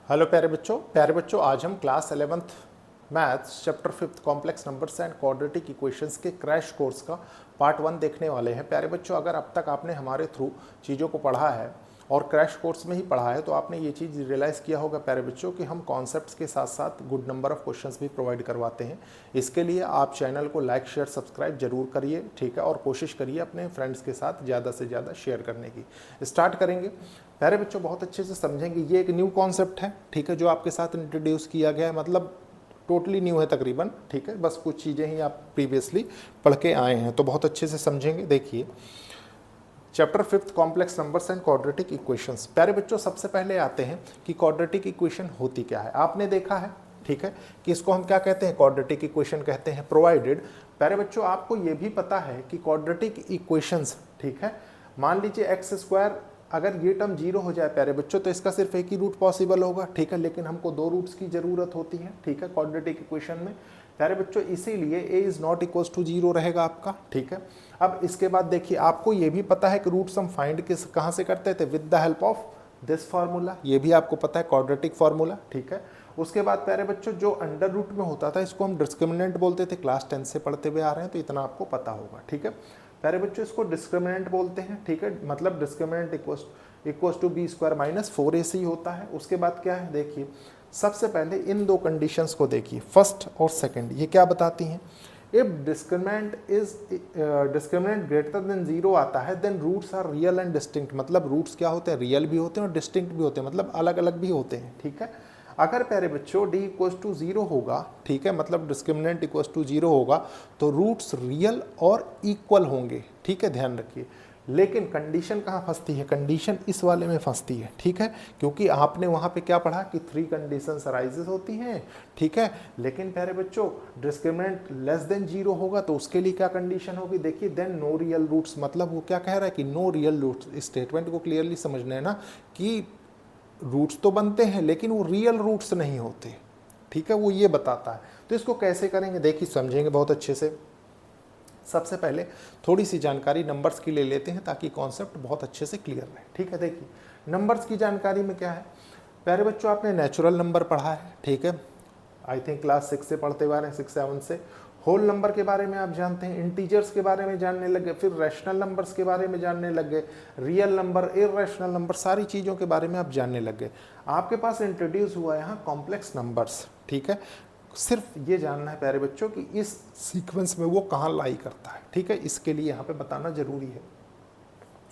Hello प्यारे बच्चों आज हम class 11th maths chapter 5 complex numbers and quadratic equations के क्रैश कोर्स का पार्ट 1 देखने वाले हैं। प्यारे बच्चों, अगर अब तक आपने हमारे थ्रू चीज़ों को पढ़ा है और क्रैश कोर्स में ही पढ़ा है तो आपने ये चीज़ रियलाइज़ किया होगा प्यारे बच्चों कि हम कॉन्सेप्ट्स के साथ साथ गुड नंबर ऑफ क्वेश्चंस भी प्रोवाइड करवाते हैं। इसके लिए आप चैनल को लाइक शेयर सब्सक्राइब जरूर करिए, ठीक है, और कोशिश करिए अपने फ्रेंड्स के साथ ज़्यादा से ज़्यादा शेयर करने की। स्टार्ट करेंगे प्यारे बच्चों, बहुत अच्छे से समझेंगे। ये एक न्यू कॉन्सेप्ट है, ठीक है, जो आपके साथ इंट्रोड्यूस किया गया है, मतलब टोटली न्यू है तकरीबन, ठीक है, बस कुछ चीज़ें ही आप प्रीवियसली पढ़ के आए हैं तो बहुत अच्छे से समझेंगे। देखिए chapter 5 complex numbers and quadratic equations. प्यारे बच्चों, सबसे पहले आते हैं कि क्वाड्रेटिक इक्वेशन होती क्या है। आपने देखा है, ठीक है, कि इसको हम क्या कहते हैं, क्वाड्रेटिक इक्वेशन कहते हैं। प्रोवाइडेड, प्यारे बच्चों आपको ये भी पता है कि क्वाड्रेटिक इक्वेशंस, ठीक है, मान लीजिए एक्स स्क्वायर, अगर ये टर्म जीरो हो जाए प्यारे बच्चों तो इसका सिर्फ एक ही रूट पॉसिबल होगा, ठीक है, लेकिन हमको दो रूट्स की जरूरत होती है, ठीक है, क्वाड्रेटिक इक्वेशन में प्यारे बच्चों, इसीलिए a is not equals to zero रहेगा आपका, ठीक है। अब इसके बाद देखिए, आपको ये भी पता है कि रूट्स हम फाइंड कहाँ से करते थे, with the help of this formula, ये भी आपको पता है, क्वाड्रेटिक फार्मूला, ठीक है। उसके बाद प्यारे बच्चों जो अंडर रूट में होता था इसको हम डिस्क्रिमिनेंट बोलते थे, क्लास 10 से पढ़ते हुए आ रहे हैं तो इतना आपको पता होगा, ठीक है। प्यारे बच्चों इसको डिस्क्रिमिनेंट बोलते हैं, ठीक है, मतलब discriminant equals to B square minus 4ac होता है। उसके बाद क्या है, देखिए सबसे पहले इन दो कंडीशंस को देखिए, फर्स्ट और सेकंड, ये क्या बताती हैं। If discriminant greater than zero आता है then roots are real and distinct, मतलब रूट्स क्या होते हैं, रियल भी होते हैं और डिस्टिंक्ट भी होते हैं, मतलब अलग अलग भी होते हैं, ठीक है। अगर प्यारे बच्चों d इक्वल्स टू जीरो होगा, ठीक है, मतलब डिस्क्रिमिनेंट इक्वल्स टू जीरो होगा तो रूट्स रियल और इक्वल होंगे, ठीक है, ध्यान रखिए। लेकिन कंडीशन कहाँ फंसती है, कंडीशन इस वाले में फंसती है, ठीक है, क्योंकि आपने वहाँ पे क्या पढ़ा कि 3 कंडीशंस अराइजेस होती हैं, ठीक है। लेकिन प्यारे बच्चों डिस्क्रिमिनेंट लेस देन जीरो होगा तो उसके लिए क्या कंडीशन होगी, देखिए देन नो रियल रूट्स, मतलब वो क्या कह रहा है कि नो रियल रूट्स। स्टेटमेंट को क्लियरली समझना है ना कि रूट्स तो बनते हैं लेकिन वो रियल रूट्स नहीं होते, ठीक है, वो ये बताता है। तो इसको कैसे करेंगे, देखिए समझेंगे बहुत अच्छे से। सबसे पहले थोड़ी सी जानकारी नंबर्स की ले लेते हैं ताकि कॉन्सेप्ट बहुत अच्छे से क्लियर रहे, ठीक है। देखिए नंबर्स की जानकारी में क्या है प्यारे बच्चों, आपने नेचुरल नंबर पढ़ा है, ठीक है, आई थिंक क्लास 6 से पढ़ते हुए 6-7 से। होल नंबर के बारे में आप जानते हैं, इंटीजर्स के बारे में जानने लगे, फिर रैशनल नंबर्स के बारे में जानने लग गए, रियल नंबर, इररेशनल नंबर, सारी चीज़ों के बारे में आप जानने लग गए। आपके पास इंट्रोड्यूस हुआ यहाँ कॉम्प्लेक्स नंबर्स, ठीक है। सिर्फ ये जानना है प्यारे बच्चों कि इस सीक्वेंस में वो कहाँ लाई करता है, ठीक है, इसके लिए यहाँ पे बताना जरूरी है।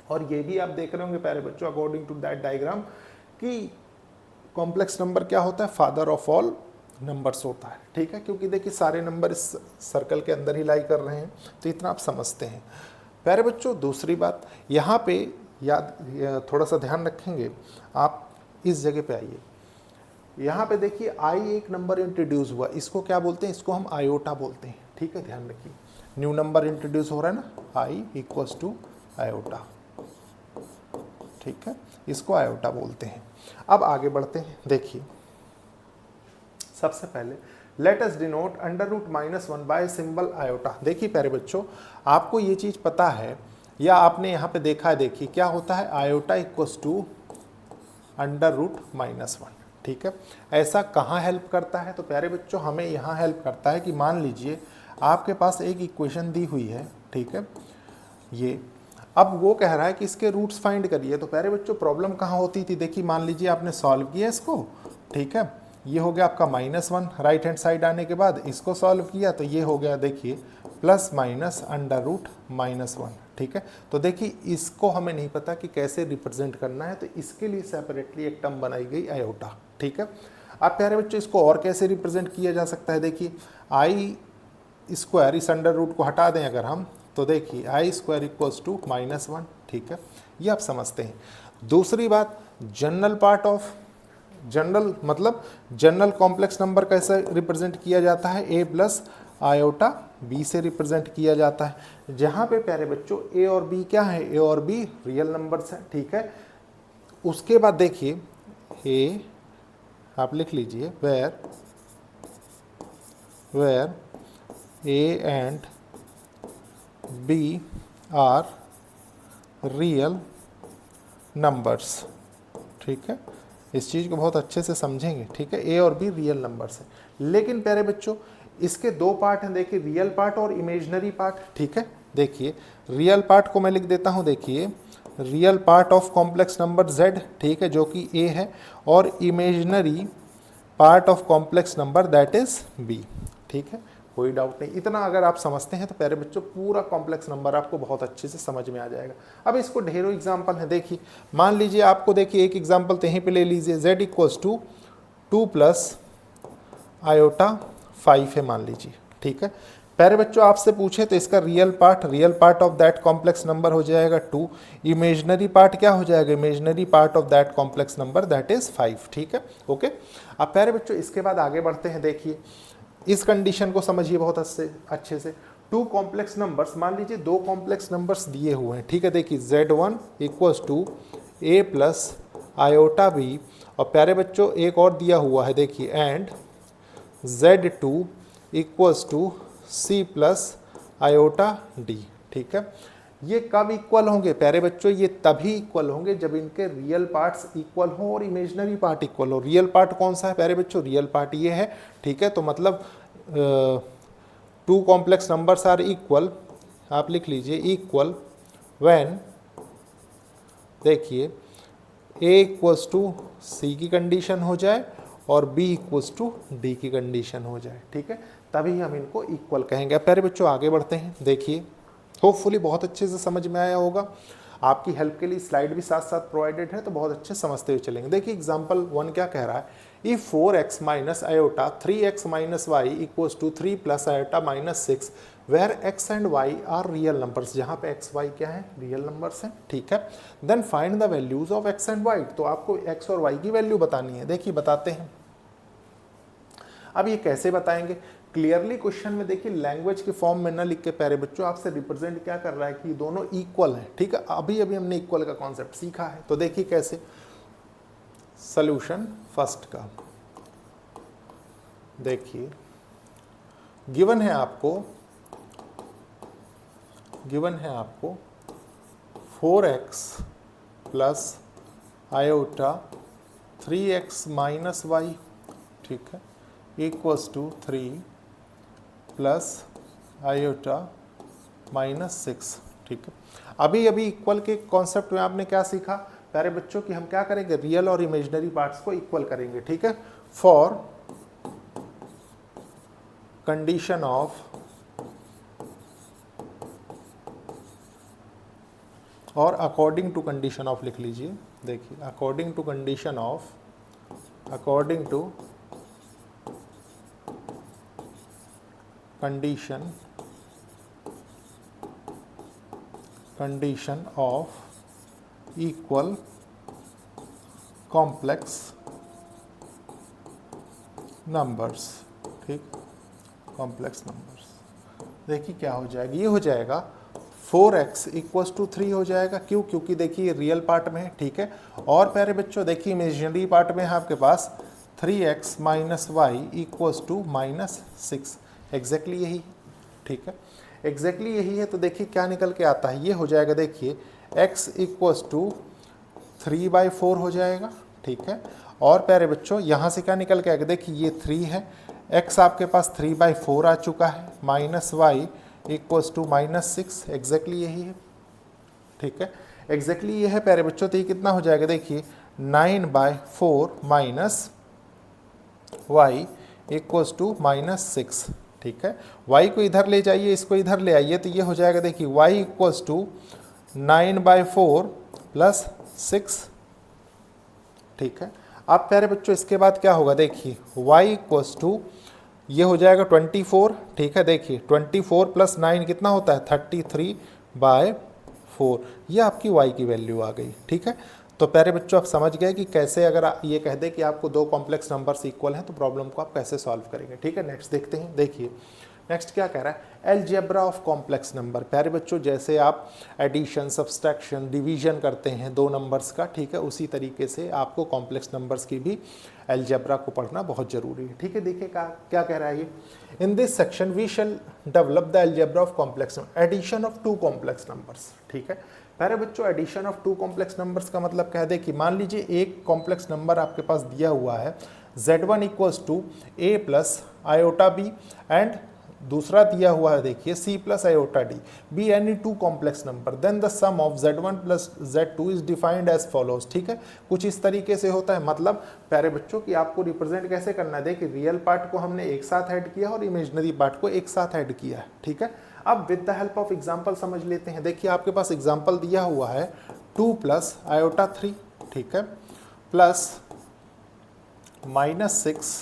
और ये भी आप देख रहे होंगे प्यारे बच्चों अकॉर्डिंग टू दैट डायग्राम कि कॉम्प्लेक्स नंबर क्या होता है, फादर ऑफ ऑल नंबर्स होता है, ठीक है, क्योंकि देखिए सारे नंबर इस सर्कल के अंदर ही लाई कर रहे हैं, तो इतना आप समझते हैं प्यारे बच्चों। दूसरी बात यहाँ पे याद, थोड़ा सा ध्यान रखेंगे आप, इस जगह पे आइए, यहाँ पे देखिए आई एक नंबर इंट्रोड्यूस हुआ, इसको क्या बोलते हैं, इसको हम आयोटा बोलते हैं, ठीक है, ध्यान रखिए। न्यू नंबर इंट्रोड्यूस हो रहा है ना, आई इक्वल्स टू आयोटा, ठीक है, इसको आयोटा बोलते हैं। अब आगे बढ़ते हैं, देखिए सबसे पहले let us denote under root -1 by symbol iota. देखिए प्यारे बच्चों आपको ये चीज़ पता है या आपने यहाँ पे देखा है, देखिए क्या होता है, iota equals to under root -1, ठीक है। ऐसा कहाँ हेल्प करता है, तो प्यारे बच्चों हमें यहाँ हेल्प करता है कि मान लीजिए आपके पास एक इक्वेशन दी हुई है, ठीक है, ये अब वो कह रहा है कि इसके रूट्स फाइंड करिए। तो प्यारे बच्चों प्रॉब्लम कहाँ होती थी, देखिए मान लीजिए आपने सॉल्व किया इसको, ठीक है, ये हो गया आपका -1, राइट हैंड साइड आने के बाद इसको सॉल्व किया तो ये हो गया देखिए प्लस माइनस अंडर रूट -1, ठीक है। तो देखिए इसको हमें नहीं पता कि कैसे रिप्रेजेंट करना है, तो इसके लिए सेपरेटली एक टर्म बनाई गई आयोटा, ठीक है। अब प्यारे बच्चों इसको और कैसे रिप्रेजेंट किया जा सकता है, देखिए आई स्क्वायर, इस अंडर रूट को हटा दें अगर हम, तो देखिए आई स्क्वायर इक्वल्स टू -1, ठीक है, ये आप समझते हैं। दूसरी बात, जनरल पार्ट ऑफ जनरल, मतलब जनरल कॉम्प्लेक्स नंबर कैसे रिप्रेजेंट किया जाता है, a प्लस आयोटा b से रिप्रेजेंट किया जाता है, जहाँ पे प्यारे बच्चों a और b क्या है, a और b रियल नंबर्स हैं, ठीक है। उसके बाद देखिए a आप लिख लीजिए where a and b are real numbers, ठीक है, इस चीज़ को बहुत अच्छे से समझेंगे, ठीक है। ए और बी रियल नंबर्स हैं, लेकिन प्यारे बच्चों इसके दो पार्ट हैं, देखिए रियल पार्ट और इमेजनरी पार्ट, ठीक है। देखिए रियल पार्ट को मैं लिख देता हूँ, देखिए real part of complex number z, ठीक है, जो कि a है, और imaginary part of complex number that is b, ठीक है। कोई डाउट नहीं, इतना अगर आप समझते हैं तो प्यारे बच्चों पूरा कॉम्प्लेक्स नंबर आपको बहुत अच्छे से समझ में आ जाएगा। अब इसको ढेरों एग्जाम्पल है, देखिए मान लीजिए आपको, देखिए एक एग्जाम्पल तो यहीं पे ले लीजिए, z equals to 2 plus iota 5 है मान लीजिए, ठीक है। प्यारे बच्चों आपसे पूछे तो इसका real part of that complex number हो जाएगा 2, इमेजनरी पार्ट क्या हो जाएगा, imaginary part of that complex number that is 5, ठीक है, ओके। अब प्यारे बच्चों इसके बाद आगे बढ़ते हैं, देखिए इस कंडीशन को समझिए बहुत अच्छे से। 2 कॉम्प्लेक्स नंबर्स, मान लीजिए 2 कॉम्प्लेक्स नंबर्स दिए हुए हैं, ठीक है। देखिए z1 equals to a plus iota b, और प्यारे बच्चों एक और दिया हुआ है, देखिए and z2 equals to c plus iota d, ठीक है। ये कब इक्वल होंगे प्यारे बच्चों, ये तभी इक्वल होंगे जब इनके रियल पार्ट्स इक्वल हो और इमेजनरी पार्ट इक्वल हो। रियल पार्ट कौन सा है प्यारे बच्चों, रियल पार्ट ये है, ठीक है। तो मतलब 2 कॉम्प्लेक्स नंबर्स आर इक्वल, आप लिख लीजिए इक्वल व्हेन, देखिए a इक्वल्स टू c की कंडीशन हो जाए और b इक्वल्स टू d की कंडीशन हो जाए, ठीक है, तभी हम इनको इक्वल कहेंगे। अब प्यारे बच्चों आगे बढ़ते हैं, देखिए होपफुली बहुत अच्छे से समझ में आया होगा। आपकी हेल्प के लिए स्लाइड भी साथ साथ प्रोवाइडेड है, तो बहुत अच्छे समझते हुए चलेंगे। देखिए एग्जांपल 1 क्या कह रहा है, if 4x minus iota 3x minus y equals to 3 plus iota minus 6 where x and y are real numbers, जहाँ पे x y क्या है, रियल नंबर्स हैं, ठीक है। Then find the values of x and y, तो आपको x और y की वैल्यू बतानी है। देखिए बताते हैं, अब ये कैसे बताएंगे, क्लियरली क्वेश्चन में देखिए लैंग्वेज के फॉर्म में ना लिख के प्यारे बच्चों आपसे रिप्रेजेंट क्या कर रहा है कि दोनों इक्वल हैं, ठीक है। अभी हमने इक्वल का कॉन्सेप्ट सीखा है, तो देखिए कैसे। सॉल्यूशन फर्स्ट का, देखिए गिवन है आपको 4x plus iota 3x minus y, ठीक है, equals to 3 plus iota minus 6, ठीक है। अभी इक्वल के कॉन्सेप्ट में आपने क्या सीखा प्यारे बच्चों कि हम क्या करेंगे, रियल और इमेजिनरी पार्ट्स को इक्वल करेंगे, ठीक है। फॉर कंडीशन ऑफ और अकॉर्डिंग टू कंडीशन ऑफ लिख लीजिए, देखिए according to condition of equal complex numbers, ठीक, कॉम्प्लेक्स नंबर्स। देखिए क्या हो जाएगा, ये हो जाएगा 4x इक्वल्स टू 3 हो जाएगा, क्यों, क्योंकि देखिए रियल पार्ट में है, ठीक है। और प्यारे बच्चों देखिए इमेजिनरी पार्ट में है आपके पास 3x minus y equals to minus 6, exactly यही, ठीक है, एग्जैक्टली यही है। तो देखिए क्या निकल के आता है, ये हो जाएगा, देखिए x इक्वल्स टू 3/4 हो जाएगा, ठीक है। और प्यारे बच्चों यहाँ से क्या निकल के आएगा, देखिए ये 3 है, x आपके पास 3/4 आ चुका है, minus y equals to minus 6, exactly यही है, ठीक है, एग्जैक्टली ये है प्यारे बच्चों। तो ये कितना हो जाएगा, देखिए 9/4 minus y equals to minus 6, ठीक है। y को इधर ले जाइए, इसको इधर ले आइए, तो ये हो जाएगा, देखिए y इक्वल्स टू 9/4 प्लस 6, ठीक है। अब प्यारे बच्चों इसके बाद क्या होगा, देखिए y इक्वल्स टू ये हो जाएगा 24, ठीक है। देखिए 24 प्लस 9 कितना होता है, 33/4, ये आपकी y की वैल्यू आ गई, ठीक है। तो प्यारे बच्चों आप समझ गए कि कैसे अगर ये कह दे कि आपको 2 कॉम्प्लेक्स नंबर्स इक्वल हैं तो प्रॉब्लम को आप कैसे सॉल्व करेंगे, ठीक है। नेक्स्ट देखते हैं, देखिए नेक्स्ट क्या कह रहा है, अलजेब्रा ऑफ कॉम्प्लेक्स नंबर। प्यारे बच्चों जैसे आप एडिशन, सब्सट्रैक्शन, डिवीजन करते हैं 2 नंबर्स का, ठीक है, उसी तरीके से आपको कॉम्प्लेक्स नंबर्स की भी अलजेब्रा को पढ़ना बहुत जरूरी है, ठीक है। देखिए क्या कह रहा है ये, in this section we shall develop the algebra of complex addition of 2 complex numbers, ठीक है। प्यारे बच्चों addition of two complex numbers का मतलब क्या है, देखिए मान लीजिए एक कॉम्प्लेक्स नंबर आपके पास दिया हुआ है z1 equals to a plus iota b and दूसरा दिया हुआ है देखिए c plus iota d, be any two complex number, then the sum of z1 plus z2 is defined as follows. ठीक है, कुछ इस तरीके से होता है। मतलब प्यारे बच्चों कि आपको रिप्रेजेंट कैसे करना है, देखिए रियल पार्ट को हमने एक साथ ऐड किया और इमेजिनरी पार्ट को एक साथ ऐड किया है। ठीक है, अब with the help of example समझ लेते हैं। देखिए आपके पास एग्जाम्पल दिया हुआ है 2 प्लस आयोटा 3, ठीक है, प्लस -6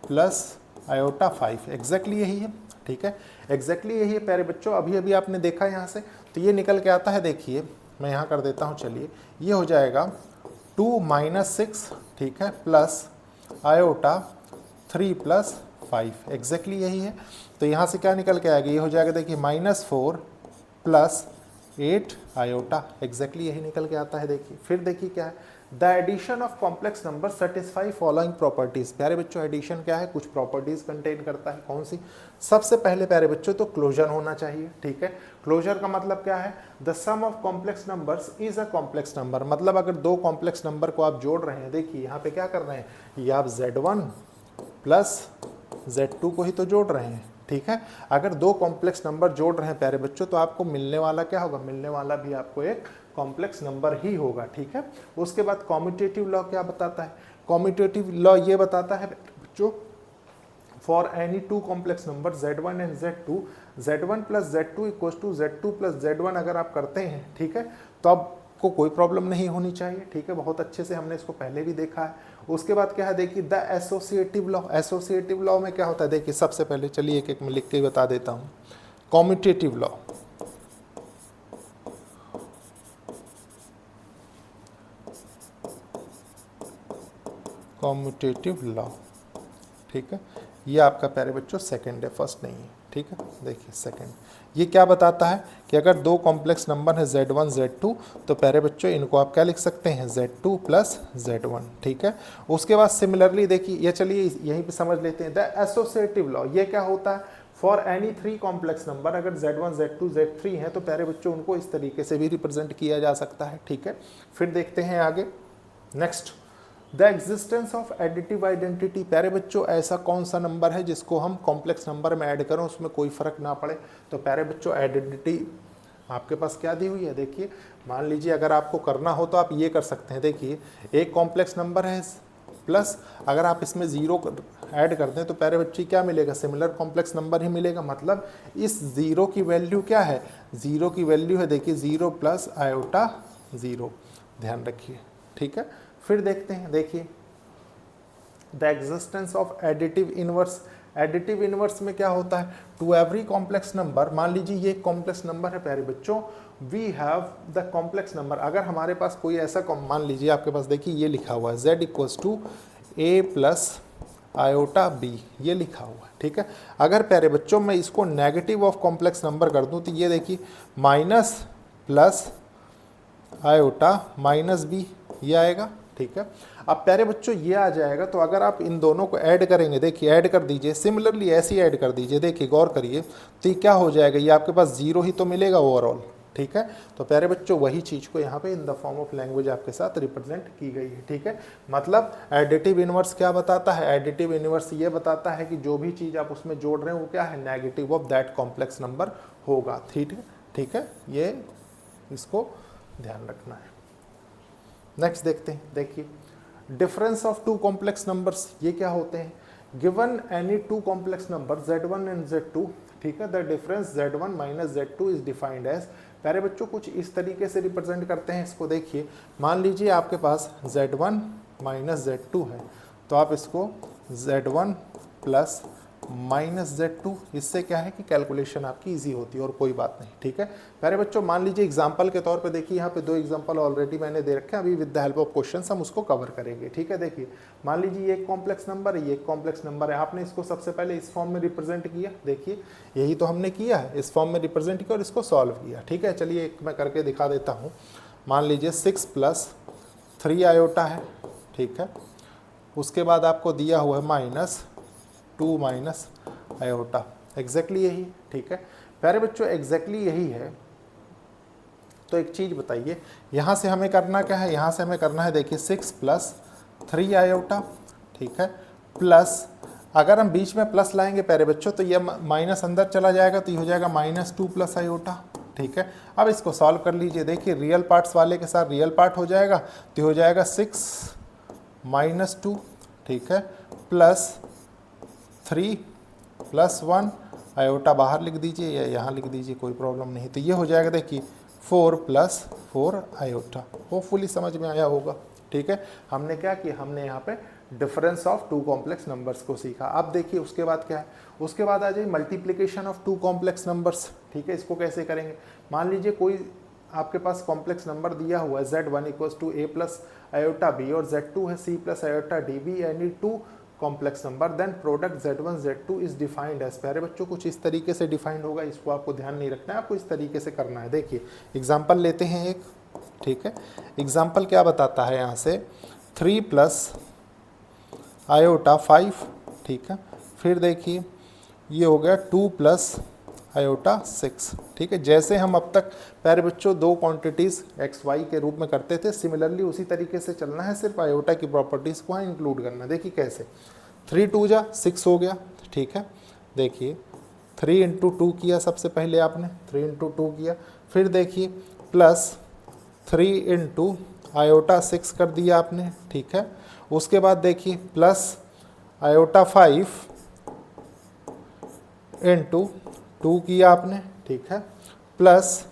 प्लस आयोटा 5, एग्जैक्टली यही है। ठीक है, एग्जैक्टली यही है प्यारे बच्चों, अभी अभी आपने देखा यहाँ से, तो ये निकल के आता है। देखिए मैं यहाँ कर देता हूँ, चलिए ये हो जाएगा 2 - 6, ठीक है, प्लस आयोटा 3 प्लस 5, एग्जैक्टली यही है। तो यहाँ से क्या निकल के आएगा, ये हो जाएगा देखिए -4 प्लस 8 आयोटा, एग्जैक्टली यही निकल के आता है। देखिए फिर देखिए क्या है, the addition of complex number satisfy following properties. प्यारे बच्चों एडिशन क्या है, कुछ प्रॉपर्टीज कंटेन करता है। कौन सी? सबसे पहले प्यारे बच्चों तो क्लोजर होना चाहिए। ठीक है, क्लोजर का मतलब क्या है, the sum of complex numbers is a complex number. मतलब अगर दो कॉम्प्लेक्स नंबर को आप जोड़ रहे हैं, देखिए यहाँ पे क्या कर रहे हैं, ये आप z1 प्लस z2 को ही तो जोड़ रहे हैं। ठीक है, अगर दो कॉम्प्लेक्स नंबर जोड़ रहे हैं प्यारे बच्चों, तो आपको मिलने वाला क्या होगा, मिलने वाला भी आपको एक कॉम्प्लेक्स नंबर ही होगा। ठीक है, उसके बाद कॉम्यूटेटिव लॉ क्या बताता है, कॉम्यूटेटिव लॉ ये बताता है बच्चों, for any two complex number z1 and z2, z1 plus z2 equals to z2 plus z1 अगर आप करते हैं, ठीक है, तो आपको कोई प्रॉब्लम नहीं होनी चाहिए। ठीक है, बहुत अच्छे से हमने इसको पहले भी देखा है। उसके बाद क्या है, देखिए the associative law. Associative law में क्या होता है, देखिए सबसे पहले चलिए एक एक में लिख के बता देता हूँ। कॉम्यूटेटिव लॉ, कॉम्यूटेटिव लॉ, ठीक है, ये आपका प्यारे बच्चों सेकंड है, फर्स्ट नहीं है। ठीक है, देखिए सेकंड, ये क्या बताता है कि अगर दो कॉम्प्लेक्स नंबर है z1 z2, तो प्यारे बच्चों इनको आप क्या लिख सकते हैं, z2 प्लस z1। ठीक है, उसके बाद सिमिलरली देखिए, ये चलिए यहीं पे समझ लेते हैं। द एसोसिएटिव लॉ, ये क्या होता है, for any three complex number, अगर z1 z2 z3 हैं, तो प्यारे बच्चों उनको इस तरीके से भी रिप्रेजेंट किया जा सकता है। ठीक है, फिर देखते हैं आगे next, the existence of additive identity. प्यारे बच्चों ऐसा कौन सा नंबर है जिसको हम कॉम्प्लेक्स नंबर में ऐड करें, उसमें कोई फर्क ना पड़े। तो प्यारे बच्चों आइडेंटिटी आपके पास क्या दी हुई है, देखिए मान लीजिए अगर आपको करना हो तो आप ये कर सकते हैं। देखिए एक कॉम्प्लेक्स नंबर है प्लस अगर आप इसमें ज़ीरो ऐड कर दें, तो प्यारे बच्चे क्या मिलेगा, सिमिलर कॉम्प्लेक्स नंबर ही मिलेगा। मतलब इस ज़ीरो की वैल्यू क्या है, ज़ीरो की वैल्यू है देखिए 0 प्लस आयोटा 0, ध्यान रखिए। ठीक है, फिर देखते हैं, देखिए the existence of additive inverse. Additive inverse में क्या होता है, टू एवरी कॉम्प्लेक्स नंबर, मान लीजिए ये कॉम्प्लेक्स नंबर है प्यारे बच्चों, we have the complex number. अगर हमारे पास कोई ऐसा मान लीजिए आपके पास देखिए ये लिखा हुआ है z equals to a plus iota b, ये लिखा हुआ है। ठीक है, अगर प्यारे बच्चों मैं इसको नेगेटिव ऑफ कॉम्प्लेक्स नंबर कर दूं, तो ये देखिए minus plus iota minus b, ये आएगा। ठीक है, अब प्यारे बच्चों ये आ जाएगा, तो अगर आप इन दोनों को ऐड करेंगे, देखिए ऐड कर दीजिए, सिमिलरली ऐसे ही ऐड कर दीजिए, देखिए गौर करिए, तो ये क्या हो जाएगा, ये आपके पास 0 ही तो मिलेगा ओवरऑल। ठीक है, तो प्यारे बच्चों वही चीज़ को यहाँ पे इन द फॉर्म ऑफ लैंग्वेज आपके साथ रिप्रेजेंट की गई है। ठीक है, मतलब एडिटिव इनवर्स क्या बताता है, एडिटिव इनवर्स ये बताता है कि जो भी चीज़ आप उसमें जोड़ रहे हैं वो क्या है, negative of that complex number होगा। ठीक है, ये इसको ध्यान रखना है। नेक्स्ट देखते हैं, देखिए difference of two complex numbers, ये क्या होते हैं, given any two complex number z1 and z2, ठीक है, the difference z1 minus z2 is defined as. प्यारे बच्चों कुछ इस तरीके से रिप्रेजेंट करते हैं इसको। देखिए मान लीजिए आपके पास z1 माइनस z2 है, तो आप इसको z1 प्लस माइनस z2, इससे क्या है कि कैलकुलेशन आपकी इजी होती है और कोई बात नहीं। ठीक है, प्यारे बच्चों मान लीजिए एग्जांपल के तौर पे देखिए यहाँ पे दो एग्जांपल ऑलरेडी मैंने दे रखे हैं, अभी with the help of questions हम उसको कवर करेंगे। ठीक है, देखिए मान लीजिए ये एक कॉम्प्लेक्स नंबर है, ये एक कॉम्प्लेक्स नंबर है, आपने इसको सबसे पहले इस फॉर्म में रिप्रेजेंट किया, देखिए यही तो हमने किया है, इस फॉर्म में रिप्रेजेंट किया और इसको सॉल्व किया। ठीक है, चलिए एक मैं करके दिखा देता हूँ। मान लीजिए 6 प्लस 3 आयोटा है, ठीक है, उसके बाद आपको दिया हुआ है -2 माइनस आयोटा, एग्जैक्टली यही। ठीक है प्यारे बच्चों, एग्जैक्टली यही है, तो एक चीज़ बताइए, यहाँ से हमें करना क्या है, यहाँ से हमें करना है देखिए 6 + 3 आयोटा, ठीक है, प्लस अगर हम बीच में प्लस लाएंगे प्यारे बच्चों तो ये माइनस अंदर चला जाएगा तो ये हो जाएगा -2 + आयोटा, ठीक है। अब इसको सॉल्व कर लीजिए, देखिए रियल पार्ट्स वाले के साथ रियल पार्ट हो जाएगा तो हो जाएगा 6 - 2, ठीक है, प्लस 3 + 1 आयोटा बाहर लिख दीजिए या यहाँ लिख दीजिए, कोई प्रॉब्लम नहीं। तो ये हो जाएगा देखिए 4 + 4 आयोटा। होपफुली समझ में आया होगा, ठीक है। हमने क्या किया, हमने यहाँ पे difference of two complex numbers को सीखा। अब देखिए उसके बाद क्या है, उसके बाद आ जाइए multiplication of two complex numbers, ठीक है। इसको कैसे करेंगे, मान लीजिए कोई आपके पास कॉम्प्लेक्स नंबर दिया हुआ है Z1 = a + आयोटा b और Z2 है c + iota db, any two complex number, then product Z1 Z2 is defined as. प्यारे बच्चों कुछ इस तरीके से डिफाइंड होगा, इसको आपको ध्यान नहीं रखना है, आपको इस तरीके से करना है। देखिए एग्जाम्पल लेते हैं एक, ठीक है। एग्जाम्पल क्या बताता है यहाँ से, 3 + आयोटा 5, ठीक है। फिर देखिए ये हो गया 2 + आयोटा 6, ठीक है। जैसे हम अब तक प्यारे बच्चों दो क्वांटिटीज़ x y के रूप में करते थे, सिमिलरली उसी तरीके से चलना है, सिर्फ आयोटा की प्रॉपर्टीज़ को वहाँ इंक्लूड करना है। देखिए कैसे, 3 × 2 = 6 हो गया, ठीक है। देखिए 3 × 2 किया, सबसे पहले आपने 3 × 2 किया, फिर देखिए प्लस 3 × आयोटा 6 कर दिया आपने, ठीक है। उसके बाद देखिए प्लस आयोटा 5 × 2 किया आपने, ठीक है, प्लस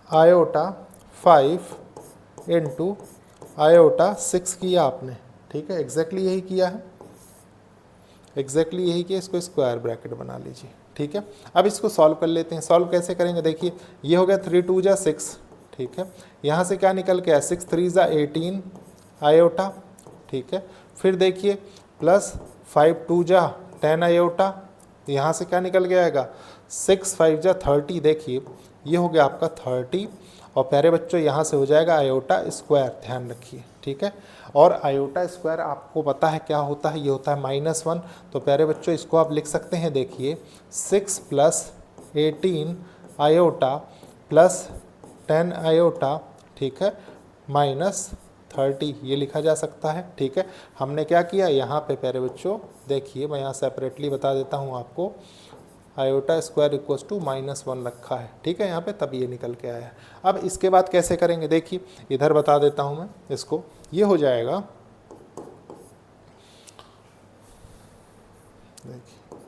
आयोटा 5 × आयोटा 6 किया आपने, ठीक है। एग्जैक्टली यही किया है, एग्जैक्टली यही किया। इसको स्क्वायर ब्रैकेट बना लीजिए, ठीक है। अब इसको सॉल्व कर लेते हैं। सॉल्व कैसे करेंगे, देखिए ये हो गया 3 × 2 = 6, ठीक है। यहाँ से क्या निकल के आया, 6 × 3 = 18 आयोटा, ठीक है। फिर देखिए प्लस 5 × 2 = 10 आयोटा, यहाँ से क्या निकल के आएगा, 6 × 5 = 30। देखिए ये हो गया आपका 30, और प्यारे बच्चों यहाँ से हो जाएगा आयोटा स्क्वायर, ध्यान रखिए, ठीक है। और आयोटा स्क्वायर आपको पता है क्या होता है, ये होता है -1। तो प्यारे बच्चों इसको आप लिख सकते हैं, देखिए 6 + 18 आयोटा प्लस 10 आयोटा, ठीक है, -30, ये लिखा जा सकता है, ठीक है। हमने क्या किया यहाँ पे प्यारे बच्चों, देखिए मैं यहाँ सेपरेटली बता देता हूँ आपको, आयोटा स्क्वायर = -1 रखा है, ठीक है यहाँ पे, तब ये निकल के आया है। अब इसके बाद कैसे करेंगे, देखिए इधर बता देता हूँ मैं इसको, ये हो जाएगा, देखिए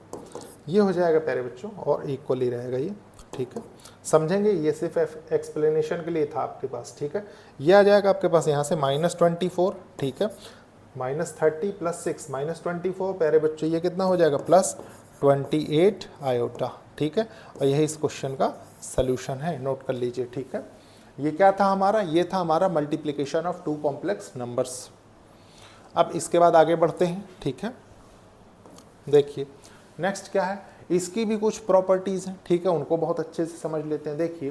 ये हो जाएगा प्यारे बच्चों, और इक्वली रहेगा ये, ठीक है। समझेंगे, ये सिर्फ एक्सप्लेनेशन के लिए था आपके पास, ठीक है। ये आ जाएगा आपके पास यहाँ से -24, ठीक है, -30 + 6 -24, प्यारे बच्चों ये कितना हो जाएगा, +28 आयोटा, ठीक है। और यही इस क्वेश्चन का सल्यूशन है, नोट कर लीजिए, ठीक है। ये क्या था हमारा, ये था हमारा multiplication of two complex numbers. अब इसके बाद आगे बढ़ते हैं, ठीक है। देखिए नेक्स्ट क्या है, इसकी भी कुछ प्रॉपर्टीज़ हैं, ठीक है, उनको बहुत अच्छे से समझ लेते हैं। देखिए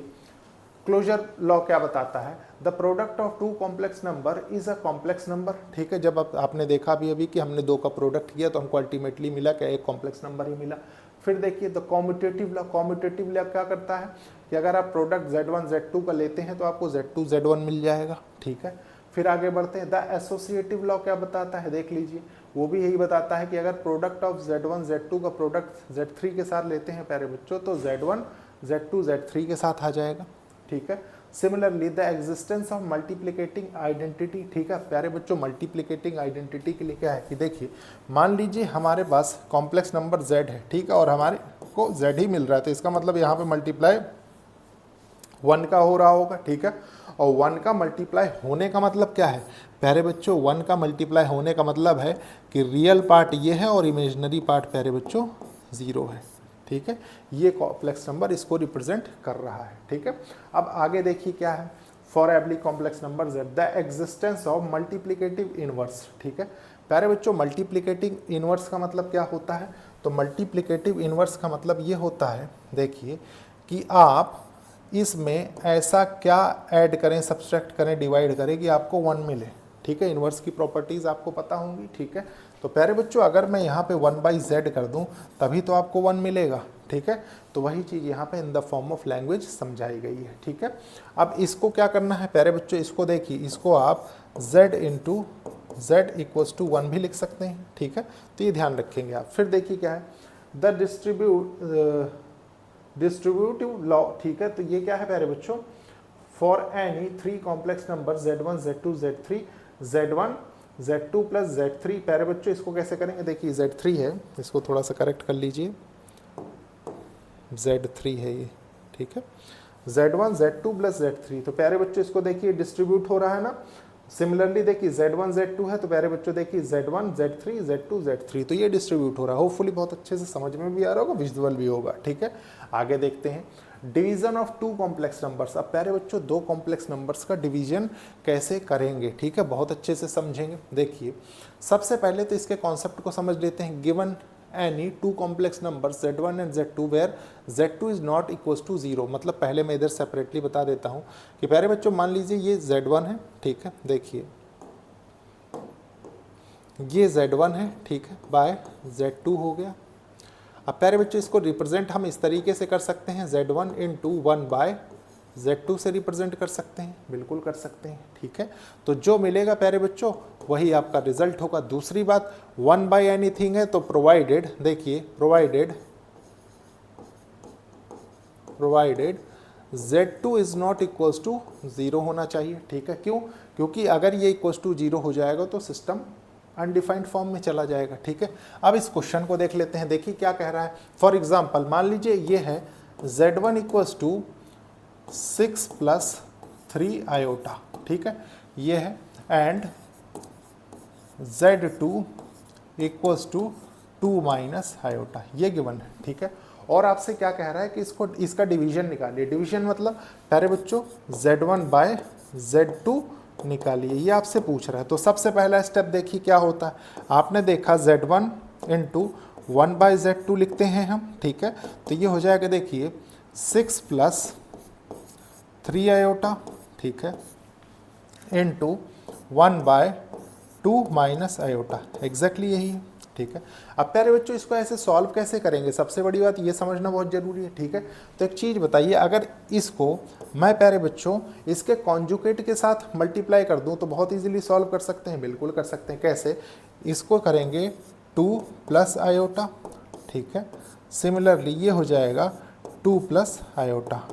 क्लोजर लॉ क्या बताता है, the product of two complex number is a complex number, ठीक है। जब आपने देखा भी अभी कि हमने दो का प्रोडक्ट किया तो हमको अल्टीमेटली मिला क्या, एक कॉम्प्लेक्स नंबर ही मिला। फिर देखिए the commutative law, commutative law क्या करता है कि अगर आप प्रोडक्ट Z1 Z2 का लेते हैं तो आपको Z2 Z1 मिल जाएगा, ठीक है। फिर आगे बढ़ते हैं, द एसोसिएटिव लॉ क्या बताता है, देख लीजिए, वो भी यही बताता है कि अगर प्रोडक्ट ऑफ Z1 Z2 का प्रोडक्ट Z3 के साथ लेते हैं प्यारे बच्चों तो Z1 Z2 Z3 के साथ आ जाएगा, ठीक है। Similarly the existence of multiplicating identity, ठीक है प्यारे बच्चों, मल्टीप्लिकेटिंग आइडेंटिटी के लिए क्या है कि देखिए मान लीजिए हमारे पास कॉम्प्लेक्स नंबर Z है, ठीक है, और हमारे को Z ही मिल रहा है, तो इसका मतलब यहाँ पे मल्टीप्लाई 1 का हो रहा होगा, ठीक है। और 1 का मल्टीप्लाई होने का मतलब क्या है प्यारे बच्चों, 1 का मल्टीप्लाई होने का मतलब है कि रियल पार्ट ये है और इमेजिनरी पार्ट प्यारे बच्चों 0 है, ठीक है। ये कॉम्प्लेक्स नंबर इसको रिप्रेजेंट कर रहा है, ठीक है। अब आगे देखिए क्या है, for every complex number Z the existence of multiplicative inverse, ठीक है। प्यारे बच्चों मल्टीप्लिकेटिव इनवर्स का मतलब क्या होता है, तो मल्टीप्लिकेटिव इनवर्स का मतलब ये होता है, देखिए कि आप इसमें ऐसा क्या ऐड करें, सब्सट्रैक्ट करें, डिवाइड करें कि आपको 1 मिले, ठीक है। इनवर्स की प्रॉपर्टीज़ आपको पता होंगी, ठीक है। तो प्यारे बच्चों अगर मैं यहाँ पे 1/z कर दूँ तभी तो आपको 1 मिलेगा, ठीक है। तो वही चीज़ यहाँ पे इन द फॉर्म ऑफ लैंग्वेज समझाई गई है, ठीक है। अब इसको क्या करना है प्यारे बच्चों, इसको देखिए, इसको आप z into z equals to 1 भी लिख सकते हैं, ठीक है। तो ये ध्यान रखेंगे आप। फिर देखिए क्या है, द डिस्ट्रीब्यूटिव लॉ, ठीक है। तो ये क्या है प्यारे बच्चों, for any 3 complex number z1 z2 z3 z1 z2 plus z3, प्यारे बच्चों इसको कैसे करेंगे, देखिए z3 है, इसको थोड़ा सा करेक्ट कर लीजिए, z3 है ये, ठीक है। z1 z2 प्लस z3, तो प्यारे बच्चों इसको देखिए डिस्ट्रीब्यूट हो रहा है ना। सिमिलरली देखिए z1 z2 है, तो प्यारे बच्चों देखिए z1 z3 z2 z3, तो ये डिस्ट्रीब्यूट हो रहा है। होपफुली बहुत अच्छे से समझ में भी आ रहा होगा, विजुअल भी होगा, ठीक है। आगे देखते हैं डिवीजन ऑफ 2 कॉम्प्लेक्स नंबर्स। अब प्यारे बच्चों 2 कॉम्प्लेक्स नंबर्स का डिवीजन कैसे करेंगे, ठीक है, बहुत अच्छे से समझेंगे। देखिए सबसे पहले तो इसके कॉन्सेप्ट को समझ लेते हैं। Given any 2 complex number z1 and z2 where z2 is not equals to 0, मतलब पहले मैं इधर सेपरेटली बता देता हूँ कि प्यारे बच्चों मान लीजिए ये z1 है, ठीक है, देखिए ये z1 है, ठीक है, बाय z2 हो गया। अब प्यारे बच्चों इसको रिप्रेजेंट हम इस तरीके से कर सकते हैं, z1 इंटू 1 बाय z2 से रिप्रेजेंट कर सकते हैं, बिल्कुल कर सकते हैं, ठीक है। तो जो मिलेगा प्यारे बच्चों वही आपका रिजल्ट होगा। दूसरी बात 1 बाय एनीथिंग है, तो प्रोवाइडेड, देखिए provided z2 is not equals to 0 होना चाहिए, ठीक है। क्यों, क्योंकि अगर ये इक्वल्स टू 0 हो जाएगा तो सिस्टम अनडिफाइंड फॉर्म में चला जाएगा, ठीक है। अब इस क्वेश्चन को देख लेते हैं, देखिए क्या कह रहा है। फॉर एग्जाम्पल मान लीजिए ये है z1 equals to 6 plus 3 iota, ठीक है, ये है, and z2 equals to 2 minus iota, ये गिवन है, ठीक है। और आपसे क्या कह रहा है कि इसका डिवीजन निकालिए। डिवीजन मतलब प्यारे बच्चों z1 बाय z2 निकालिए, ये आपसे पूछ रहा है। तो सबसे पहला स्टेप देखिए क्या होता है, आपने देखा z1 इंटू 1 बाय z2 लिखते हैं हम, ठीक है। तो ये हो जाएगा देखिए 6 प्लस 3 आयोटा, ठीक है, into 1 by 2 minus iota, exactly यही है, ठीक है। अब प्यारे बच्चों इसको ऐसे सॉल्व कैसे करेंगे, सबसे बड़ी बात ये समझना बहुत ज़रूरी है, ठीक है। तो एक चीज़ बताइए, अगर इसको मैं प्यारे बच्चों इसके कॉन्जुगेट के साथ मल्टीप्लाई कर दूं तो बहुत इजीली सॉल्व कर सकते हैं, बिल्कुल कर सकते हैं। कैसे, इसको करेंगे 2 प्लस आयोटा, ठीक है। सिमिलरली ये हो जाएगा 2 प्लस आयोटा,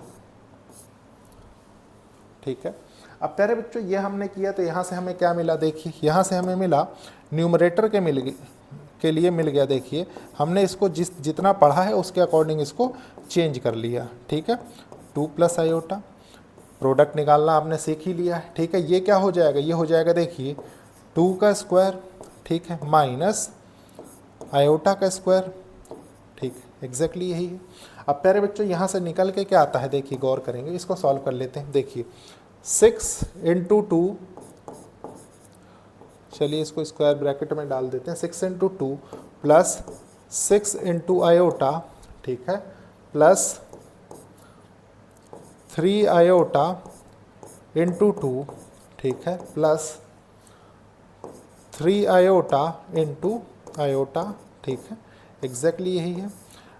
ठीक है। अब प्यारे बच्चों ये हमने किया तो यहाँ से हमें क्या मिला, देखिए यहाँ से हमें मिला न्यूमरेटर के लिए मिल गया, देखिए हमने इसको जितना पढ़ा है उसके अकॉर्डिंग इसको चेंज कर लिया, ठीक है। 2 प्लस आयोटा, प्रोडक्ट निकालना आपने सीख ही लिया है, ठीक है। ये क्या हो जाएगा, ये हो जाएगा देखिए 2 का स्क्वायर, ठीक है, माइनस आयोटा का स्क्वायर, ठीक है, एग्जैक्टली यही है। अब प्यारे बच्चों यहाँ से निकल के क्या आता है, देखिए गौर करेंगे, इसको सॉल्व कर लेते हैं। देखिए 6 इंटू 2, चलिए इसको स्क्वायर ब्रैकेट में डाल देते हैं, 6 इंटू 2 प्लस 6 इंटू आयोटा, ठीक है, प्लस 3 आयोटा इंटू 2, ठीक है, प्लस 3 आयोटा इंटू आयोटा, ठीक है, एग्जैक्टली यही है।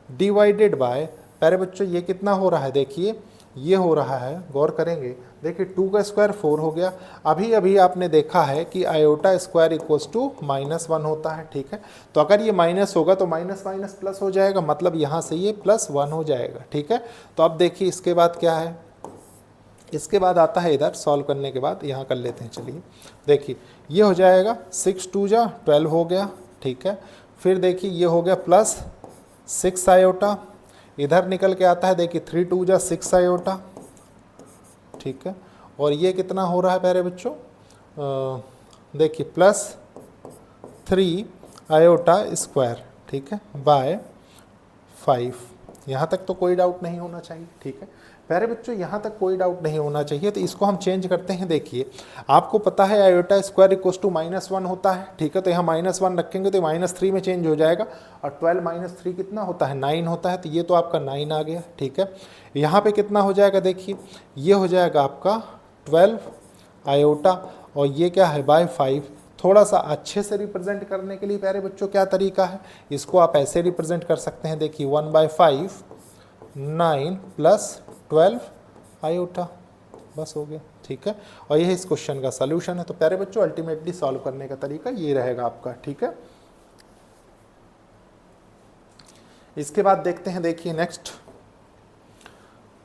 डिवाइडेड बाय, प्यारे बच्चों ये कितना हो रहा है, देखिए ये हो रहा है, गौर करेंगे, देखिए 2 का स्क्वायर 4 हो गया। अभी अभी आपने देखा है कि आयोटा स्क्वायर इक्वल्स टू -1 होता है, ठीक है। तो अगर ये माइनस होगा तो माइनस माइनस प्लस हो जाएगा, मतलब यहाँ से ये +1 हो जाएगा, ठीक है। तो अब देखिए इसके बाद क्या है, इसके बाद आता है इधर सॉल्व करने के बाद, यहाँ कर लेते हैं, चलिए देखिए ये हो जाएगा 6 2 जा 12 हो गया, ठीक है। फिर देखिए ये हो गया प्लस 6 आयोटा, इधर निकल के आता है देखिए 3 2 जा 6 आयोटा, ठीक है। और ये कितना हो रहा है प्यारे बच्चों, देखिए प्लस 3 आयोटा स्क्वायर, ठीक है, बाय 5। यहाँ तक तो कोई डाउट नहीं होना चाहिए, ठीक है प्यारे बच्चों, यहाँ तक कोई डाउट नहीं होना चाहिए। तो इसको हम चेंज करते हैं, देखिए आपको पता है आयोटा स्क्वायर इक्वल्स टू -1 होता है, ठीक है। तो यहाँ -1 रखेंगे तो -3 में चेंज हो जाएगा, और 12 माइनस 3 कितना होता है, 9 होता है। तो ये तो आपका 9 आ गया, ठीक है। यहाँ पे कितना हो जाएगा, देखिए ये हो जाएगा आपका 12 आयोटा, और ये क्या है बाय 5। थोड़ा सा अच्छे से रिप्रेजेंट करने के लिए प्यारे बच्चों क्या तरीका है, इसको आप ऐसे रिप्रेजेंट कर सकते हैं, देखिए 1/5 9 प्लस 12 आयोटा, बस हो गया, ठीक है। और यही इस क्वेश्चन का सॉल्यूशन है। तो प्यारे बच्चों अल्टीमेटली सॉल्व करने का तरीका ये रहेगा आपका, ठीक है। इसके बाद देखते हैं, देखिए नेक्स्ट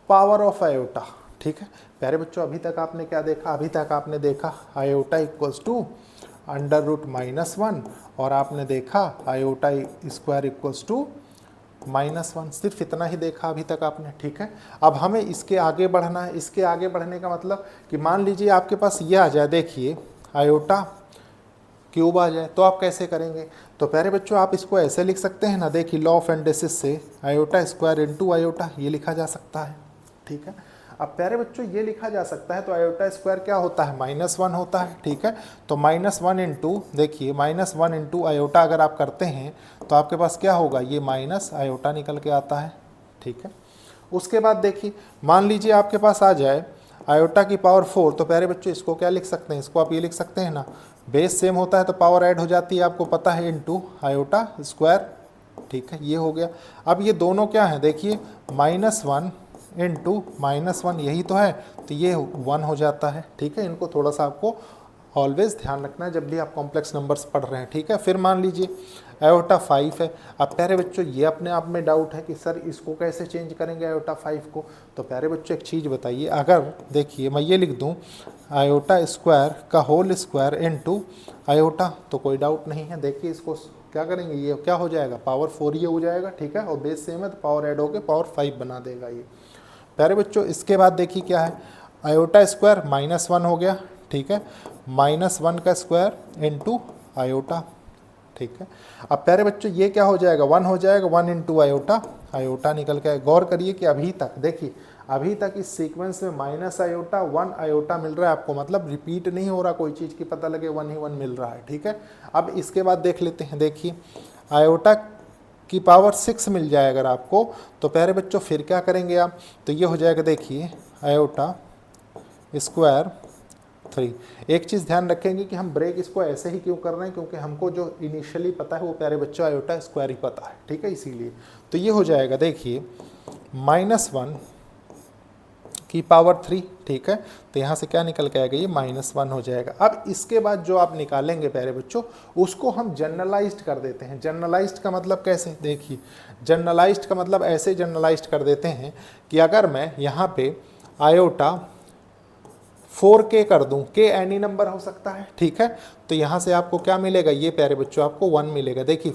पावर ऑफ आयोटा, ठीक है। प्यारे बच्चों अभी तक आपने क्या देखा, अभी तक आपने देखा iota equals to under root -1 और आपने देखा आयोटा स्क्वायर इक्वल्स टू -1, सिर्फ इतना ही देखा अभी तक आपने, ठीक है। अब हमें इसके आगे बढ़ना है। इसके आगे बढ़ने का मतलब कि मान लीजिए आपके पास ये आ जाए, देखिए आयोटा क्यूब आ जाए, तो आप कैसे करेंगे। तो प्यारे बच्चों आप इसको ऐसे लिख सकते हैं ना, देखिए लॉ ऑफ एंडेसिस से आयोटा स्क्वायर इंटू आयोटा ये लिखा जा सकता है, ठीक है। अब प्यारे बच्चों ये लिखा जा सकता है, तो आयोटा स्क्वायर क्या होता है, -1 होता है, ठीक है। तो -1 इंटू, देखिए -1 इंटू आयोटा अगर आप करते हैं तो आपके पास क्या होगा, ये माइनस आयोटा निकल के आता है, ठीक है। उसके बाद देखिए मान लीजिए आपके पास आ जाए आयोटा की पावर 4, तो प्यारे बच्चों इसको क्या लिख सकते हैं, इसको आप ये लिख सकते हैं ना, बेस सेम होता है तो पावर ऐड हो जाती है, आपको पता है, इंटू आयोटा स्क्वायर, ठीक है। ये हो गया। अब ये दोनों क्या है, देखिए -1 इंटू -1 यही तो है, तो ये 1 हो जाता है, ठीक है। इनको थोड़ा सा आपको ऑलवेज ध्यान रखना है जब भी आप कॉम्प्लेक्स नंबर्स पढ़ रहे हैं, ठीक है। फिर मान लीजिए आयोटा 5 है। अब प्यारे बच्चों ये अपने आप में डाउट है कि सर इसको कैसे चेंज करेंगे आयोटा 5 को। तो प्यारे बच्चों एक चीज़ बताइए, अगर देखिए मैं ये लिख दूँ आयोटा स्क्वायर का होल स्क्वायर इनटू आयोटा, तो कोई डाउट नहीं है। देखिए इसको क्या करेंगे, ये क्या हो जाएगा, पावर 4 ये हो जाएगा, ठीक है। और बेस सेम है तो पावर ऐड होकर पावर 5 बना देगा ये। प्यारे बच्चों इसके बाद देखिए क्या है, आयोटा स्क्वायर -1 हो गया, ठीक है, -1 का स्क्वायर इंटू आयोटा, ठीक है। अब प्यारे बच्चों ये क्या हो जाएगा, 1 हो जाएगा, 1 इंटू आयोटा, आयोटा निकल के। गौर करिए कि अभी तक देखिए, अभी तक इस सीक्वेंस में माइनस आयोटा 1 आयोटा मिल रहा है आपको, मतलब रिपीट नहीं हो रहा कोई चीज़ की, पता लगे 1 ही 1 मिल रहा है, ठीक है। अब इसके बाद देख लेते हैं, देखिए आयोटा की पावर 6 मिल जाए अगर आपको, तो प्यारे बच्चों फिर क्या करेंगे आप, तो ये हो जाएगा, देखिए आयोटा स्क्वायर 3। एक चीज़ ध्यान रखेंगे कि हम ब्रेक इसको ऐसे ही क्यों कर रहे हैं, क्योंकि हमको जो इनिशियली पता है वो प्यारे बच्चों आयोटा स्क्वायर ही पता है, ठीक है, इसीलिए। तो ये हो जाएगा, देखिए -1 की पावर 3, ठीक है। तो यहाँ से क्या निकल के आएगा, ये -1 हो जाएगा। अब इसके बाद जो आप निकालेंगे प्यारे बच्चों, उसको हम जनरलाइज्ड कर देते हैं। जनरलाइज्ड का मतलब कैसे, देखिए जनरलाइज्ड का मतलब ऐसे जनरलाइज्ड कर देते हैं कि अगर मैं यहाँ पे आयोटा 4k कर दूं, k एनी नंबर हो सकता है, ठीक है। तो यहाँ से आपको क्या मिलेगा, ये प्यारे बच्चों आपको 1 मिलेगा। देखिए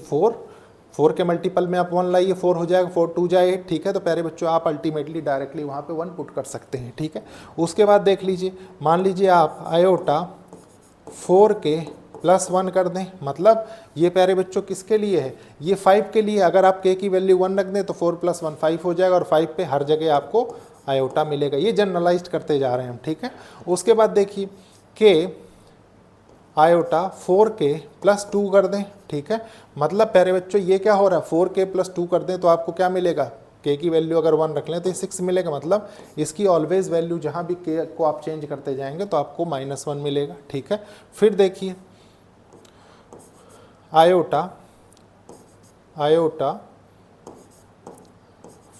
4 के मल्टीपल में आप 1 लाइए, 4 हो जाएगा, 4 2 जाए 8, ठीक है। तो प्यारे बच्चों आप अल्टीमेटली डायरेक्टली वहाँ पे 1 पुट कर सकते हैं, ठीक है। उसके बाद देख लीजिए, मान लीजिए आप आयोटा 4k + 1 कर दें, मतलब ये प्यारे बच्चों किसके लिए है, ये 5 के लिए। अगर आप k की वैल्यू 1 रख दें तो 4 + 1 5 हो जाएगा, और 5 पे हर जगह आपको आयोटा मिलेगा। ये जनरलाइज्ड करते जा रहे हैं हम, ठीक है। उसके बाद देखिए k आयोटा 4k + 2 कर दें, ठीक है। मतलब प्यारे बच्चों ये क्या हो रहा है, 4k + 2 कर दें तो आपको क्या मिलेगा, k की वैल्यू अगर 1 रख लें तो 6 मिलेगा। मतलब इसकी ऑलवेज वैल्यू जहाँ भी k को आप चेंज करते जाएंगे तो आपको -1 मिलेगा, ठीक है। फिर देखिए आयोटा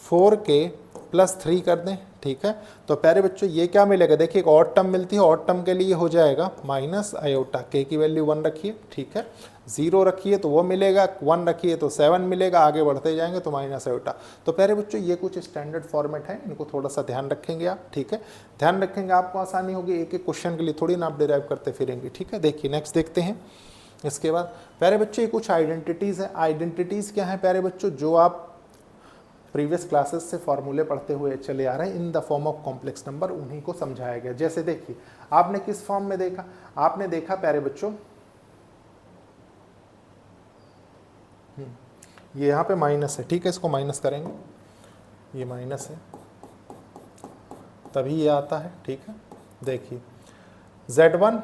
4k + 3 कर दें, ठीक है। तो प्यारे बच्चों ये क्या मिलेगा, देखिए एक ऑड टर्म मिलती है, ऑड टर्म के लिए हो जाएगा माइनस आयोटा, k की वैल्यू 1 रखिए, ठीक है, 0 रखिए तो वो मिलेगा, 1 रखिए तो 7 मिलेगा, आगे बढ़ते जाएंगे तो माइनस आयोटा। तो प्यारे बच्चों ये कुछ स्टैंडर्ड फॉर्मेट है, इनको थोड़ा सा ध्यान रखेंगे आप, ठीक है। ध्यान रखेंगे आपको आसानी होगी, एक एक क्वेश्चन के लिए थोड़ी ना आप डिराइव करते फिरेंगे, ठीक है। देखिए नेक्स्ट देखते हैं। इसके बाद प्यारे बच्चों ये कुछ आइडेंटिटीज़ हैं। आइडेंटिटीज़ क्या है प्यारे बच्चों, जो आप प्रीवियस क्लासेस से फॉर्मूले पढ़ते हुए चले आ रहे हैं इन the form of complex number, उन्हीं को समझाया गया। जैसे देखिए आपने किस फॉर्म में देखा, आपने देखा प्यारे बच्चों ये यहाँ पे माइनस है, ठीक है, इसको माइनस करेंगे, ये माइनस है तभी ये आता है, ठीक है। देखिए z1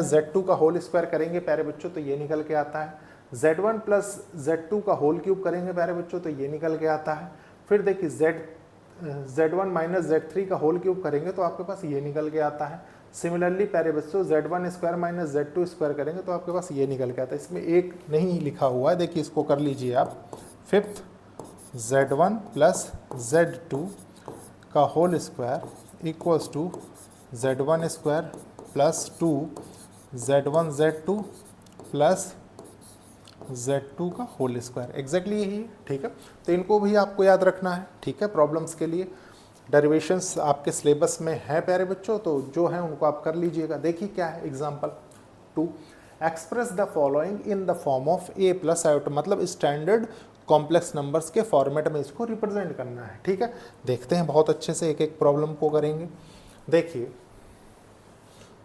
- z2 का होल स्क्वायर करेंगे प्यारे बच्चों तो ये निकल के आता है, z1 + z2 का होल क्यूब करेंगे प्यारे बच्चों तो ये निकल के आता है। फिर देखिए z1 - z3 का होल क्यूब करेंगे तो आपके पास ये निकल के आता है। सिमिलरली प्यारे बच्चों z1 स्क्वायर - z2 स्क्वायर करेंगे तो आपके पास ये निकल के आता है। इसमें एक नहीं लिखा हुआ है, देखिए इसको कर लीजिए आप, 5th Z1 प्लस Z2 का whole square equals to Z1 square plus 2 Z1 Z2 plus Z2 का होल स्क्वायर, एग्जैक्टली यही है। ठीक है, तो इनको भी आपको याद रखना है। ठीक है, प्रॉब्लम्स के लिए डेरिवेशंस आपके सिलेबस में है प्यारे बच्चों, तो जो है उनको आप कर लीजिएगा। देखिए क्या है example 2, express the following in the form of a plus iota, मतलब स्टैंडर्ड कॉम्प्लेक्स नंबर्स के फॉर्मेट में इसको रिप्रेजेंट करना है। ठीक है, देखते हैं बहुत अच्छे से एक एक प्रॉब्लम को करेंगे। देखिए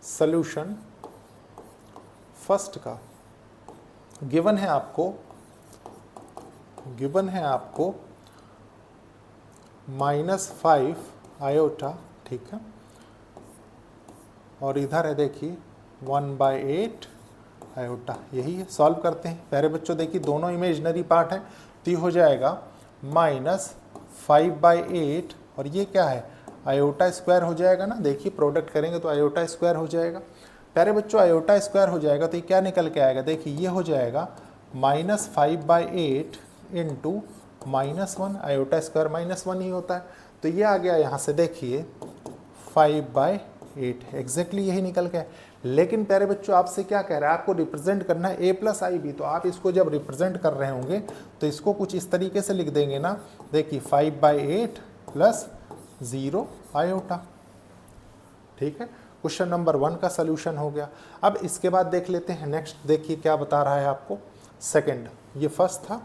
सॉल्यूशन फर्स्ट का गिवन है आपको -5 आयोटा। ठीक है, और इधर है देखिए 1/8 आयोटा, यही है। सॉल्व करते हैं प्यारे बच्चों। देखिए दोनों इमेजिनरी पार्ट है, तो ये हो जाएगा -5/8 और ये क्या है आयोटा स्क्वायर हो जाएगा ना। देखिए प्रोडक्ट करेंगे तो आयोटा स्क्वायर हो जाएगा प्यारे बच्चों। आयोटा स्क्वायर हो जाएगा तो ये क्या निकल के आएगा, देखिए ये हो जाएगा -5/8 इंटू -1, आयोटा स्क्वायर -1 ही होता है, तो ये आ गया यहाँ से देखिए 5/8, एग्जैक्टली यही निकल के। लेकिन प्यारे बच्चों आपसे क्या कह रहा है, आपको रिप्रेजेंट करना है a प्लस आई बी, तो आप इसको जब रिप्रेजेंट कर रहे होंगे तो इसको कुछ इस तरीके से लिख देंगे ना। देखिए 5/8 प्लस 0 आयोटा। ठीक है, क्वेश्चन नंबर 1 का सोल्यूशन हो गया। अब इसके बाद देख लेते हैं नेक्स्ट। देखिए क्या बता रहा है आपको सेकंड, ये फर्स्ट था,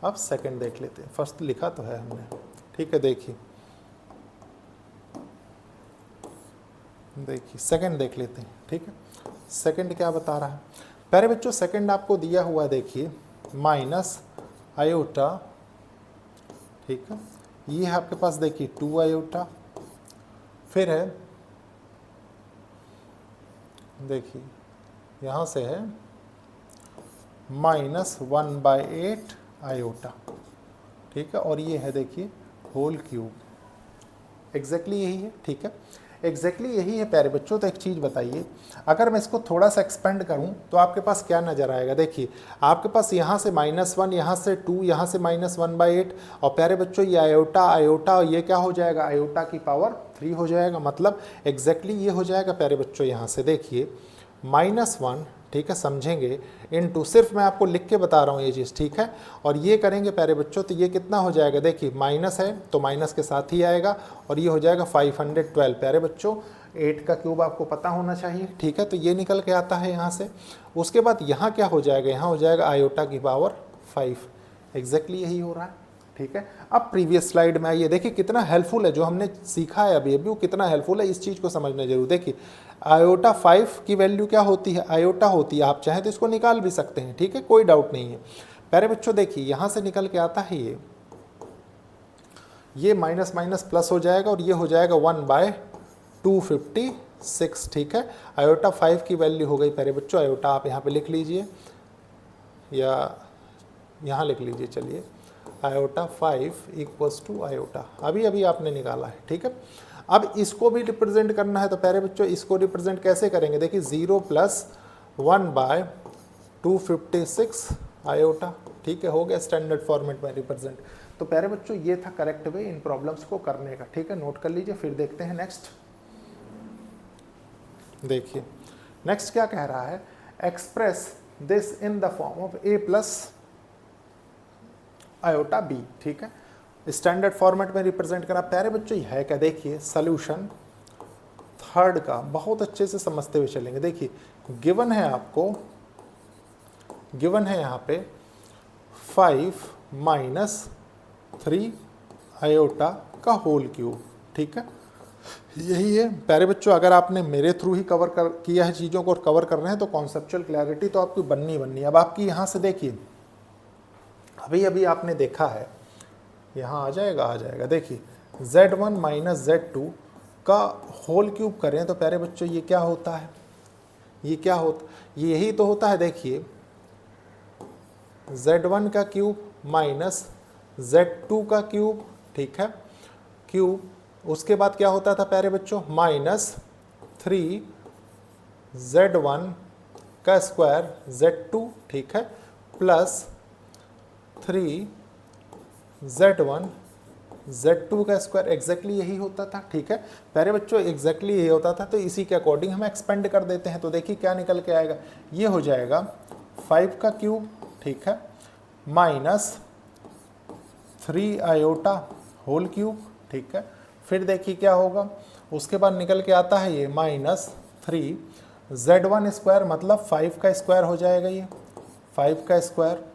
अब सेकंड देख लेते हैं। फर्स्ट लिखा तो है हमने। ठीक है, देखिए सेकंड देख लेते हैं। ठीक है, सेकंड क्या बता रहा है प्यारे बच्चों। सेकंड आपको दिया हुआ है देखिए माइनस आयोटा। ठीक है, ये है आपके पास देखिए 2 आयोटा, फिर है देखिए यहाँ से है -1/8 आयोटा। ठीक है, और ये है देखिए होल क्यूब, एग्जैक्टली यही है। ठीक है, एग्जैक्टली यही है प्यारे बच्चों। तो एक चीज़ बताइए, अगर मैं इसको थोड़ा सा एक्सपेंड करूं तो आपके पास क्या नज़र आएगा। देखिए आपके पास यहाँ से -1, यहाँ से 2, यहाँ से -1/8, और प्यारे बच्चों ये आयोटा आयोटा, ये क्या हो जाएगा आयोटा की पावर 3 हो जाएगा। मतलब एग्जैक्टली ये हो जाएगा प्यारे बच्चों। यहाँ से देखिए -1, ठीक है, समझेंगे, इनटू, सिर्फ मैं आपको लिख के बता रहा हूँ ये चीज़। ठीक है, और ये करेंगे प्यारे बच्चों तो ये कितना हो जाएगा, देखिए माइनस है तो माइनस के साथ ही आएगा, और ये हो जाएगा 512 प्यारे बच्चों। 8 का क्यूब आपको पता होना चाहिए। ठीक है, तो ये निकल के आता है यहाँ से। उसके बाद यहाँ क्या हो जाएगा, यहाँ हो जाएगा आयोटा की पावर 5, एग्जैक्टली यही हो रहा है। ठीक है, अब प्रीवियस स्लाइड में आइए, देखिए कितना हेल्पफुल है जो हमने सीखा है अभी वो कितना हेल्पफुल है, इस चीज़ को समझना जरूर। देखिए आयोटा 5 की वैल्यू क्या होती है, आयोटा होती है, आप चाहें तो इसको निकाल भी सकते हैं। ठीक है, कोई डाउट नहीं है प्यारे बच्चों। देखिए यहाँ से निकल के आता है ये माइनस माइनस प्लस हो जाएगा, और ये हो जाएगा 1/256। ठीक है, आयोटा 5 की वैल्यू हो गई प्यारे बच्चों। आयोटा आप यहाँ पे लिख लीजिए या यहाँ लिख लीजिए, चलिए आयोटा 5 इक्वल्स टू आयोटा, अभी अभी आपने निकाला है। ठीक है, अब इसको भी रिप्रेजेंट करना है, तो प्यारे बच्चों इसको रिप्रेजेंट कैसे करेंगे। देखिए 0 + 1/256 आयोटा। ठीक है, हो गया स्टैंडर्ड फॉर्मेट में रिप्रेजेंट। तो प्यारे बच्चों ये था करेक्ट वे इन प्रॉब्लम्स को करने का। ठीक है, नोट कर लीजिए। फिर देखते हैं नेक्स्ट। देखिए नेक्स्ट क्या कह रहा है, express this in the form of a plus iota b। ठीक है, स्टैंडर्ड फॉर्मेट में रिप्रेजेंट करा प्यारे बच्चों। ये है क्या, देखिए सोल्यूशन थर्ड का बहुत अच्छे से समझते हुए चलेंगे। देखिए गिवन है आपको, गिवन है यहाँ पे 5 - 3 आयोटा का होल क्यूब। ठीक है, यही है प्यारे बच्चों। अगर आपने मेरे थ्रू ही कवर किया है चीज़ों को और कवर कर रहे हैं तो कॉन्सेप्चुअल क्लैरिटी तो आपकी बननी बननी है। अब आपकी यहाँ से देखिए अभी अभी आपने देखा है, यहाँ आ जाएगा। देखिए Z1 - Z2 का होल क्यूब करें तो प्यारे बच्चों ये क्या होता है, ये क्या होता, ये यही तो होता है। देखिए Z1 का क्यूब माइनस Z2 का क्यूब। ठीक है, क्यूब, उसके बाद क्या होता था प्यारे बच्चों, -3 Z1 का स्क्वायर Z2। ठीक है, प्लस 3 Z1 Z2 का स्क्वायर एग्जैक्टली यही होता था, ठीक है प्यारे बच्चों, एग्जैक्टली यही होता था। तो इसी के अकॉर्डिंग हम एक्सपेंड कर देते हैं। तो देखिए क्या निकल के आएगा, ये हो जाएगा 5 का क्यूब, ठीक है, माइनस 3 आयोटा होल क्यूब, ठीक है। फिर देखिए क्या होगा, उसके बाद निकल के आता है ये माइनस 3 Z1 स्क्वायर, मतलब 5 का स्क्वायर हो जाएगा, ये 5 का स्क्वायर,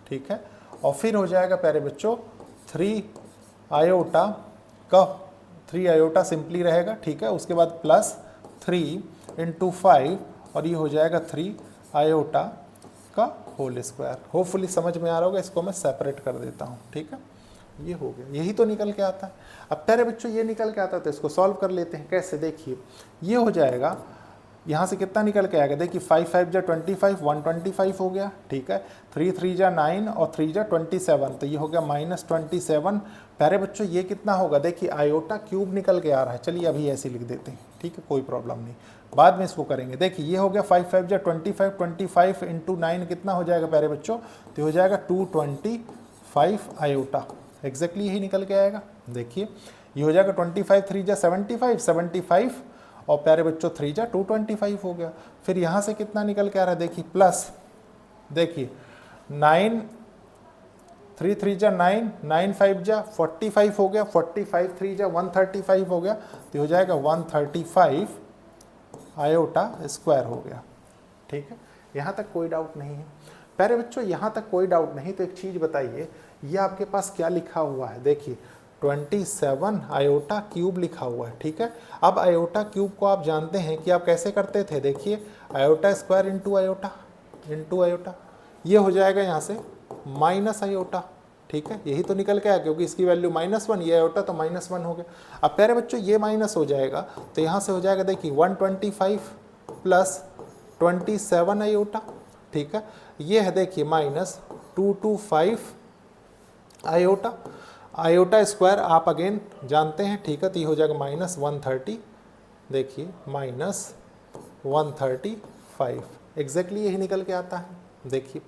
ठीक है। और फिर हो जाएगा प्यारे बच्चों 3 आयोटा का, 3 आयोटा सिंपली रहेगा, ठीक है। उसके बाद प्लस 3 इंटू 5 और ये हो जाएगा 3 आयोटा का होल स्क्वायर। होपफुली समझ में आ रहा होगा, इसको मैं सेपरेट कर देता हूँ, ठीक है। ये हो गया, यही तो निकल के आता है। अब प्यारे बच्चों ये निकल के आता है तो इसको सॉल्व कर लेते हैं। कैसे, देखिए ये हो जाएगा, यहाँ से कितना निकल के आएगा, देखिए 5 5 जा 25, 125 हो गया, ठीक है। 3 3 जा 9 और 3 जा 27, तो ये हो गया माइनस 27। प्यारे बच्चों ये कितना होगा, देखिए आयोटा क्यूब निकल के आ रहा है, चलिए अभी ऐसे लिख देते हैं, ठीक है, कोई प्रॉब्लम नहीं, बाद में इसको करेंगे। देखिए ये हो गया 5 5 जा 25, 25 इंटू 9 कितना हो जाएगा प्यारे बच्चों, तो हो जाएगा 225 आयोटा, एग्जैक्टली यही निकल के आएगा। देखिए ये हो जाएगा 25 3 जा 75, 75 और प्यारे बच्चों 3 जा 225 हो गया। फिर यहाँ से कितना निकल के आ रहा है, देखिए प्लस, देखिए 9 3 3 जा 9, 9 5 जा 45 हो गया, 45 3 जा 135 हो गया, तो हो जाएगा 135 आयोटा स्क्वायर हो गया, ठीक है। यहाँ तक कोई डाउट नहीं है प्यारे बच्चों, यहाँ तक कोई डाउट नहीं। तो एक चीज़ बताइए, ये आपके पास क्या लिखा हुआ है, देखिए 27 आयोटा क्यूब लिखा हुआ है, ठीक है। अब आयोटा क्यूब को आप जानते हैं कि आप कैसे करते थे, देखिए आयोटा स्क्वायर इंटू आयोटा, ये हो जाएगा यहाँ से माइनस आयोटा, ठीक है। यही तो निकल के आया, क्योंकि इसकी वैल्यू -1, ये आयोटा तो -1 हो गया। अब प्यारे बच्चों ये माइनस हो जाएगा, तो यहाँ से हो जाएगा देखिए 125 प्लस 27 आयोटा, ठीक है। ये है देखिए माइनस 225 आयोटा, आयोटा स्क्वायर आप अगेन जानते हैं, ठीक है। तो ये हो जाएगा -130, देखिए -135, एग्जैक्टली यही निकल के आता है। देखिए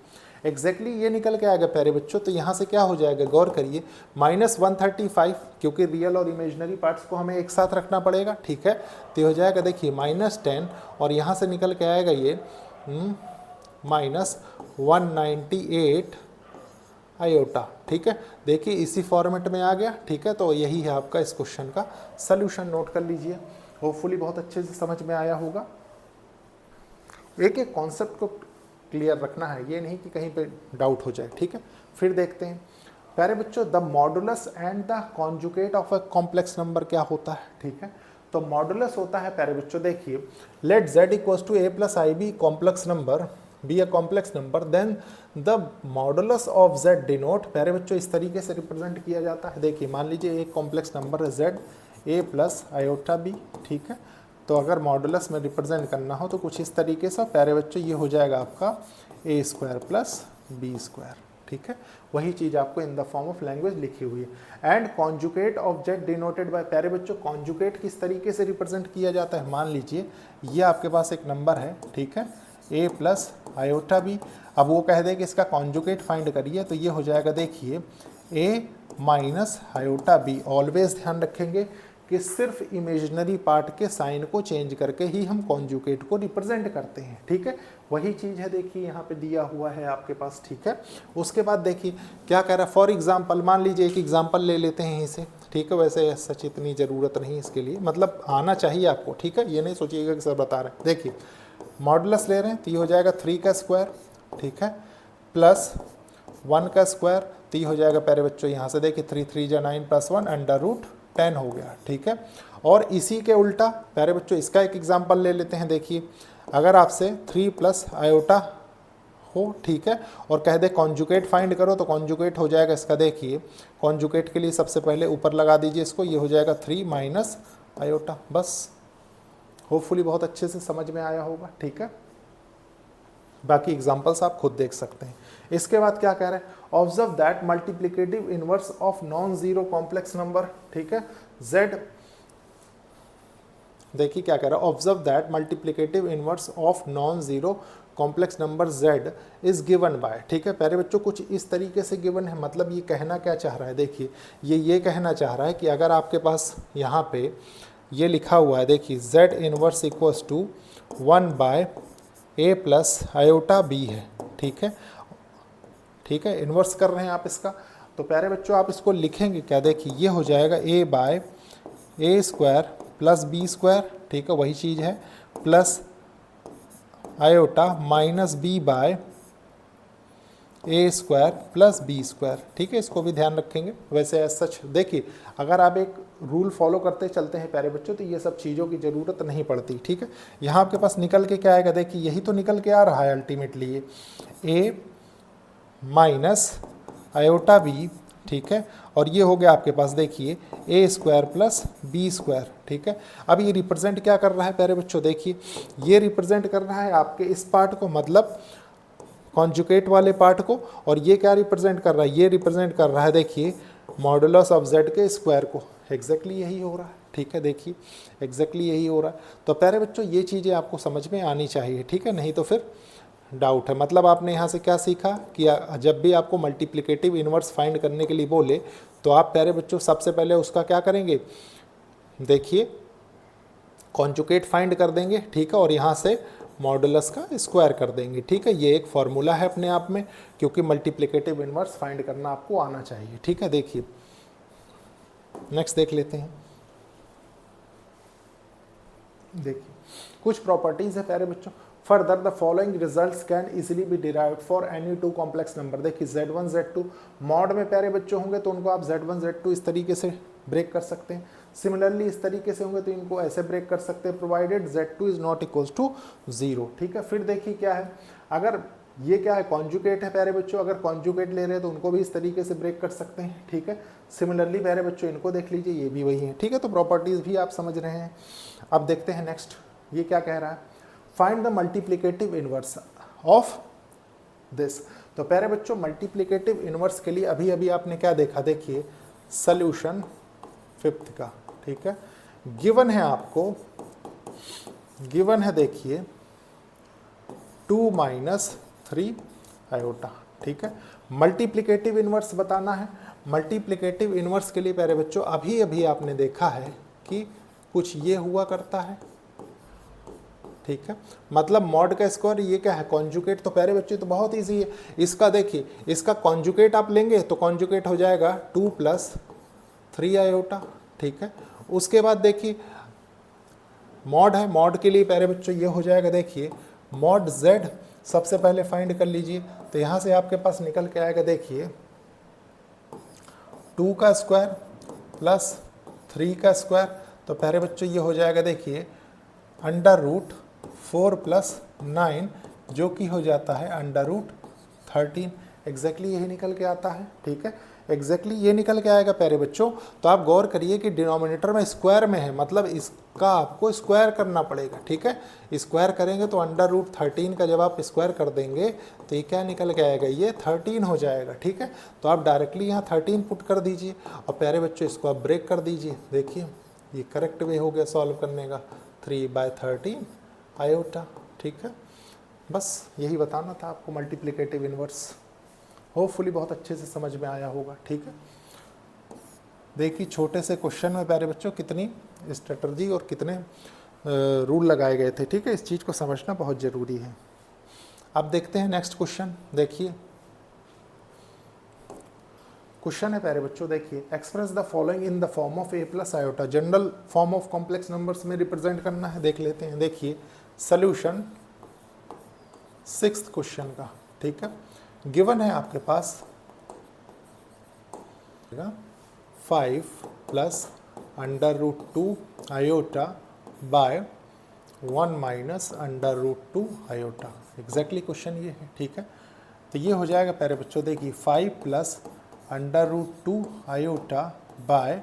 एग्जैक्टली ये निकल के आएगा प्यारे बच्चों। तो यहाँ से क्या हो जाएगा, गौर करिए, -135, क्योंकि रियल और इमेजिनरी पार्ट्स को हमें एक साथ रखना पड़ेगा, ठीक है। तो ये हो जाएगा देखिए -10 और यहाँ से निकल के आएगा ये -198 आयोटा, ठीक है। देखिए इसी फॉर्मेट में आ गया, ठीक है। तो यही है आपका इस क्वेश्चन का सल्यूशन, नोट कर लीजिए। होपफुली बहुत अच्छे से समझ में आया होगा। एक एक कॉन्सेप्ट को क्लियर रखना है, ये नहीं कि कहीं पे डाउट हो जाए, ठीक है। फिर देखते हैं प्यारे बच्चों, the modulus and the conjugate of a complex number क्या होता है, ठीक है। तो मॉडुलस होता है प्यारे बच्चों, देखिए let z equals to a plus i b complex number, be a complex number, then the modulus of z denote, प्यारे बच्चों इस तरीके से रिप्रेजेंट किया जाता है। देखिए मान लीजिए एक कॉम्प्लेक्स नंबर है z, a plus iota b, ठीक है। तो अगर मॉडुलस में रिप्रेजेंट करना हो तो कुछ इस तरीके से प्यारे बच्चों ये हो जाएगा आपका a square plus B square, ठीक है। वही चीज़ आपको in the form of language लिखी हुई है। And conjugate of z denoted by, प्यारे बच्चों कॉन्जुगेट किस तरीके से रिप्रेजेंट किया जाता है, मान लीजिए ये आपके पास एक नंबर है, ठीक है, a प्लस आयोटा बी। अब वो कह दे कि इसका कॉन्जुगेट फाइंड करिए, तो ये हो जाएगा देखिए a minus iota b. Always ध्यान रखेंगे कि सिर्फ इमेजिनरी पार्ट के साइन को चेंज करके ही हम कॉन्जुगेट को रिप्रेजेंट करते हैं, ठीक है। वही चीज़ है, देखिए यहाँ पे दिया हुआ है आपके पास, ठीक है। उसके बाद देखिए क्या कह रहा है, फॉर एग्जांपल मान लीजिए एक एग्जांपल ले लेते हैं इसे, ठीक है। वैसे सच इतनी ज़रूरत नहीं इसके लिए, मतलब आना चाहिए आपको, ठीक है। ये नहीं सोचिएगा कि सर बता रहे हैं। देखिए मॉडुलस ले रहे हैं तो ये हो जाएगा 3 का स्क्वायर, ठीक है, प्लस 1 का स्क्वायर, तो ये हो जाएगा प्यारे बच्चों यहाँ से देखिए 3 3 जा 9 प्लस 1 √10 हो गया, ठीक है। और इसी के उल्टा प्यारे बच्चों इसका एक एग्जांपल ले लेते हैं। देखिए अगर आपसे 3 प्लस आयोटा हो, ठीक है, और कह दे कॉन्जुगेट फाइंड करो, तो कॉन्जुगेट हो जाएगा इसका, देखिए कॉन्जुगेट के लिए सबसे पहले ऊपर लगा दीजिए इसको, ये हो जाएगा 3 माइनस आयोटा। बस होपफुली बहुत अच्छे से समझ में आया होगा, ठीक है। बाकी एग्जांपल्स आप खुद देख सकते हैं। इसके बाद क्या कह रहे हैं, observe that multiplicative inverse of non zero complex number, ठीक है, z। देखिए क्या कह रहा है, observe that multiplicative inverse of non zero complex number z is given by, ठीक है प्यारे बच्चों कुछ इस तरीके से गिवन है। मतलब ये कहना क्या चाह रहा है, देखिए ये कहना चाह रहा है कि अगर आपके पास यहाँ पे ये लिखा हुआ है, देखिए z inverse equals to 1 by a plus iota b है, ठीक है इन्वर्स कर रहे हैं आप इसका। तो प्यारे बच्चों आप इसको लिखेंगे क्या, देखिए ये हो जाएगा a by A square plus B square, ठीक है वही चीज़ है, plus iota minus B by A square plus B square, ठीक है इसको भी ध्यान रखेंगे। वैसे एज सच देखिए अगर आप एक रूल फॉलो करते चलते हैं प्यारे बच्चों तो ये सब चीज़ों की ज़रूरत नहीं पड़ती, ठीक है। यहाँ आपके पास निकल के क्या आएगा, देखिए यही तो निकल के आ रहा है अल्टीमेटली, ये ए माइनस आयोटा बी, ठीक है, और ये हो गया आपके पास देखिए ए स्क्वायर प्लस बी स्क्वायर, ठीक है। अब ये रिप्रेजेंट क्या कर रहा है प्यारे बच्चों, देखिए ये रिप्रेजेंट कर रहा है आपके इस पार्ट को, मतलब कॉन्जुगेट वाले पार्ट को, और ये क्या रिप्रेजेंट कर रहा है, ये रिप्रेजेंट कर रहा है देखिए मॉडुलस ऑफ z के स्क्वायर को। एग्जैक्टली यही हो रहा है, ठीक है, देखिए एग्जैक्टली यही हो रहा है। तो प्यारे बच्चों ये चीज़ें आपको समझ में आनी चाहिए, ठीक है, नहीं तो फिर डाउट है। मतलब आपने यहाँ से क्या सीखा कि जब भी आपको मल्टीप्लिकेटिव इन्वर्स फाइंड करने के लिए बोले तो आप प्यारे बच्चों सबसे पहले उसका क्या करेंगे, देखिए कॉन्जुगेट फाइंड कर देंगे, ठीक है, और यहाँ से मॉडुलस का स्क्वायर कर देंगे, ठीक है। ये एक फॉर्मूला है अपने आप में, क्योंकि मल्टीप्लिकेटिव इन्वर्स फाइंड करना आपको आना चाहिए, ठीक है। देखिए नेक्स्ट देख लेते हैं। देखिए कुछ प्रॉपर्टीज है प्यारे बच्चों। Further the following results can easily B derived for any two complex number. देखिए z1 z2 मॉड में प्यारे बच्चों होंगे तो उनको आप z1 z2 इस तरीके से ब्रेक कर सकते हैं। सिमिलरली इस तरीके से होंगे तो इनको ऐसे ब्रेक कर सकते हैं, provided z2 is not equals to 0, ठीक है। फिर देखिए क्या है, अगर ये क्या है कॉन्जुगेट है प्यारे बच्चों, अगर कॉन्जुगेट ले रहे हैं तो उनको भी इस तरीके से ब्रेक कर सकते हैं, ठीक है। सिमिलरली प्यारे बच्चों इनको देख लीजिए, ये भी वही है, ठीक है। तो प्रॉपर्टीज भी आप समझ रहे हैं। अब देखते हैं नेक्स्ट, ये क्या कह रहा है, find the multiplicative inverse of this. तो प्यारे बच्चों मल्टीप्लिकेटिव इनवर्स के लिए अभी अभी आपने क्या देखा, देखिए सॉल्यूशन फिफ्थ का, ठीक है। गिवन है आपको, गिवन है देखिए 2 माइनस 3 आयोटा, ठीक है। मल्टीप्लिकेटिव इनवर्स बताना है। मल्टीप्लिकेटिव इनवर्स के लिए प्यारे बच्चों अभी अभी आपने देखा है कि कुछ ये हुआ करता है, ठीक है। मतलब मॉड का स्क्वायर, ये क्या है कॉन्जुगेट। तो प्यारे बच्चे तो बहुत इजी है, इसका देखिए इसका कॉन्जुगेट आप लेंगे तो कॉन्जुगेट हो जाएगा 2 प्लस 3 आयोटा, ठीक है। उसके बाद देखिए मॉड है, मॉड के लिए प्यारे बच्चों ये हो जाएगा, देखिए मॉड z सबसे पहले फाइंड कर लीजिए। तो यहाँ से आपके पास निकल के आएगा देखिए 2 का स्क्वायर प्लस 3 का स्क्वायर। तो प्यारे बच्चों ये हो जाएगा देखिए अंडर रूट 4 प्लस 9 जो कि हो जाता है अंडर रूट 13। एग्जैक्टली यही निकल के आता है, ठीक है, एग्जैक्टली ये निकल के आएगा प्यारे बच्चों। तो आप गौर करिए कि डिनोमिनेटर में स्क्वायर में है, मतलब इसका आपको स्क्वायर करना पड़ेगा, ठीक है। स्क्वायर करेंगे तो अंडर रूट 13 का जब आप स्क्वायर कर देंगे तो ये क्या निकल के आएगा, ये 13 हो जाएगा, ठीक है। तो आप डायरेक्टली यहाँ 13 पुट कर दीजिए और प्यारे बच्चों इसको आप ब्रेक कर दीजिए। देखिए ये करेक्ट वे हो गया सॉल्व करने का, 3/13 आयोटा, ठीक है। बस यही बताना था आपको मल्टीप्लिकेटिव इनवर्स। होपफुली बहुत अच्छे से समझ में आया होगा, ठीक है। देखिए छोटे से क्वेश्चन में प्यारे बच्चों कितनी स्ट्रेटजी और कितने रूल लगाए गए थे, ठीक है। इस चीज़ को समझना बहुत ज़रूरी है। अब देखते हैं नेक्स्ट क्वेश्चन। देखिए क्वेश्चन है प्यारे बच्चों, देखिए express the following in the form of a plus iota. General form of complex numbers में रिप्रेजेंट करना है, देख लेते हैं। देखिए सोल्यूशन 6th क्वेश्चन का, ठीक है। गिवन है आपके पास 5 plus under root 2 iota by 1 minus under root 2 iota. Exactly question ये है, ठीक है। तो ये हो जाएगा प्यारे बच्चों, देखिए 5 plus under root 2 iota by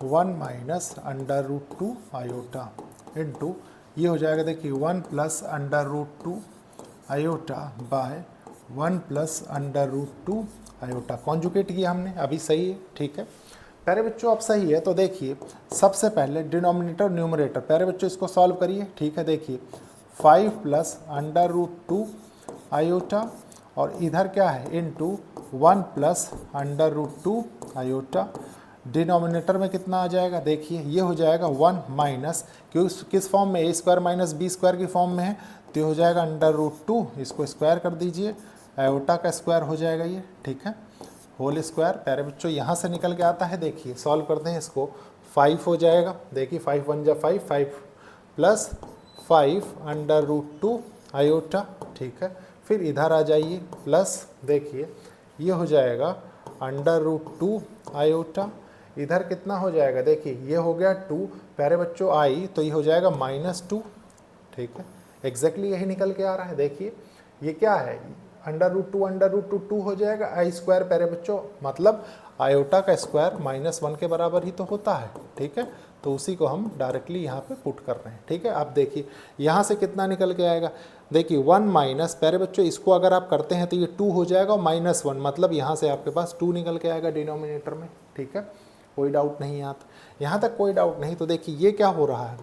1 minus under root 2 iota into ये हो जाएगा देखिए 1 plus under root 2 iota by 1 plus under root 2 iota. Conjugate किया हमने अभी, सही है, ठीक है प्यारे बच्चों। अब सही है तो देखिए सबसे पहले डिनोमिनेटर न्यूमरेटर, प्यारे बच्चों इसको सॉल्व करिए, ठीक है। देखिए 5 प्लस अंडर रूट 2 आयोटा, और इधर क्या है into 1 plus under root 2 iota. Denominator में कितना आ जाएगा, देखिए ये हो जाएगा 1 माइनस, क्योंकि किस फॉर्म में, ए स्क्वायर माइनस बी स्क्वायर की फॉर्म में है, तो ये हो जाएगा अंडर रूट 2, इसको स्क्वायर कर दीजिए, आयोटा का स्क्वायर हो जाएगा ये, ठीक है, होल स्क्वायर। प्यारे बच्चों यहाँ से निकल के आता है, देखिए सॉल्व करते हैं इसको, 5 हो जाएगा, देखिए 5 1 जा 5, 5 प्लस 5 अंडर रूट 2 आयोटा, ठीक है। फिर इधर आ जाइए, प्लस देखिए ये हो जाएगा अंडर रूट 2 आयोटा, इधर कितना हो जाएगा, देखिए ये हो गया 2, प्यारे बच्चों आई, तो ये हो जाएगा -2, ठीक है, एग्जैक्टली यही निकल के आ रहा है। देखिए ये क्या है, अंडर रूट 2 2 हो जाएगा, आई स्क्वायर प्यारे बच्चों, मतलब आयोटा का स्क्वायर -1 के बराबर ही तो होता है, ठीक है, तो उसी को हम डायरेक्टली यहाँ पे पुट कर रहे हैं, ठीक है। अब देखिए यहाँ से कितना निकल के आएगा, देखिए 1 माइनस, प्यारे बच्चों इसको अगर आप करते हैं तो ये 2 हो जाएगा, और -1 मतलब यहाँ से आपके पास 2 निकल के आएगा डिनोमिनेटर में, ठीक है, कोई डाउट नहीं यहाँ तक कोई डाउट नहीं। तो देखिए ये क्या हो रहा है,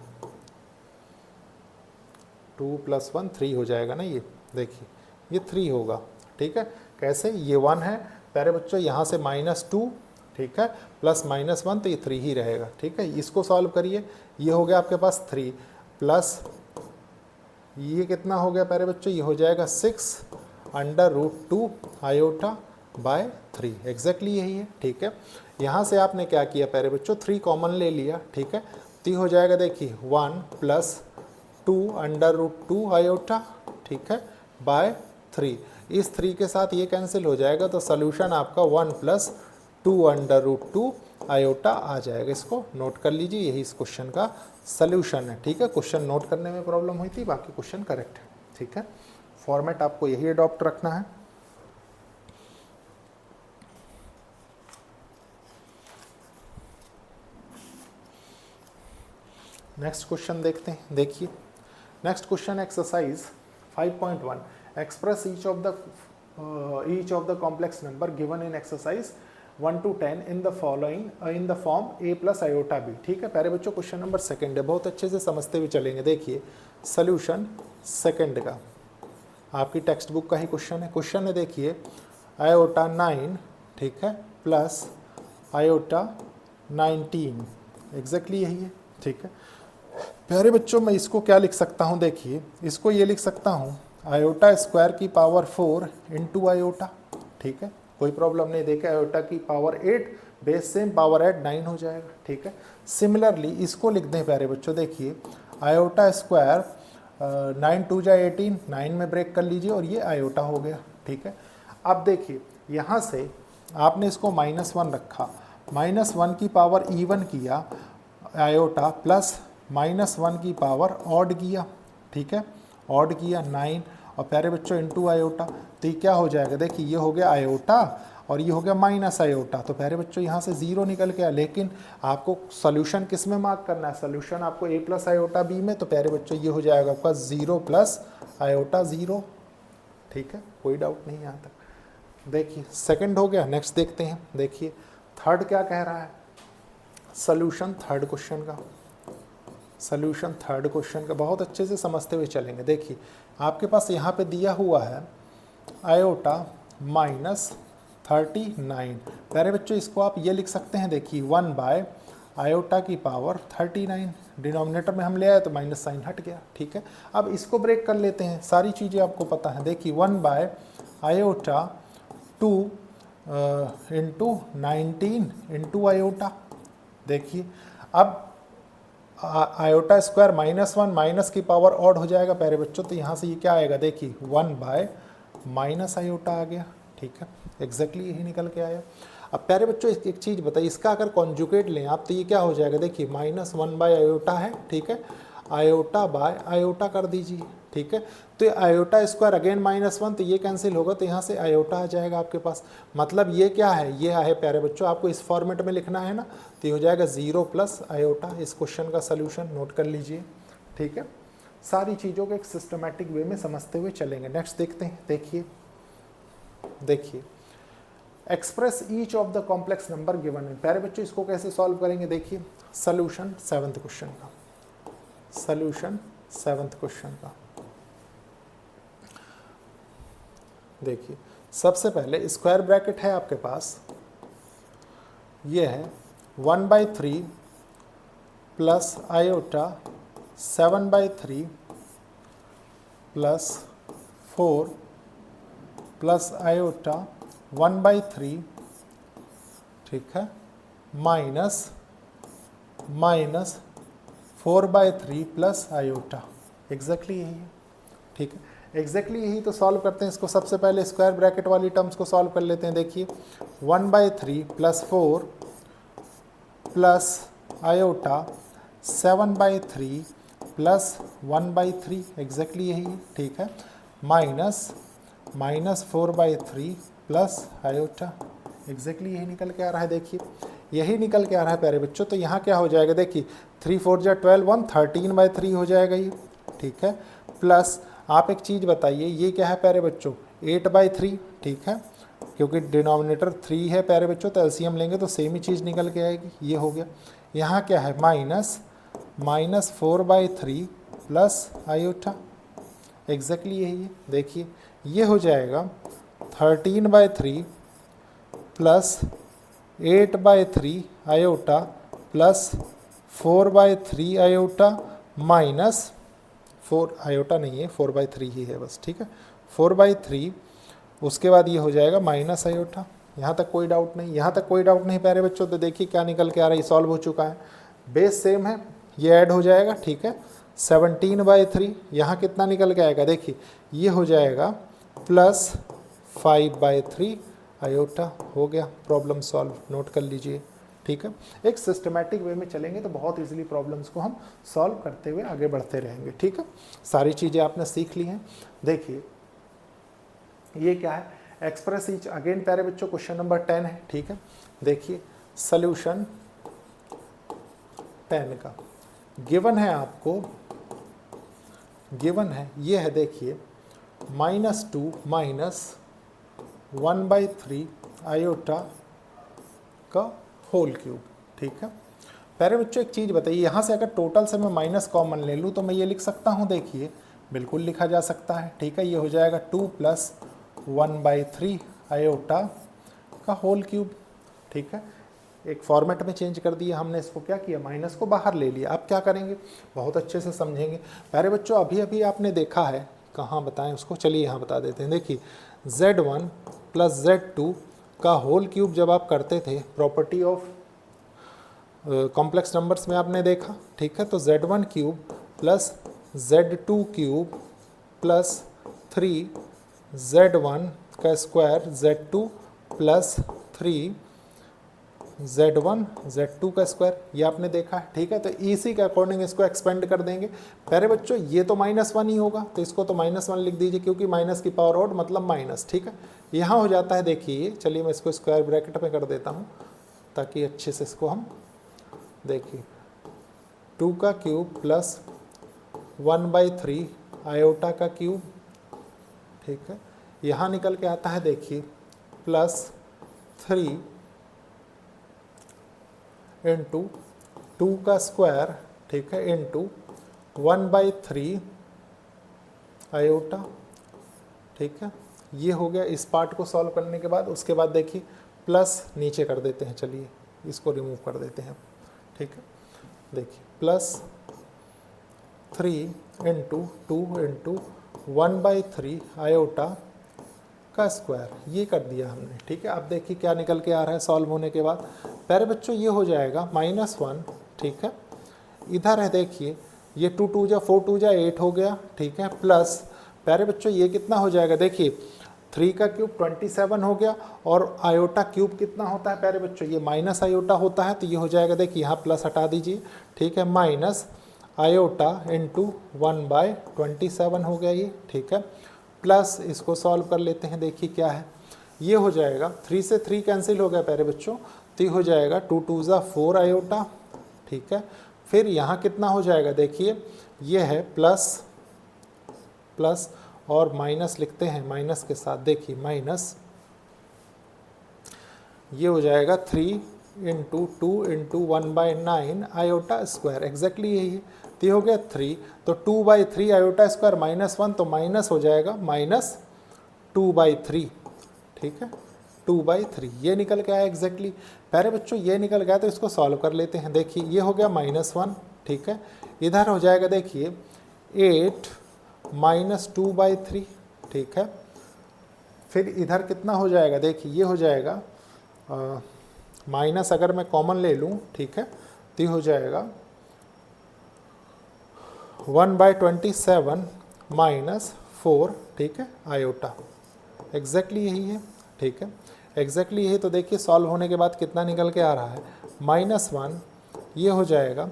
2 + 1 3 हो जाएगा ना, ये देखिए ये 3 होगा, ठीक है, कैसे, ये 1 है प्यारे बच्चों, यहाँ से -2, ठीक है, प्लस -1 तो ये 3 ही रहेगा, ठीक है। इसको सॉल्व करिए, ये हो गया आपके पास 3 प्लस ये कितना हो गया प्यारे बच्चों, ये हो जाएगा 6 under root 2 iota by 3, exactly यही है, ठीक है। यहाँ से आपने क्या किया प्यारे बच्चों, 3 कॉमन ले लिया, ठीक है, तो ये हो जाएगा देखिए 1 + 2 अंडर रूट 2 आयोटा, ठीक है, बाय 3, इस 3 के साथ ये कैंसिल हो जाएगा, तो सोल्यूशन आपका 1 + 2 अंडर रूट 2 आयोटा आ जाएगा। इसको नोट कर लीजिए, यही इस क्वेश्चन का सोल्यूशन है, ठीक है। क्वेश्चन नोट करने में प्रॉब्लम हुई थी, बाकी क्वेश्चन करेक्ट है, ठीक है। फॉर्मेट आपको यही अडॉप्ट रखना है। नेक्स्ट क्वेश्चन देखते हैं, देखिए next question exercise 5.1, express each of the complex number given in exercise 1 to 10 in the following in the form a + iota b, ठीक है। प्यारे बच्चों क्वेश्चन नंबर सेकंड है, बहुत अच्छे से समझते हुए चलेंगे। देखिए सोल्यूशन सेकंड का आपकी टेक्स्ट बुक का ही क्वेश्चन है। क्वेश्चन है देखिए आयोटा 9, ठीक है, प्लस आयोटा 19, एग्जैक्टली यही है, ठीक है। प्यारे बच्चों मैं इसको क्या लिख सकता हूँ, देखिए इसको ये लिख सकता हूँ आयोटा स्क्वायर की पावर 4 इंटू आयोटा, ठीक है, कोई प्रॉब्लम नहीं। देखे आयोटा की power 8 base same power add 9 हो जाएगा, ठीक है। सिमिलरली इसको लिख दें प्यारे बच्चों, देखिए आयोटा स्क्वायर 9 2 जा 18, 9 में ब्रेक कर लीजिए और ये आयोटा हो गया, ठीक है। अब देखिए यहाँ से आपने इसको -1 रखा, -1 की पावर इवन किया आयोटा, प्लस -1 की पावर ऑड किया, ठीक है, ऑड किया 9, और प्यारे बच्चों इंटू आयोटा, तो ये क्या हो जाएगा, देखिए ये हो गया आयोटा और ये हो गया माइनस आयोटा, तो प्यारे बच्चों यहाँ से 0 निकल के आया। लेकिन आपको सोल्यूशन किस में मार्क करना है, सोल्यूशन आपको a + आयोटा b में, तो प्यारे बच्चों ये हो जाएगा आपका 0 + आयोटा 0, ठीक है, कोई डाउट नहीं यहाँ तक। देखिए सेकंड हो गया, नेक्स्ट देखते हैं। देखिए थर्ड क्या कह रहा है, सोल्यूशन थर्ड क्वेश्चन का, सोल्यूशन थर्ड क्वेश्चन का बहुत अच्छे से समझते हुए चलेंगे। देखिए आपके पास यहाँ पे दिया हुआ है आयोटा -39, प्यारे बच्चों इसको आप ये लिख सकते हैं, देखिए 1 बाय आयोटा की पावर 39, डिनोमिनेटर में हम ले आए तो माइनस साइन हट गया, ठीक है। अब इसको ब्रेक कर लेते हैं, सारी चीज़ें आपको पता है। देखिए 1 by iota 2 into 19 into iota, देखिए अब आयोटा स्क्वायर -1 माइनस की पावर ऑड हो जाएगा प्यारे बच्चों, तो यहाँ से ये क्या आएगा, देखिए 1 बाय माइनस आयोटा आ गया, ठीक है, एग्जैक्टली यही निकल के आया। अब प्यारे बच्चों एक चीज़ बताइए, इसका अगर कॉन्जुगेट लें आप तो ये क्या हो जाएगा, देखिए -1 बाय आयोटा है, ठीक है, आयोटा बाय आयोटा कर दीजिए, ठीक है, तो ये आयोटा स्क्वायर अगेन -1, तो ये कैंसिल होगा, तो यहाँ से आयोटा आ जाएगा आपके पास। मतलब ये क्या है, ये है प्यारे बच्चों, आपको इस फॉर्मेट में लिखना है ना, तो ये हो जाएगा 0 + आयोटा। इस क्वेश्चन का सोल्यूशन नोट कर लीजिए, ठीक है। सारी चीज़ों को एक सिस्टमैटिक वे में समझते हुए चलेंगे। नेक्स्ट देखते हैं, देखिए express each of the complex number given है। प्यारे बच्चों इसको कैसे सॉल्व करेंगे, देखिए सोल्यूशन 7th क्वेश्चन का, सोल्यूशन 7th क्वेश्चन का, देखिए सबसे पहले स्क्वायर ब्रैकेट है आपके पास, ये है 1/3 plus iota 7/3 plus 4 plus iota 1/3, ठीक है, माइनस 4/3 प्लस आयोटा, एग्जैक्टली यही है, ठीक है, एग्जैक्टली यही। तो सॉल्व करते हैं इसको, सबसे पहले स्क्वायर ब्रैकेट वाली टर्म्स को सॉल्व कर लेते हैं। देखिए 1/3 plus 4 plus iota 7/3 plus 1/3, exactly यही है, ठीक है, माइनस 4/3 प्लस आयोटा, एग्जैक्टली यही निकल के आ रहा है। देखिए यही निकल के आ रहा है प्यारे बच्चों। तो यहाँ क्या हो जाएगा, देखिए 3 4 जा 12, 13/3 हो जाएगा ये, ठीक है, प्लस आप एक चीज़ बताइए, ये क्या है प्यारे बच्चों, 8/3, ठीक है, क्योंकि डिनोमिनेटर 3 है प्यारे बच्चों, तो एलसीएम लेंगे तो सेम ही चीज़ निकल के आएगी, ये हो गया। यहाँ क्या है, माइनस 4/3 प्लस आयोटा, एग्जैक्टली यही है। देखिए ये हो जाएगा 13/3 plus 8/3 iota plus 4/3 iota minus 4 iota नहीं है, 4/3 ही है बस, ठीक है, 4/3, उसके बाद ये हो जाएगा माइनस आयोटा। यहाँ तक कोई डाउट नहीं, यहाँ तक कोई डाउट नहीं प्यारे बच्चों। तो देखिए क्या निकल के आ रहा है, सॉल्व हो चुका है, बेस सेम है, ये ऐड हो जाएगा, ठीक है, 17/3, यहाँ कितना निकल के आएगा, देखिए ये हो जाएगा प्लस 5/3 आयोटा, हो गया, प्रॉब्लम सॉल्व, नोट कर लीजिए, ठीक है। एक सिस्टमैटिक वे में चलेंगे तो बहुत इजीली प्रॉब्लम्स को हम सॉल्व करते हुए आगे बढ़ते रहेंगे, ठीक है। सारी चीज़ें आपने सीख ली हैं। देखिए ये क्या है, एक्सप्रेस ईच, अगेन प्यारे बच्चों क्वेश्चन नंबर 10 है, ठीक है। देखिए सॉल्यूशन 10 का गिवन है आपको, गिवन है ये है, देखिए -2 माइनस 1/3 आयोटा का होल क्यूब, ठीक है। प्यारे बच्चों एक चीज़ बताइए, यहाँ से अगर टोटल से मैं माइनस कॉमन ले लूँ तो मैं ये लिख सकता हूँ, देखिए बिल्कुल लिखा जा सकता है, ठीक है, ये हो जाएगा 2 प्लस 1/3 आयोटा का होल क्यूब, ठीक है। एक फॉर्मेट में चेंज कर दिया हमने, इसको क्या किया, माइनस को बाहर ले लिया। अब क्या करेंगे, बहुत अच्छे से समझेंगे प्यारे बच्चों। अभी अभी आपने देखा है, कहाँ बताएं उसको, चलिए यहाँ बता देते हैं। देखिए Z1 प्लस Z2 का होल क्यूब जब आप करते थे, प्रॉपर्टी ऑफ कॉम्प्लेक्स नंबर्स में आपने देखा, ठीक है, तो Z1 cube plus Z2 cube plus 3Z1 का square Z2 plus 3Z1 Z2 का स्क्वायर, ये आपने देखा है, ठीक है। तो इसी के अकॉर्डिंग इसको एक्सपेंड कर देंगे। प्यारे बच्चों ये तो -1 ही होगा, तो इसको तो -1 लिख दीजिए, क्योंकि माइनस की पावर आउट मतलब माइनस, ठीक है। यहाँ हो जाता है, देखिए चलिए मैं इसको स्क्वायर ब्रैकेट में कर देता हूँ ताकि अच्छे से इसको हम देखिए, 2 का क्यूब प्लस 1/3 आयोटा का क्यूब, ठीक है, यहाँ निकल के आता है, देखिए प्लस 3 इंटू 2 का स्क्वायर, ठीक है, इंटू 1/3 आयोटा, ठीक है। ये हो गया इस पार्ट को सॉल्व करने के बाद। उसके बाद देखिए प्लस नीचे कर देते हैं, चलिए इसको रिमूव कर देते हैं, ठीक है। देखिए प्लस 3 इंटू 2 इंटू 1/3 आयोटा का स्क्वायर, ये कर दिया हमने, ठीक है। अब देखिए क्या निकल के आ रहा है सॉल्व होने के बाद। प्यारे बच्चों ये हो जाएगा -1, ठीक है, इधर है, देखिए ये 2 2 जा 4 2 जा 8 हो गया, ठीक है, प्लस प्यारे बच्चों ये कितना हो जाएगा, देखिए 3 का क्यूब 27 हो गया, और आयोटा क्यूब कितना होता है प्यारे बच्चों, ये माइनस आयोटा होता है, तो ये हो जाएगा, देखिए यहाँ प्लस हटा दीजिए, ठीक है, माइनस आयोटा इंटू 1/27 हो गया ये, ठीक है, प्लस इसको सॉल्व कर लेते हैं। देखिए क्या है, ये हो जाएगा 3 से 3 कैंसिल हो गया प्यारे बच्चों, तो ये हो जाएगा 2 2 जा 4 आयोटा, ठीक है। फिर यहाँ कितना हो जाएगा, देखिए ये है प्लस प्लस और माइनस लिखते हैं, माइनस के साथ देखिए माइनस, ये हो जाएगा 3 into 2 into 1/9 iota square, exactly यही है। तो ये हो गया 3, तो 2/3 आयोटा स्क्वायर -1, तो माइनस हो जाएगा 2/3, ठीक है, 2/3 ये निकल के आया एग्जैक्टली। प्यारे बच्चों ये निकल गया तो इसको सॉल्व कर लेते हैं। देखिए ये हो गया -1, ठीक है, इधर हो जाएगा देखिए 8 - 2/3, ठीक है, फिर इधर कितना हो जाएगा, देखिए ये हो जाएगा माइनस, अगर मैं कॉमन ले लूँ, ठीक है, तो ये हो जाएगा 1/27 -4, ठीक है, आयोटा, एग्जैक्टली यही है, ठीक है, एग्जैक्टली यही। तो देखिए सॉल्व होने के बाद कितना निकल के आ रहा है, -1, ये हो जाएगा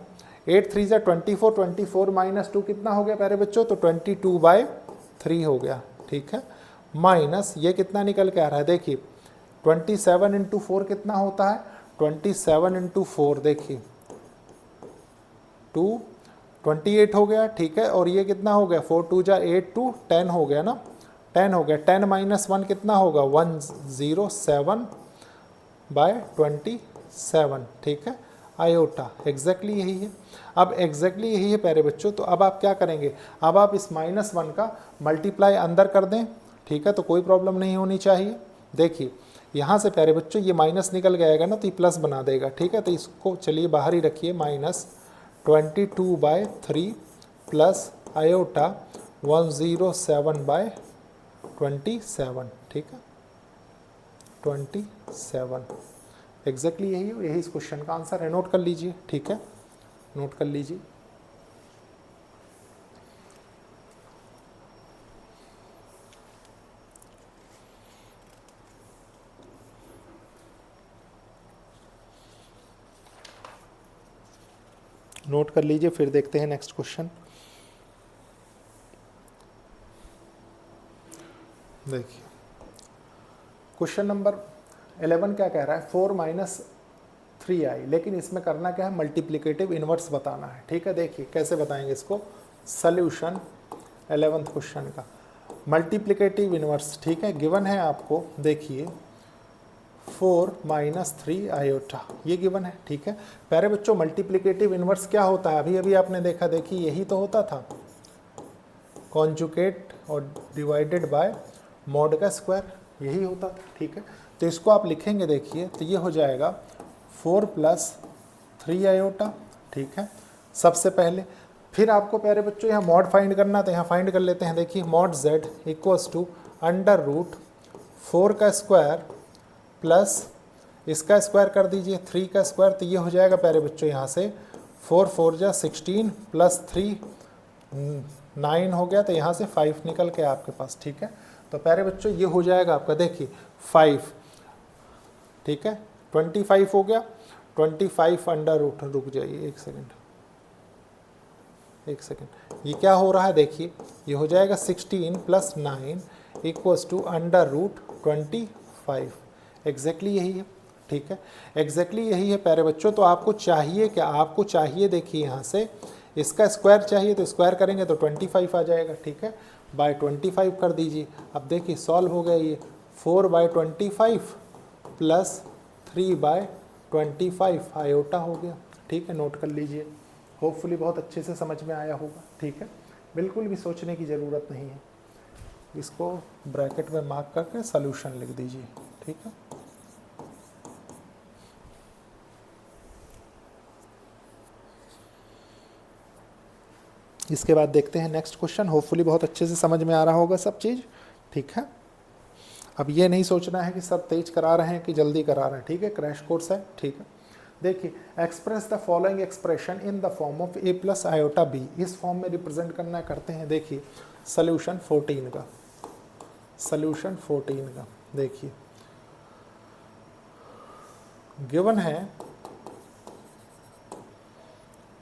8 3 = 24, 24 - 2 कितना हो गया प्यारे बच्चों, तो 22/3 हो गया, ठीक है, माइनस ये कितना निकल के आ रहा है, देखिए 27 × 4 कितना होता है, 27 × 4 देखिए 28 हो गया, ठीक है, और ये कितना हो गया 4 2 = 8 2 10 हो गया ना, 10 हो गया, 10 - 1 कितना होगा 107/27, ठीक है, आयोटा, एग्जैक्टली यही है। अब एग्जैक्टली यही है प्यारे बच्चों, तो अब आप क्या करेंगे, अब आप इस -1 का मल्टीप्लाई अंदर कर दें, ठीक है, तो कोई प्रॉब्लम नहीं होनी चाहिए। देखिए यहाँ से प्यारे बच्चों ये माइनस निकल गएगा ना, तो ये प्लस बना देगा, ठीक है, तो इसको चलिए बाहर ही रखिए, -22/3 प्लस आयोटा 107/27, ठीक है, 27, एग्जैक्टली यही है, यही इस क्वेश्चन का आंसर है। नोट कर लीजिए, ठीक है, नोट कर लीजिए। नोट कर लीजिए, फिर देखते हैं नेक्स्ट क्वेश्चन। देखिए क्वेश्चन नंबर 11 क्या कह रहा है, 4 - 3i, लेकिन इसमें करना क्या है, मल्टीप्लिकेटिव इनवर्स बताना है, ठीक है। देखिए कैसे बताएंगे इसको, सल्यूशन 11th क्वेश्चन का मल्टीप्लिकेटिव इनवर्स, ठीक है, गिवन है आपको, देखिए 4 - 3 आयोटा, ये गिवन है, ठीक है। प्यारे बच्चों मल्टीप्लिकेटिव इनवर्स क्या होता है, अभी अभी आपने देखा, देखिए यही तो होता था, कॉन्जुगेट और डिवाइडेड बाय मॉड का स्क्वायर, यही होता था, ठीक है। तो इसको आप लिखेंगे, देखिए तो ये हो जाएगा 4 + 3 आयोटा, ठीक है, सबसे पहले। फिर आपको प्यारे बच्चों यहाँ मॉड फाइंड करना, तो यहाँ फाइंड कर लेते हैं। देखिए मॉड z = √4 का स्क्वायर प्लस इसका स्क्वायर कर दीजिए 3 का स्क्वायर, तो ये हो जाएगा प्यारे बच्चों यहाँ से 4 4 = 16 प्लस 3 9 हो गया, तो यहाँ से 5 निकल के आपके पास, ठीक है। तो प्यारे बच्चों ये हो जाएगा आपका, देखिए 5, ठीक है, 25 हो गया, 25 √ रुक जाइए एक सेकेंड, ये क्या हो रहा है, देखिए ये हो जाएगा 16 + 9 = √25, एग्जैक्टली यही है, ठीक है, एग्जैक्टली यही है प्यारे बच्चों। तो आपको चाहिए क्या, आपको चाहिए, देखिए यहाँ से इसका स्क्वायर चाहिए, तो स्क्वायर करेंगे तो 25 आ जाएगा, ठीक है, बाय 25 कर दीजिए। अब देखिए सॉल्व हो गया, ये 4/25 प्लस 3/25 आयोटा हो गया, ठीक है, नोट कर लीजिए। होपफुली बहुत अच्छे से समझ में आया होगा, ठीक है, बिल्कुल भी सोचने की ज़रूरत नहीं है। इसको ब्रैकेट में मार्क करके सॉल्यूशन लिख दीजिए, ठीक है। इसके बाद देखते हैं नेक्स्ट क्वेश्चन। होपफुली बहुत अच्छे से समझ में आ रहा होगा सब चीज़, ठीक है। अब ये नहीं सोचना है कि सब तेज करा रहे हैं कि जल्दी करा रहे हैं, ठीक है, क्रैश कोर्स है, ठीक है। देखिए express the following expression in the form of a + iota b, इस फॉर्म में रिप्रेजेंट करना करते हैं। देखिए सॉल्यूशन 14 का, सॉल्यूशन 14 का देखिए गिवन है,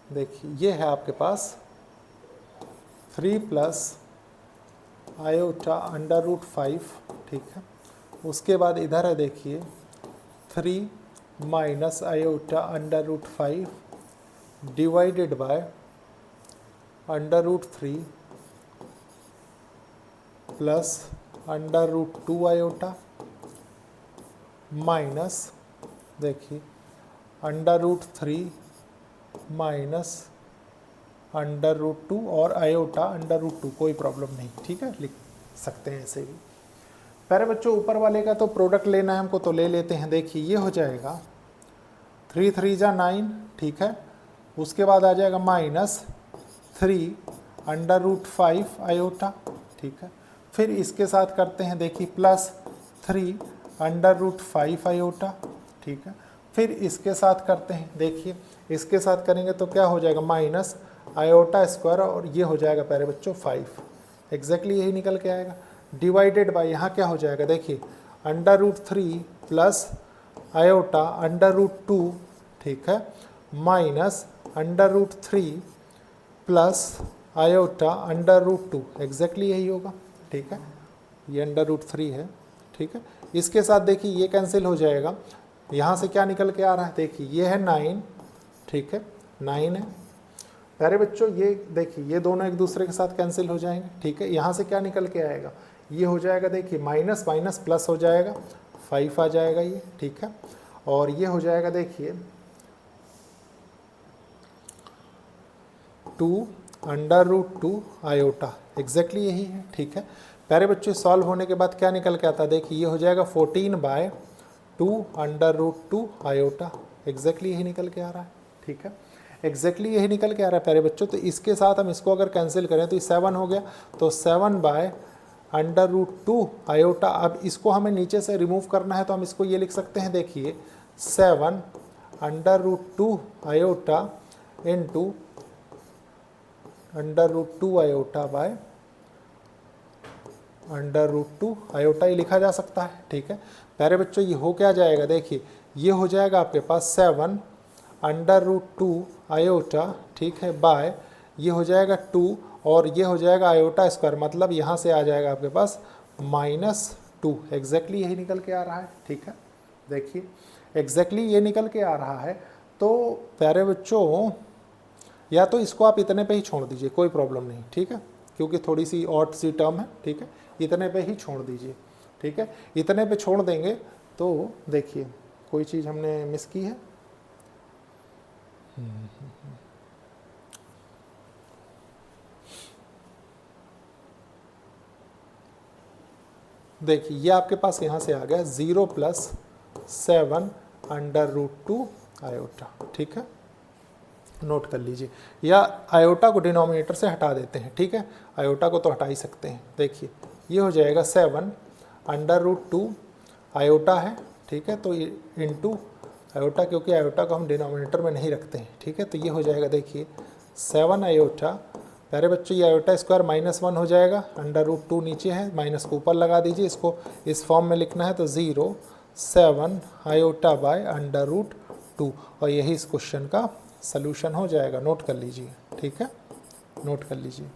देखिए ये है आपके पास 3 + आयोटा √5, ठीक है। उसके बाद इधर है देखिए 3 - iota √5 divided by √3 plus √2 iota minus देखिए √3 माइनस √2 और आयोटा √2, कोई प्रॉब्लम नहीं, ठीक है, लिख सकते हैं ऐसे भी। प्यारे बच्चों ऊपर वाले का तो प्रोडक्ट लेना है हमको, तो ले लेते हैं। देखिए ये हो जाएगा 3 3 जा 9, ठीक है। उसके बाद आ जाएगा -3 √5 आयोटा, ठीक है। फिर इसके साथ करते हैं देखिए +3 √5 आयोटा, ठीक है। फिर इसके साथ करते हैं, देखिए इसके साथ करेंगे तो क्या हो जाएगा माइनस आयोटा स्क्वायर, और ये हो जाएगा प्यारे बच्चों 5, एग्जैक्टली यही निकल के आएगा। डिवाइडेड बाय यहाँ क्या हो जाएगा देखिए √3 प्लस आयोटा √2, ठीक है, माइनस √3 प्लस आयोटा √2, एग्जैक्टली यही होगा, ठीक है। ये √3 है, ठीक है। इसके साथ देखिए ये कैंसिल हो जाएगा, यहाँ से क्या निकल के आ रहा है देखिए ये है 9, ठीक है, 9 है। प्यारे बच्चों ये देखिए ये दोनों एक दूसरे के साथ कैंसिल हो जाएंगे, ठीक है। यहाँ से क्या निकल के आएगा, ये हो जाएगा देखिए माइनस माइनस प्लस हो जाएगा 5 आ जाएगा ये, ठीक है। और ये हो जाएगा देखिए 2 √2 आयोटा, एग्जैक्टली यही है, ठीक है। प्यारे बच्चों सॉल्व होने के बाद क्या निकल के आता है देखिए ये हो जाएगा 14/2 √2 आयोटा, एग्जैक्टली यही निकल के आ रहा है, ठीक है। एग्जैक्टली यही निकल के आ रहा है प्यारे बच्चों। तो इसके साथ हम इसको अगर कैंसिल करें तो ये 7 हो गया, तो 7/√2 आयोटा। अब इसको हमें नीचे से रिमूव करना है तो हम इसको ये लिख सकते हैं देखिए 7/√2 iota into √2 iota by √2 iota, ये लिखा जा सकता है, ठीक है। प्यारे बच्चों ये हो क्या जाएगा देखिए ये हो जाएगा आपके पास 7/√2 आयोटा, ठीक है, बाय ये हो जाएगा 2 और ये हो जाएगा आयोटा स्क्वायर, मतलब यहाँ से आ जाएगा आपके पास -2, एग्जैक्टली यही निकल के आ रहा है, ठीक है। देखिए एग्जैक्टली ये निकल के आ रहा है। तो प्यारे बच्चों या तो इसको आप इतने पे ही छोड़ दीजिए, कोई प्रॉब्लम नहीं, ठीक है, क्योंकि थोड़ी सी ऑड सी टर्म है, ठीक है, इतने पे ही छोड़ दीजिए, ठीक है। इतने पे छोड़ देंगे तो देखिए कोई चीज़ हमने मिस की है, देखिए ये आपके पास यहाँ से आ गया 0 + 7/√2 आयोटा, ठीक है, नोट कर लीजिए। या आयोटा को डिनोमिनेटर से हटा देते हैं, ठीक है, आयोटा को तो हटा ही सकते हैं। देखिए ये हो जाएगा 7/√2 आयोटा है, ठीक है, तो इंटू आयोटा, क्योंकि आयोटा को हम डिनोमिनेटर में नहीं रखते हैं, ठीक है। तो ये हो जाएगा देखिए 7 आयोटा, प्यारे बच्चों ये आयोटा स्क्वायर -1 हो जाएगा, √2 नीचे है, माइनस को ऊपर लगा दीजिए, इसको इस फॉर्म में लिखना है तो 0.7 आयोटा बाय √2, और यही इस क्वेश्चन का सलूशन हो जाएगा। नोट कर लीजिए, ठीक है, नोट कर लीजिए।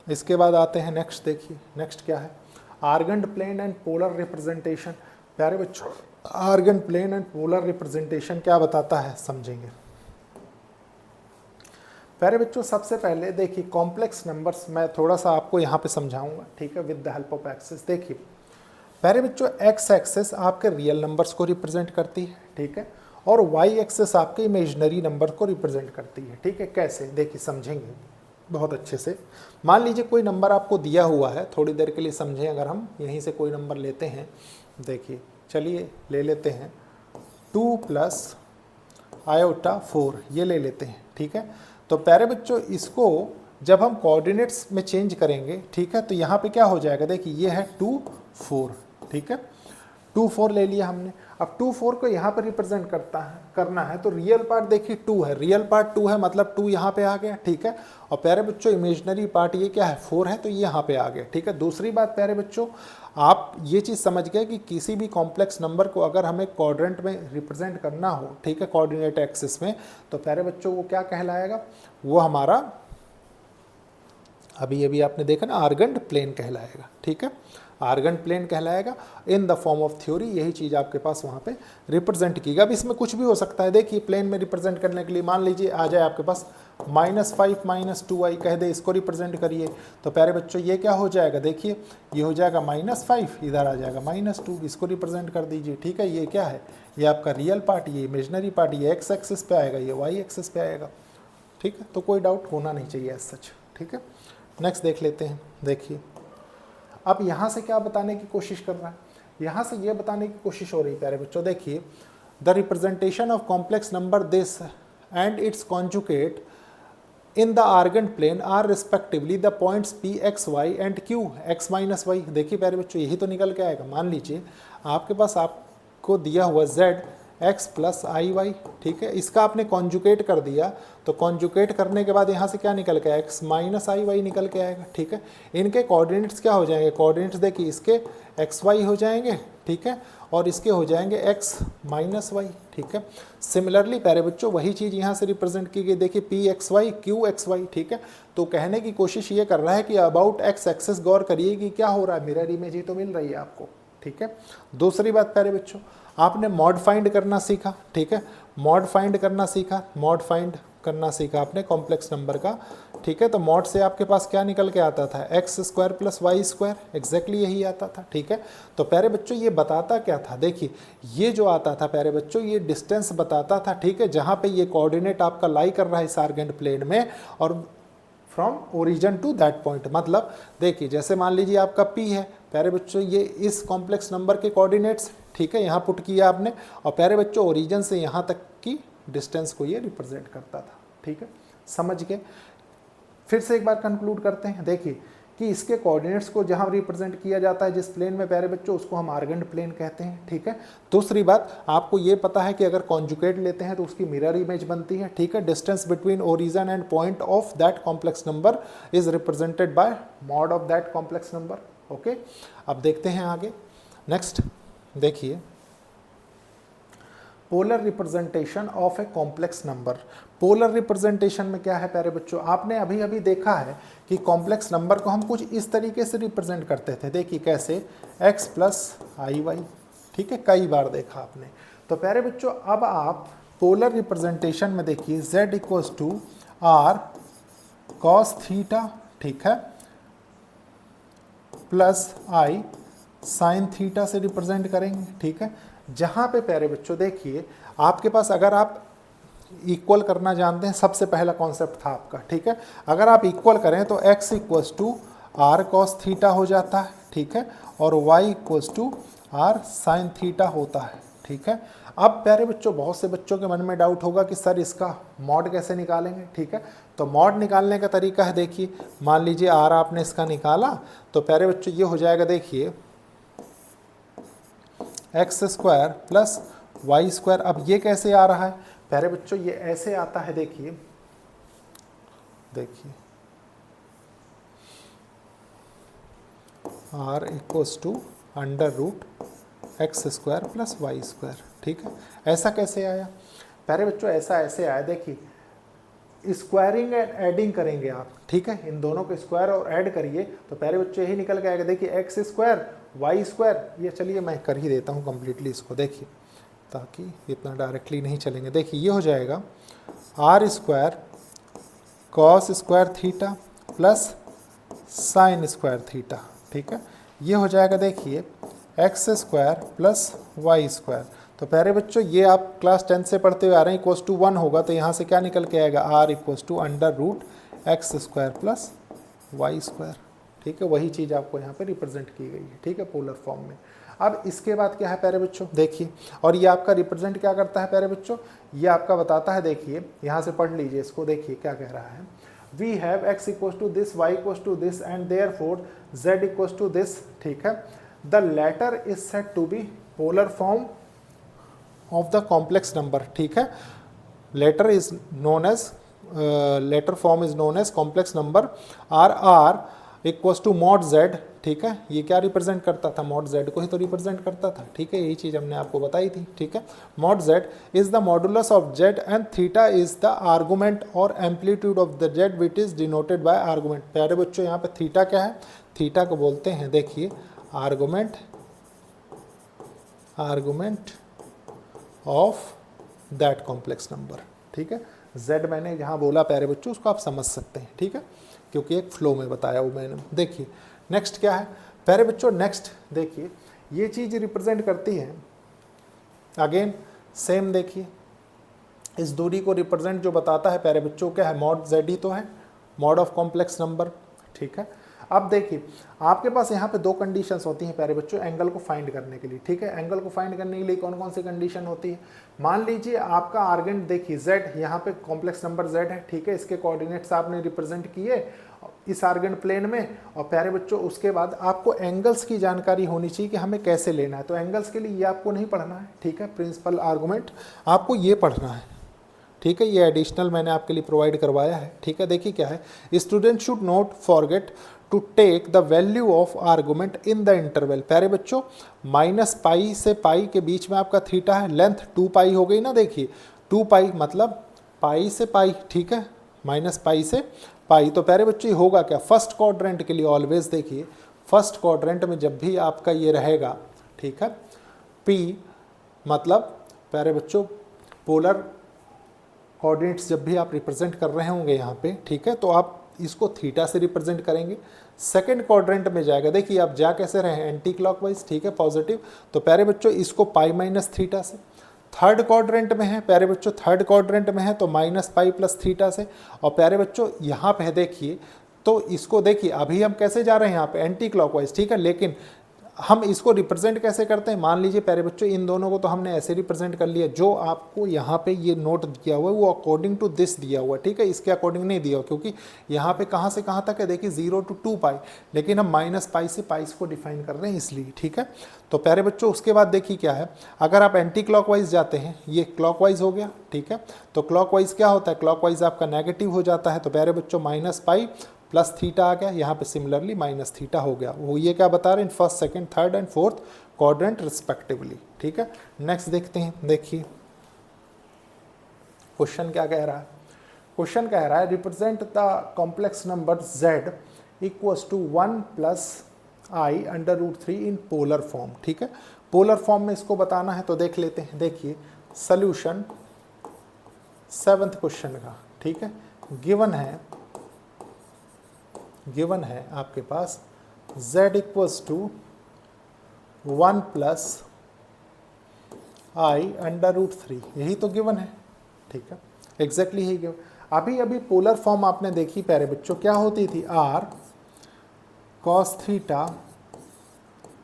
इसके बाद आते हैं नेक्स्ट, देखिए नेक्स्ट क्या है, आर्गेंड प्लेन एंड पोलर रिप्रेजेंटेशन। प्यारे बच्चों आर्गेंड प्लेन एंड पोलर रिप्रेजेंटेशन क्या बताता है समझेंगे। प्यारे बच्चों सबसे पहले देखिए कॉम्प्लेक्स नंबर्स मैं थोड़ा सा आपको यहाँ पे समझाऊंगा, ठीक है, with the help of axes. देखिए प्यारे बच्चों एक्स एक्सेस आपके रियल नंबर्स को रिप्रेजेंट करती है, ठीक है, और वाई एक्सेस आपके इमेजिनरी नंबर को रिप्रेजेंट करती है, ठीक है। कैसे देखिए समझेंगे बहुत अच्छे से। मान लीजिए कोई नंबर आपको दिया हुआ है, थोड़ी देर के लिए समझें, अगर हम यहीं से कोई नंबर लेते हैं, देखिए चलिए ले लेते हैं 2 + आयोटा 4, ये ले लेते हैं, ठीक है। तो प्यारे बच्चों इसको जब हम कोऑर्डिनेट्स में चेंज करेंगे, ठीक है, तो यहाँ पे क्या हो जाएगा देखिए ये है 2 4, ठीक है, 2 4 ले लिया हमने। अब 2 4 को यहाँ पर रिप्रेजेंट करना है तो रियल पार्ट देखिए 2 है, रियल पार्ट 2 है, मतलब 2 यहाँ पे आ गया, ठीक है। और प्यारे बच्चों इमेजिनरी पार्ट ये क्या है 4 है, तो ये यहाँ पे आ गया, ठीक है। दूसरी बात प्यारे बच्चों आप ये चीज़ समझ गए कि किसी भी कॉम्प्लेक्स नंबर को अगर हमें क्वाड्रेंट में रिप्रेजेंट करना हो, ठीक है, कोऑर्डिनेट एक्सिस में, तो प्यारे बच्चों वो क्या कहलाएगा, वो हमारा अभी आपने देखा ना आर्गेंड प्लेन कहलाएगा, ठीक है, आर्गेंड प्लेन कहलाएगा इन द फॉर्म ऑफ थ्योरी, यही चीज़ आपके पास वहाँ पे रिप्रेजेंट की। अब इसमें कुछ भी हो सकता है, देखिए प्लेन में रिप्रेजेंट करने के लिए मान लीजिए आ जाए आपके पास -5 -2i कह दे, इसको रिप्रेजेंट करिए। तो प्यारे बच्चों ये क्या हो जाएगा, देखिए ये हो जाएगा -5, इधर आ जाएगा -2, इसको रिप्रेजेंट कर दीजिए। ठीक है, ये क्या है, ये आपका रियल पार्ट, ये इमेजनरी पार्ट, ये एक्स एक्सिस पे आएगा, ये वाई एक्सिस पे आएगा। ठीक है, तो कोई डाउट होना नहीं चाहिए एज सच। ठीक है, नेक्स्ट देख लेते हैं। देखिए अब यहाँ से क्या बताने की कोशिश कर रहा है, यहाँ से ये बताने की कोशिश हो रही है प्यारे बच्चों, देखिए the representation of complex number this and its conjugate in the Argand plane are respectively the points p x y and q x minus y. देखिए प्यारे बच्चों यही तो निकल के आएगा। मान लीजिए आपके पास आपको दिया हुआ z x प्लस आई वाई, ठीक है, इसका आपने कॉन्जुकेट कर दिया, तो कॉन्जुकेट करने के बाद यहाँ से क्या निकल के आएगा, x माइनस आई वाई निकल के आएगा। ठीक है, इनके कोऑर्डिनेट्स क्या हो जाएंगे, कोऑर्डिनेट्स देखिए इसके एक्स वाई हो जाएंगे, ठीक है, और इसके हो जाएंगे x माइनस वाई। ठीक है, सिमिलरली प्यारे बच्चों वही चीज़ यहाँ से रिप्रेजेंट की गई, देखिए p x y q x y. ठीक है, तो कहने की कोशिश ये कर रहा है कि अबाउट एक्स एक्सेस गौर करिए कि क्या हो रहा है, मिरर इमेज ही तो मिल रही है आपको। ठीक है, दूसरी बात प्यारे बच्चों, आपने मॉड फाइंड करना सीखा। ठीक है, मॉड फाइंड करना सीखा, मॉड फाइंड करना सीखा आपने कॉम्प्लेक्स नंबर का। ठीक है, तो मॉड से आपके पास क्या निकल के आता था, x square plus y square, exactly यही आता था। ठीक है, तो प्यारे बच्चों ये बताता क्या था, देखिए ये जो आता था प्यारे बच्चों ये डिस्टेंस बताता था। ठीक है, जहाँ पे ये कोऑर्डिनेट आपका लाई कर रहा है इस आर्गेंट प्लेन में, और from origin to that point, मतलब देखिए जैसे मान लीजिए आपका P है प्यारे बच्चों, ये इस कॉम्प्लेक्स नंबर के कोऑर्डिनेट्स, ठीक है, यहाँ पुट किया आपने, और प्यारे बच्चों ओरिजिन से यहाँ तक की डिस्टेंस को ये रिप्रेजेंट करता था। ठीक है, समझ गए। फिर से एक बार कंक्लूड करते हैं, देखिए कि इसके कोऑर्डिनेट्स को जहाँ रिप्रेजेंट किया जाता है जिस प्लेन में प्यारे बच्चों, उसको हम आर्गेंट प्लेन कहते हैं। ठीक है, दूसरी बात आपको ये पता है कि अगर कॉन्जुगेट लेते हैं तो उसकी मिरर इमेज बनती है। ठीक है, distance between origin and point of that complex number is represented by mod of that complex number. Okay, अब देखते हैं आगे। नेक्स्ट देखिए polar representation of a complex number. Polar representation में क्या है प्यारे बच्चों, आपने अभी अभी देखा है कि कॉम्प्लेक्स नंबर को हम कुछ इस तरीके से रिप्रेजेंट करते थे। देखिए कैसे, x प्लस आई वाई। ठीक है, कई बार देखा आपने। तो प्यारे बच्चों अब आप पोलर रिप्रेजेंटेशन में देखिए z equals to r cos theta, ठीक है, प्लस आई साइन थीटा से रिप्रेजेंट करेंगे। ठीक है, जहाँ पे प्यारे बच्चों देखिए आपके पास अगर आप इक्वल करना जानते हैं, सबसे पहला कॉन्सेप्ट था आपका। ठीक है, अगर आप इक्वल करें तो x equals to r cos theta हो जाता है। ठीक है, और y equals to r sine theta होता है। ठीक है, अब प्यारे बच्चों बहुत से बच्चों के मन में डाउट होगा कि सर इसका मॉड कैसे निकालेंगे। ठीक है, तो मॉड निकालने का तरीका है, देखिए मान लीजिए आर आपने इसका निकाला, तो प्यारे बच्चों ये हो जाएगा, देखिए x square plus y square. अब ये कैसे आ रहा है प्यारे बच्चों, ये ऐसे आता है, देखिए देखिए r equals to under root x square plus y square. ठीक है, ऐसा कैसे आया प्यारे बच्चों, ऐसा ऐसे आया, देखिए स्क्वायरिंग एंड एडिंग करेंगे आप। ठीक है, इन दोनों को स्क्वायर और ऐड करिए तो प्यारे बच्चों यही निकल के आएगा। देखिए एक्स स्क्वायर वाई स्क्वायर, ये चलिए मैं कर ही देता हूँ कंप्लीटली इसको, देखिए ताकि इतना डायरेक्टली नहीं चलेंगे। देखिए ये हो जाएगा r square cos square theta plus sine square theta. ठीक है, ये हो जाएगा देखिए x square plus y square. तो प्यारे बच्चों ये आप क्लास 10 से पढ़ते हुए आ रहे हैं, इक्वल्स टू 1 होगा, तो यहाँ से क्या निकल के आएगा, r equals to under root x square plus y square. ठीक है, वही चीज़ आपको यहाँ पे रिप्रेजेंट की गई है। ठीक है, पोलर फॉर्म में। अब इसके बाद क्या है प्यारे बच्चों, देखिए, और ये आपका रिप्रेजेंट क्या करता है प्यारे बच्चों, ये आपका बताता है, देखिए यहाँ से पढ़ लीजिए इसको, देखिए क्या कह रहा है, we have x equals to this, y equals to this and therefore z equals to this. ठीक है, the latter is said to be polar form of the complex number. ठीक है, latter is known as latter form is known as complex number. R equals to mod z। ठीक है, ये क्या represent करता था, मॉड z को ही तो रिप्रेजेंट करता था। ठीक है, यही चीज़ हमने आपको बताई थी। ठीक है, mod z is the modulus of z and theta is the argument और amplitude of the z which is denoted by argument. प्यारे बच्चों यहाँ पे थीटा क्या है, थीटा को बोलते हैं, देखिए argument of that complex number. ठीक है, z मैंने जहाँ बोला प्यारे बच्चों उसको आप समझ सकते हैं, ठीक है, क्योंकि एक फ्लो में बताया वो मैंने। देखिए नेक्स्ट क्या है प्यारे बच्चों, नेक्स्ट देखिए ये चीज़ रिप्रेजेंट करती है, अगेन सेम देखिए इस दूरी को रिप्रेजेंट जो बताता है प्यारे बच्चों क्या है, मॉड जेड ही तो है, मॉड ऑफ कॉम्प्लेक्स नंबर, ठीक है। अब देखिए आपके पास यहाँ पे दो कंडीशंस होती हैं प्यारे बच्चों एंगल को फाइंड करने के लिए, ठीक है। एंगल को फाइंड करने के लिए कौन कौन सी कंडीशन होती है, मान लीजिए आपका आर्गेंट देखिए z, यहाँ पे कॉम्प्लेक्स नंबर z है, ठीक है, इसके कोऑर्डिनेट्स आपने रिप्रेजेंट किए इस आर्गेंट प्लेन में, और प्यारे बच्चों उसके बाद आपको एंगल्स की जानकारी होनी चाहिए कि हमें कैसे लेना है। तो एंगल्स के लिए ये आपको नहीं पढ़ना है, ठीक है, प्रिंसिपल आर्गूमेंट आपको ये पढ़ना है, ठीक है, ये एडिशनल मैंने आपके लिए प्रोवाइड करवाया है, ठीक है। देखिए क्या है, student should not forget to take the value of argument in the interval. प्यारे बच्चों माइनस पाई से पाई के बीच में आपका थीटा है, लेंथ 2 पाई हो गई ना, देखिए 2 पाई मतलब पाई से पाई, ठीक है, माइनस पाई से पाई। तो प्यारे बच्चों ये होगा क्या, फर्स्ट क्वाड्रेंट के लिए ऑलवेज देखिए फर्स्ट क्वाड्रेंट में जब भी आपका ये रहेगा, ठीक है, पी मतलब प्यारे बच्चों पोलर कोऑर्डिनेट्स जब भी आप रिप्रेजेंट कर रहे होंगे यहाँ पे, ठीक है, तो आप इसको थीटा से रिप्रेजेंट करेंगे। सेकंड क्वाड्रेंट में जाएगा, देखिए आप जा कैसे रहे हैं, एंटी क्लॉकवाइज, ठीक है, पॉजिटिव, तो प्यारे बच्चों इसको पाई माइनस थीटा से। थर्ड क्वाड्रेंट में है प्यारे बच्चों, थर्ड क्वाड्रेंट में है तो माइनस पाई प्लस थीटा से। और प्यारे बच्चों यहाँ पे देखिए तो इसको देखिए अभी हम कैसे जा रहे हैं यहाँ पे एंटी क्लॉकवाइज, ठीक है, लेकिन हम इसको रिप्रेजेंट कैसे करते हैं, मान लीजिए प्यारे बच्चों इन दोनों को तो हमने ऐसे रिप्रेजेंट कर लिया, जो आपको यहाँ पे ये नोट दिया हुआ है वो अकॉर्डिंग टू दिस दिया हुआ है, ठीक है, इसके अकॉर्डिंग नहीं दिया हुआ, क्योंकि यहाँ पे कहाँ से कहाँ तक है देखिए 0 to 2 पाई, लेकिन हम माइनस पाई से पाई को डिफाइन कर रहे हैं इसलिए, ठीक है। तो प्यारे बच्चों उसके बाद देखिए क्या है, अगर आप एंटी क्लॉकवाइज जाते हैं, ये क्लॉकवाइज हो गया, ठीक है, तो क्लॉकवाइज क्या होता है, क्लॉकवाइज आपका नेगेटिव हो जाता है, तो प्यारे बच्चों माइनस पाई प्लस थीटा आ गया, यहाँ पे सिमिलरली माइनस थीटा हो गया। वो ये क्या बता रहे हैं, first second third and fourth quadrant respectively, ठीक है। नेक्स्ट देखते हैं, देखिए क्वेश्चन क्या कह रहा है, क्वेश्चन कह रहा है represent the complex number z equals to 1 plus i under root 3 in polar form, ठीक है, पोलर फॉर्म में इसको बताना है। तो देख लेते हैं, देखिए सोल्यूशन 7th क्वेश्चन का, ठीक है, गिवन है आपके पास z equals to 1 plus i under root 3, यही तो गिवन है, ठीक है, एग्जैक्टली यही गिवन। अभी पोलर फॉर्म आपने देखी प्यारे बच्चों क्या होती थी, r cos theta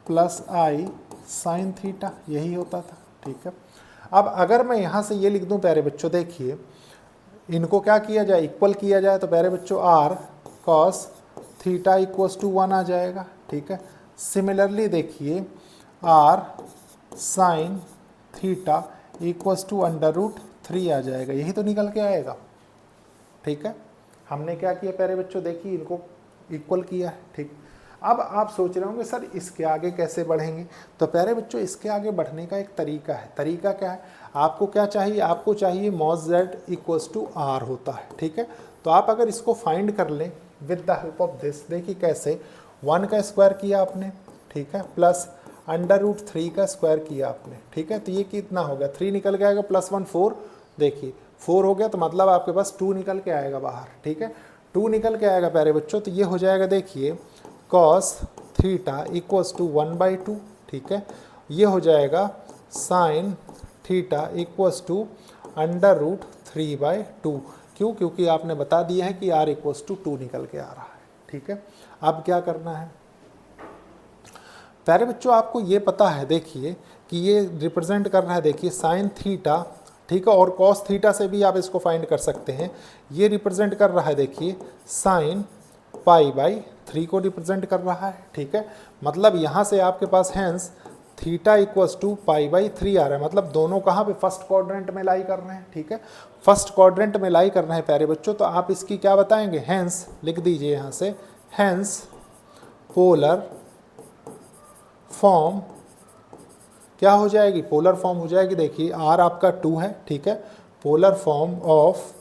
plus i sine theta, यही होता था, ठीक है। अब अगर मैं यहाँ से ये लिख दूँ प्यारे बच्चों, देखिए इनको क्या किया जाए, इक्वल किया जाए, तो प्यारे बच्चों r cos theta equals to 1 आ जाएगा, ठीक है। सिमिलरली देखिए r sine theta equals to under root 3 आ जाएगा, यही तो निकल के आएगा, ठीक है। हमने क्या किया प्यारे बच्चों, देखिए इनको इक्वल किया है, ठीक। अब आप सोच रहे होंगे सर इसके आगे कैसे बढ़ेंगे, तो प्यारे बच्चों इसके आगे बढ़ने का एक तरीका है। तरीका क्या है, आपको क्या चाहिए, आपको चाहिए mod z equals to r होता है, ठीक है। तो आप अगर इसको फाइंड कर लें with the help of this, देखिए कैसे, 1 का स्क्वायर किया आपने, ठीक है, प्लस अंडर रूट 3 का स्क्वायर किया आपने, ठीक है, तो ये कितना हो गया, 3 निकल के आएगा, प्लस 1 4, देखिए 4 हो गया, तो मतलब आपके पास 2 निकल के आएगा बाहर, ठीक है, 2 निकल के आएगा प्यारे बच्चों। तो ये हो जाएगा देखिए cos थीटा इक्वल्स टू 1/2, ठीक है, ये हो जाएगा sine theta equals to under root 3/2, क्यों, क्योंकि आपने बता दिया है कि r इक्वल्स टू 2 निकल के आ रहा है, ठीक है। अब क्या करना है प्यारे बच्चों, आपको ये पता है देखिए कि ये रिप्रेजेंट कर रहा है, देखिए साइन थीटा, ठीक है, और कॉस थीटा से भी आप इसको फाइंड कर सकते हैं। ये रिप्रेजेंट कर रहा है देखिए साइन π/3 को रिप्रेजेंट कर रहा है, ठीक है, मतलब यहाँ से आपके पास हैंस थीटा इक्वल्स टू π/3 आ रहा है, मतलब दोनों कहाँ पे, फर्स्ट क्वाड्रेंट में लाई कर रहे हैं, ठीक है, फर्स्ट क्वाड्रेंट में लाई कर रहे हैं प्यारे बच्चों। तो आप इसकी क्या बताएंगे, हैंस लिख दीजिए यहाँ से, हैंस पोलर फॉर्म क्या हो जाएगी, पोलर फॉर्म हो जाएगी, देखिए r आपका 2 है, ठीक है, polar form of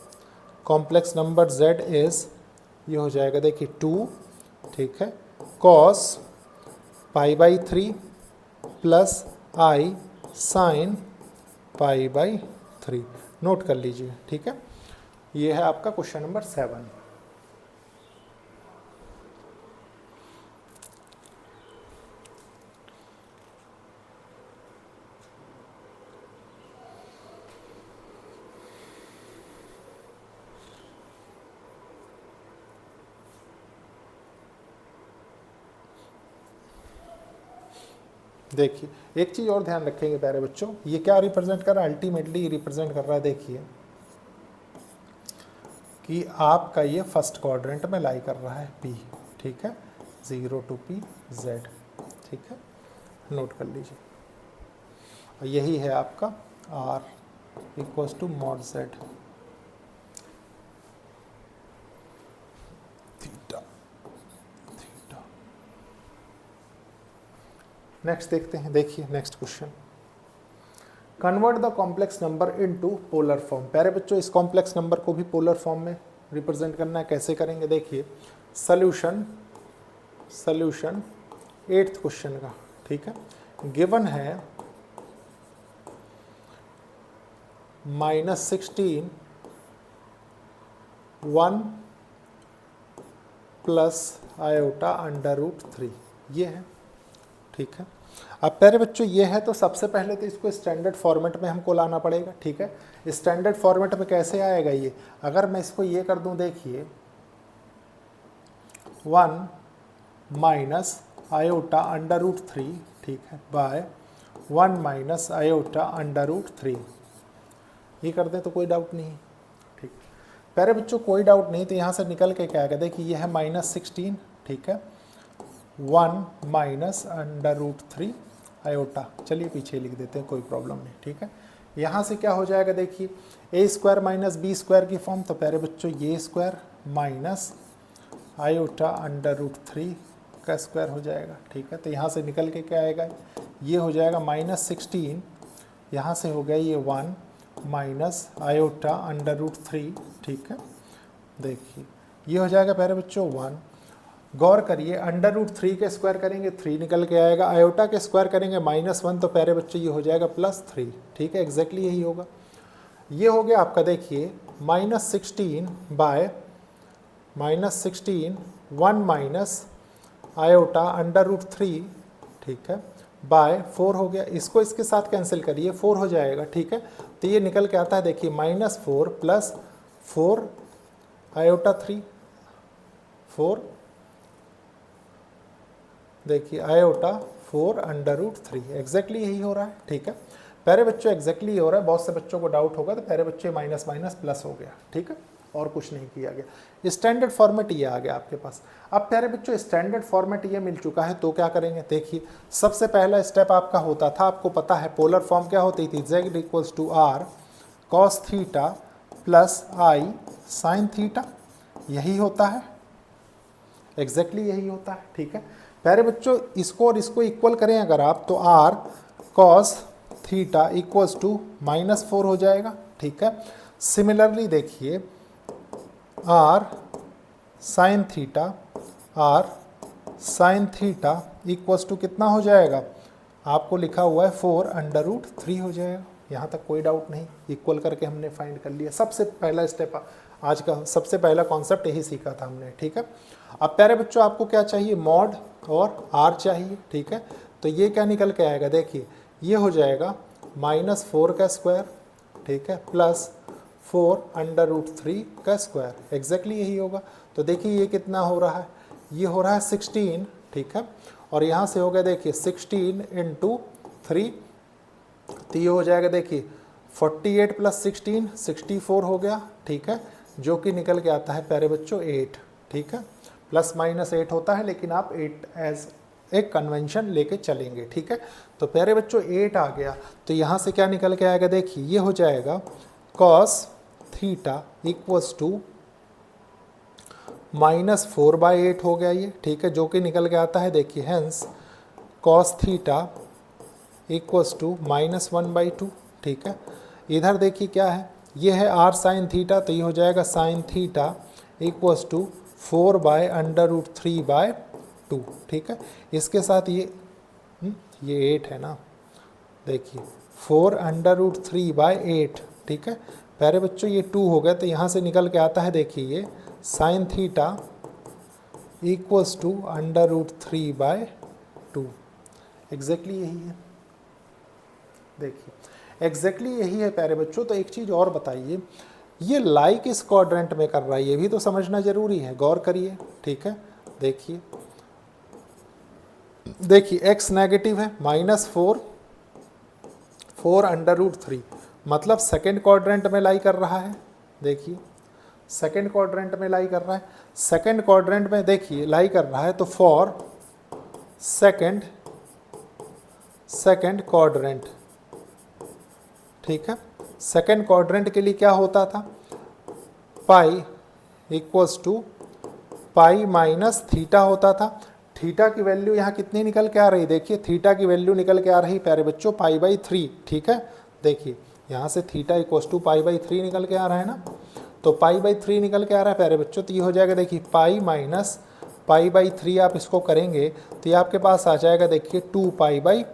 complex number z is, ये हो जाएगा देखिए 2, ठीक है, cos π/3 plus i sine π/3, note कर लीजिए, ठीक है। ये है आपका क्वेश्चन नंबर 7। देखिए एक चीज और ध्यान रखेंगे प्यारे बच्चों, ये क्या रिप्रेजेंट कर रहा है, अल्टीमेटली रिप्रेजेंट कर रहा है, देखिए कि आपका ये फर्स्ट क्वाड्रेंट में लाई कर रहा है P, ठीक है, 0 to P Z, ठीक है, नोट कर लीजिए। और यही है आपका R equals to mod Z theta. Next देखते हैं, देखिए next question, convert the complex number into polar form. प्यारे बच्चों इस कॉम्प्लेक्स नंबर को भी पोलर फॉर्म में रिप्रेजेंट करना है, कैसे करेंगे देखिए, सॉल्यूशन 8th क्वेश्चन का, ठीक है, गिवन है -16 1 प्लस आयोटा √3, ये है, ठीक है। अब प्यारे बच्चों ये है तो सबसे पहले तो इसको स्टैंडर्ड फॉर्मेट में हमको लाना पड़ेगा, ठीक है। स्टैंडर्ड फॉर्मेट में कैसे आएगा ये, अगर मैं इसको ये कर दूं, देखिए 1 माइनस आयोटा √3, ठीक है, बाय 1 माइनस आयोटा √3, ये कर दें तो कोई डाउट नहीं, ठीक। प्यारे बच्चों कोई डाउट नहीं, तो यहाँ से निकल के क्या आएगा, देखिए ये है -16, ठीक है, 1 माइनस √3 आयोटा, चलिए पीछे लिख देते हैं, कोई प्रॉब्लम नहीं, ठीक है। यहाँ से क्या हो जाएगा, देखिए a square minus B square की फॉर्म, तो प्यारे बच्चों ये स्क्वायर माइनस आयोटा √3 का स्क्वायर हो जाएगा, ठीक है। तो यहाँ से निकल के क्या आएगा, ये हो जाएगा -16, यहाँ से हो गया ये 1 माइनस आयोटा √3, ठीक है। देखिए ये हो जाएगा प्यारे बच्चों 1, गौर करिए √3 के स्क्वायर करेंगे 3 निकल के आएगा, आयोटा के स्क्वायर करेंगे -1, तो प्यारे बच्चों ये हो जाएगा +3, ठीक है, एग्जैक्टली यही होगा। ये हो गया आपका, देखिए -16 बाय -16 1 माइनस आयोटा √3, ठीक है, बाय 4 हो गया, इसको इसके साथ कैंसिल करिए 4 हो जाएगा, ठीक है। तो ये निकल के आता है, देखिए -4 प्लस 4 आयोटा 3, 4, देखिए आयोटा 4 √3, एग्जैक्टली यही हो रहा है, ठीक है। प्यारे बच्चों एग्जैक्टली ये हो रहा है, बहुत से बच्चों को डाउट होगा, तो प्यारे बच्चे माइनस माइनस प्लस हो गया, ठीक है, और कुछ नहीं किया गया। स्टैंडर्ड फॉर्मेट ये आ गया आपके पास। अब प्यारे बच्चों स्टैंडर्ड फॉर्मेट ये मिल चुका है, तो क्या करेंगे, देखिए सबसे पहला स्टेप आपका होता था, आपको पता है पोलर फॉर्म क्या होती थी, z equals to r cos theta plus i sin theta, यही होता है, एग्जैक्टली यही होता है, ठीक है। प्यारे बच्चों इसको और इसको इक्वल करें अगर आप, तो r cos theta equals to -4 हो जाएगा, ठीक है। सिमिलरली देखिए r sin theta equals to कितना हो जाएगा, आपको लिखा हुआ है 4 √3 हो जाएगा, यहाँ तक कोई डाउट नहीं, इक्वल करके हमने फाइंड कर लिया। सबसे पहला स्टेप, आज का सबसे पहला कॉन्सेप्ट यही सीखा था हमने, ठीक है। अब प्यारे बच्चों आपको क्या चाहिए, मॉड और r चाहिए, ठीक है। तो ये क्या निकल के आएगा, देखिए ये हो जाएगा -4 का स्क्वायर, ठीक है, प्लस 4 √3 का स्क्वायर, एग्जैक्टली यही होगा। तो देखिए ये कितना हो रहा है, ये हो रहा है 16, ठीक है, और यहाँ से हो गया देखिए 16 × 3, तो ये हो जाएगा देखिए 48 प्लस 16 64 हो गया, ठीक है, जो कि निकल के आता है प्यारे बच्चों 8, ठीक है, ±8 होता है, लेकिन आप 8 एज एक कन्वेंशन लेके चलेंगे, ठीक है। तो प्यारे बच्चों 8 आ गया, तो यहाँ से क्या निकल के आएगा, देखिए ये हो जाएगा cos थीटा इक्वल्स टू -4/8 हो गया ये, ठीक है, जो कि निकल के आता है, देखिए hence cos theta equals to -1/2, ठीक है। इधर देखिए क्या है, ये है r sin थीटा, तो ये हो जाएगा sin थीटा इक्वल्स टू 4/√3/2, ठीक है। इसके साथ ये 8 है ना, देखिए 4 √3/8, ठीक है, प्यारे बच्चों ये 2 हो गया, तो यहाँ से निकल के आता है देखिए ये sine theta equals to √3/2। Exactly यही है, देखिए एग्जैक्टली यही है प्यारे बच्चों। तो एक चीज़ और बताइए, ये लाई किस क्वाड्रेंट में कर रहा है, ये भी तो समझना जरूरी है, गौर करिए। ठीक है, देखिए x नेगेटिव है, -4 मतलब सेकेंड क्वाड्रेंट में लाई कर रहा है। देखिए सेकेंड क्वाड्रेंट में लाई कर रहा है, सेकेंड क्वाड्रेंट में देखिए लाई कर रहा है, तो फॉर सेकेंड क्वाड्रेंट, ठीक है, सेकेंड क्वाड्रेंट के लिए क्या होता था, pi equals to pi minus theta होता था। थीटा की वैल्यू यहाँ कितनी निकल के आ रही, देखिए थीटा की वैल्यू निकल के आ रही प्यारे बच्चों π/3। ठीक है, देखिए यहाँ से थीटा इक्वल्स टू π/3 निकल के आ रहा है ना, तो π/3 निकल के आ रहा है प्यारे बच्चों, तो ये हो जाएगा देखिए पाई माइनस π/3, आप इसको करेंगे तो ये आपके पास आ जाएगा देखिए 2π/3।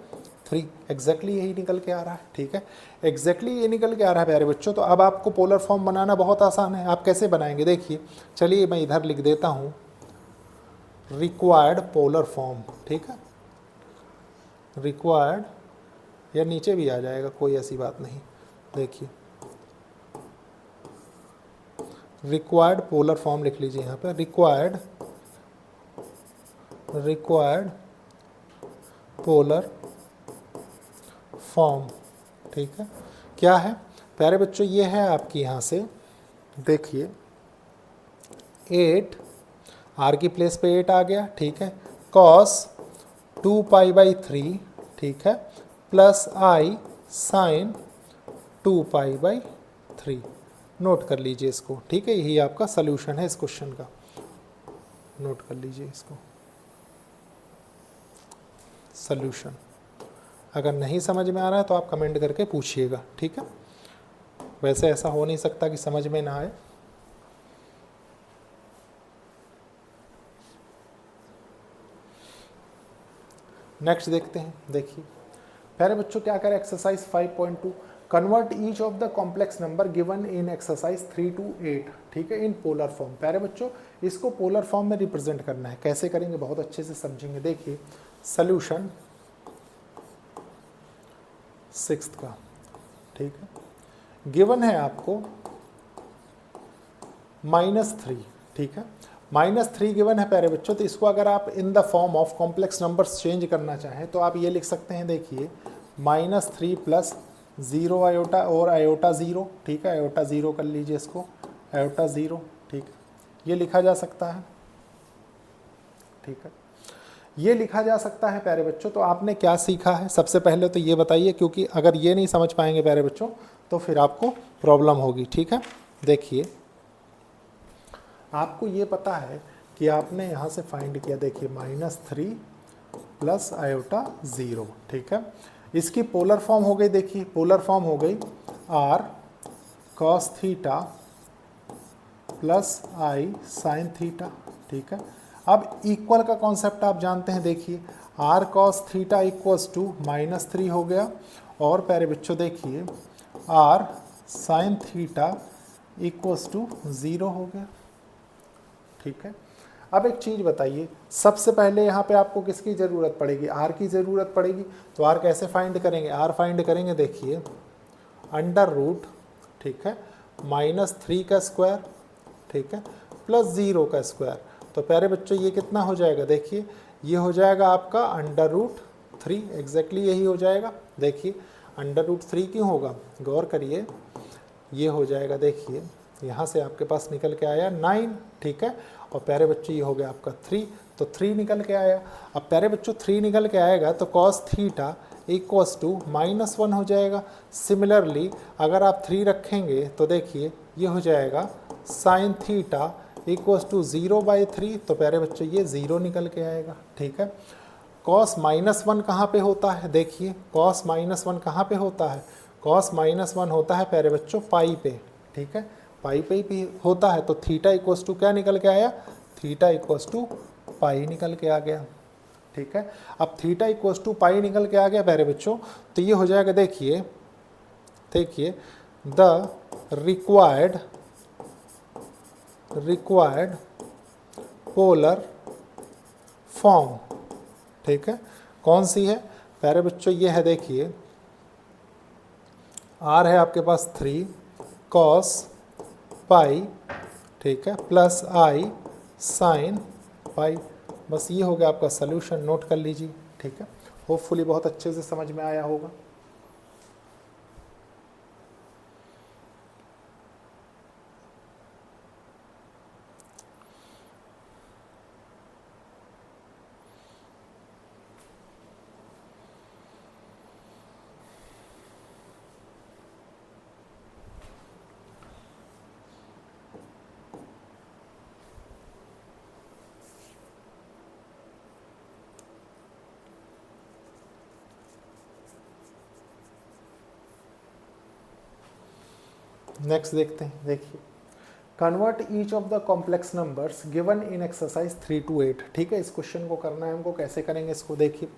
एग्जैक्टली यही निकल के आ रहा है। ठीक है, एग्जैक्टली ये निकल के आ रहा है प्यारे बच्चों। तो अब आपको पोलर फॉर्म बनाना बहुत आसान है, आप कैसे बनाएंगे देखिए, चलिए मैं इधर लिख देता हूँ रिक्वायर्ड पोलर फॉर्म। ठीक है, रिक्वायर्ड, या नीचे भी आ जाएगा, कोई ऐसी बात नहीं। देखिए रिक्वायर्ड पोलर फॉर्म लिख लीजिए यहाँ पे, रिक्वायर्ड पोलर फॉर्म। ठीक है, क्या है प्यारे बच्चों, ये है आपकी यहाँ से देखिए 8, आर की प्लेस पे 8 आ गया। ठीक है, कॉस 2π/3, ठीक है, प्लस आई साइन 2π/3। नोट कर लीजिए इसको। ठीक है, यही आपका सल्यूशन है इस क्वेश्चन का, नोट कर लीजिए इसको, सल्यूशन। अगर नहीं समझ में आ रहा है तो आप कमेंट करके पूछिएगा। ठीक है, वैसे ऐसा हो नहीं सकता कि समझ में ना आए। नेक्स्ट देखते हैं। देखिए प्यारे बच्चों क्या करें, exercise 5.2, convert each of the complex number given in exercise 3 to 8, ठीक है, इन पोलर फॉर्म। प्यारे बच्चों इसको पोलर फॉर्म में रिप्रेजेंट करना है, कैसे करेंगे बहुत अच्छे से समझेंगे। देखिए सॉल्यूशन 6th का, ठीक है, गिवन है आपको -3, ठीक है, -3 गिवन है प्यारे बच्चों। तो इसको अगर आप इन the form of complex numbers change करना चाहें तो आप ये लिख सकते हैं, देखिए -3 प्लस 0 आयोटा और आयोटा 0, ठीक है, आयोटा 0 कर लीजिए इसको, आयोटा 0, ठीक है, ये लिखा जा सकता है। ठीक है, ये लिखा जा सकता है प्यारे बच्चों। तो आपने क्या सीखा है, सबसे पहले तो ये बताइए, क्योंकि अगर ये नहीं समझ पाएंगे प्यारे बच्चों तो फिर आपको प्रॉब्लम होगी। ठीक है, देखिए आपको ये पता है कि आपने यहाँ से फाइंड किया, देखिए -3 प्लस आयोटा 0, ठीक है, इसकी पोलर फॉर्म हो गई, देखिए पोलर फॉर्म हो गई r cos theta plus i sin theta. ठीक है, अब इक्वल का कॉन्सेप्ट आप जानते हैं, देखिए r cos theta equals to -3 हो गया, और प्यारे बच्चों देखिए r sin theta equals to 0 हो गया। ठीक है, अब एक चीज़ बताइए, सबसे पहले यहाँ पे आपको किसकी ज़रूरत पड़ेगी, r की ज़रूरत पड़ेगी। तो r कैसे फाइंड करेंगे, r फाइंड करेंगे, देखिए अंडर रूट, ठीक है, -3 का स्क्वायर, ठीक है, प्लस 0 का स्क्वायर। तो प्यारे बच्चों ये कितना हो जाएगा, देखिए ये हो जाएगा आपका √3, एग्जैक्टली यही हो जाएगा। देखिए √3 क्यों होगा, गौर करिए, ये हो जाएगा, देखिए यहाँ से आपके पास निकल के आया 9, ठीक है, और प्यारे बच्चों ये हो गया आपका 3, तो 3 निकल के आया। अब प्यारे बच्चों 3 निकल के आएगा तो cos थीटा इक्वल्स टू -1 हो जाएगा। सिमिलरली अगर आप 3 रखेंगे तो देखिए ये हो जाएगा sin थीटा इक्वल्स टू 0/3, तो प्यारे बच्चों ये 0 निकल के आएगा। ठीक है, cos -1 कहाँ पे होता है, देखिए cos -1 कहाँ पे होता है, cos -1 होता है प्यारे बच्चों पाई पे। ठीक है, पाई पे भी होता है, तो थीटा इक्वल्स टू क्या निकल के आया, थीटा इक्वल्स टू पाई निकल के आ गया। ठीक है, अब थीटा इक्वल्स टू पाई निकल के आ गया प्यारे बच्चों, तो ये हो जाएगा, देखिए द रिक्वायर्ड पोलर फॉर्म, ठीक है। कौन सी है प्यारे बच्चों, ये है देखिए, आर है आपके पास 3 cos पाई, ठीक है, प्लस आई साइन पाई। बस ये हो गया आपका सल्यूशन, नोट कर लीजिए, ठीक है। होपफुली बहुत अच्छे से समझ में आया होगा। नेक्स्ट देखते हैं, देखिए, convert each of the complex numbers given in exercise 3 to 8, ठीक है। इस क्वेश्चन को करना है हमको, कैसे करेंगे इसको देखिए।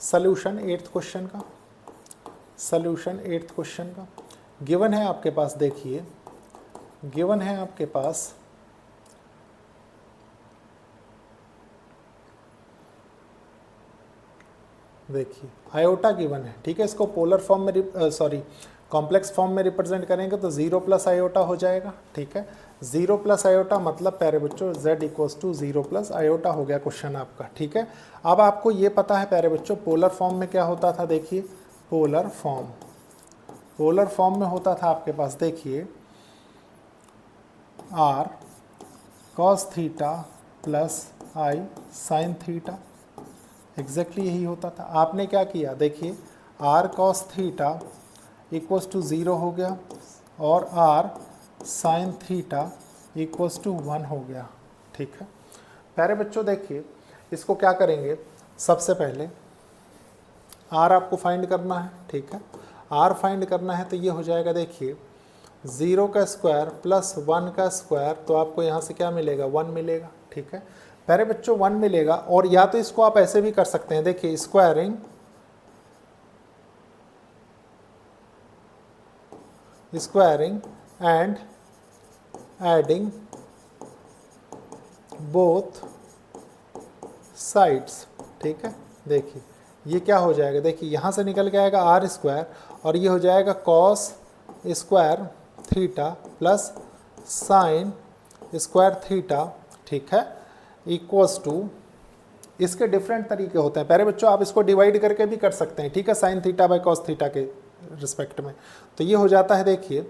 सॉल्यूशन 8th क्वेश्चन का, सॉल्यूशन 8th क्वेश्चन का गिवन है आपके पास, देखिए गिवन है आपके पास देखिए आयोटा गिवन है, ठीक है। इसको पोलर फॉर्म में सॉरी कॉम्प्लेक्स फॉर्म में रिप्रेजेंट करेंगे तो 0 प्लस आयोटा हो जाएगा, ठीक है। 0 प्लस आयोटा मतलब प्यारे बच्चों z equals to 0 plus iota हो गया क्वेश्चन आपका, ठीक है। अब आपको ये पता है प्यारे बच्चों पोलर फॉर्म में क्या होता था, देखिए पोलर फॉर्म में होता था आपके पास, देखिए r cos theta plus i sin theta, exactly यही होता था। आपने क्या किया, देखिए r cos theta equals to 0 हो गया और r sin theta equals to 1 हो गया, ठीक है। प्यारे बच्चों देखिए इसको क्या करेंगे, सबसे पहले r आपको फाइंड करना है, ठीक है। r फाइंड करना है तो ये हो जाएगा, देखिए 0 का स्क्वायर प्लस 1 का स्क्वायर, तो आपको यहाँ से क्या मिलेगा, 1 मिलेगा, ठीक है। प्यारे बच्चों 1 मिलेगा, और या तो इसको आप ऐसे भी कर सकते हैं, देखिए squaring and adding both sides, ठीक है। देखिए ये क्या हो जाएगा, देखिए यहाँ से निकल के आएगा r स्क्वायर और ये हो जाएगा cos square theta plus sine square theta, ठीक है, इक्वल्स टू, इसके डिफरेंट तरीके होते हैं प्यारे बच्चों, आप इसको डिवाइड करके भी कर सकते हैं, ठीक है, sine theta by cos theta के रिस्पेक्ट में। तो ये हो जाता है, देखिए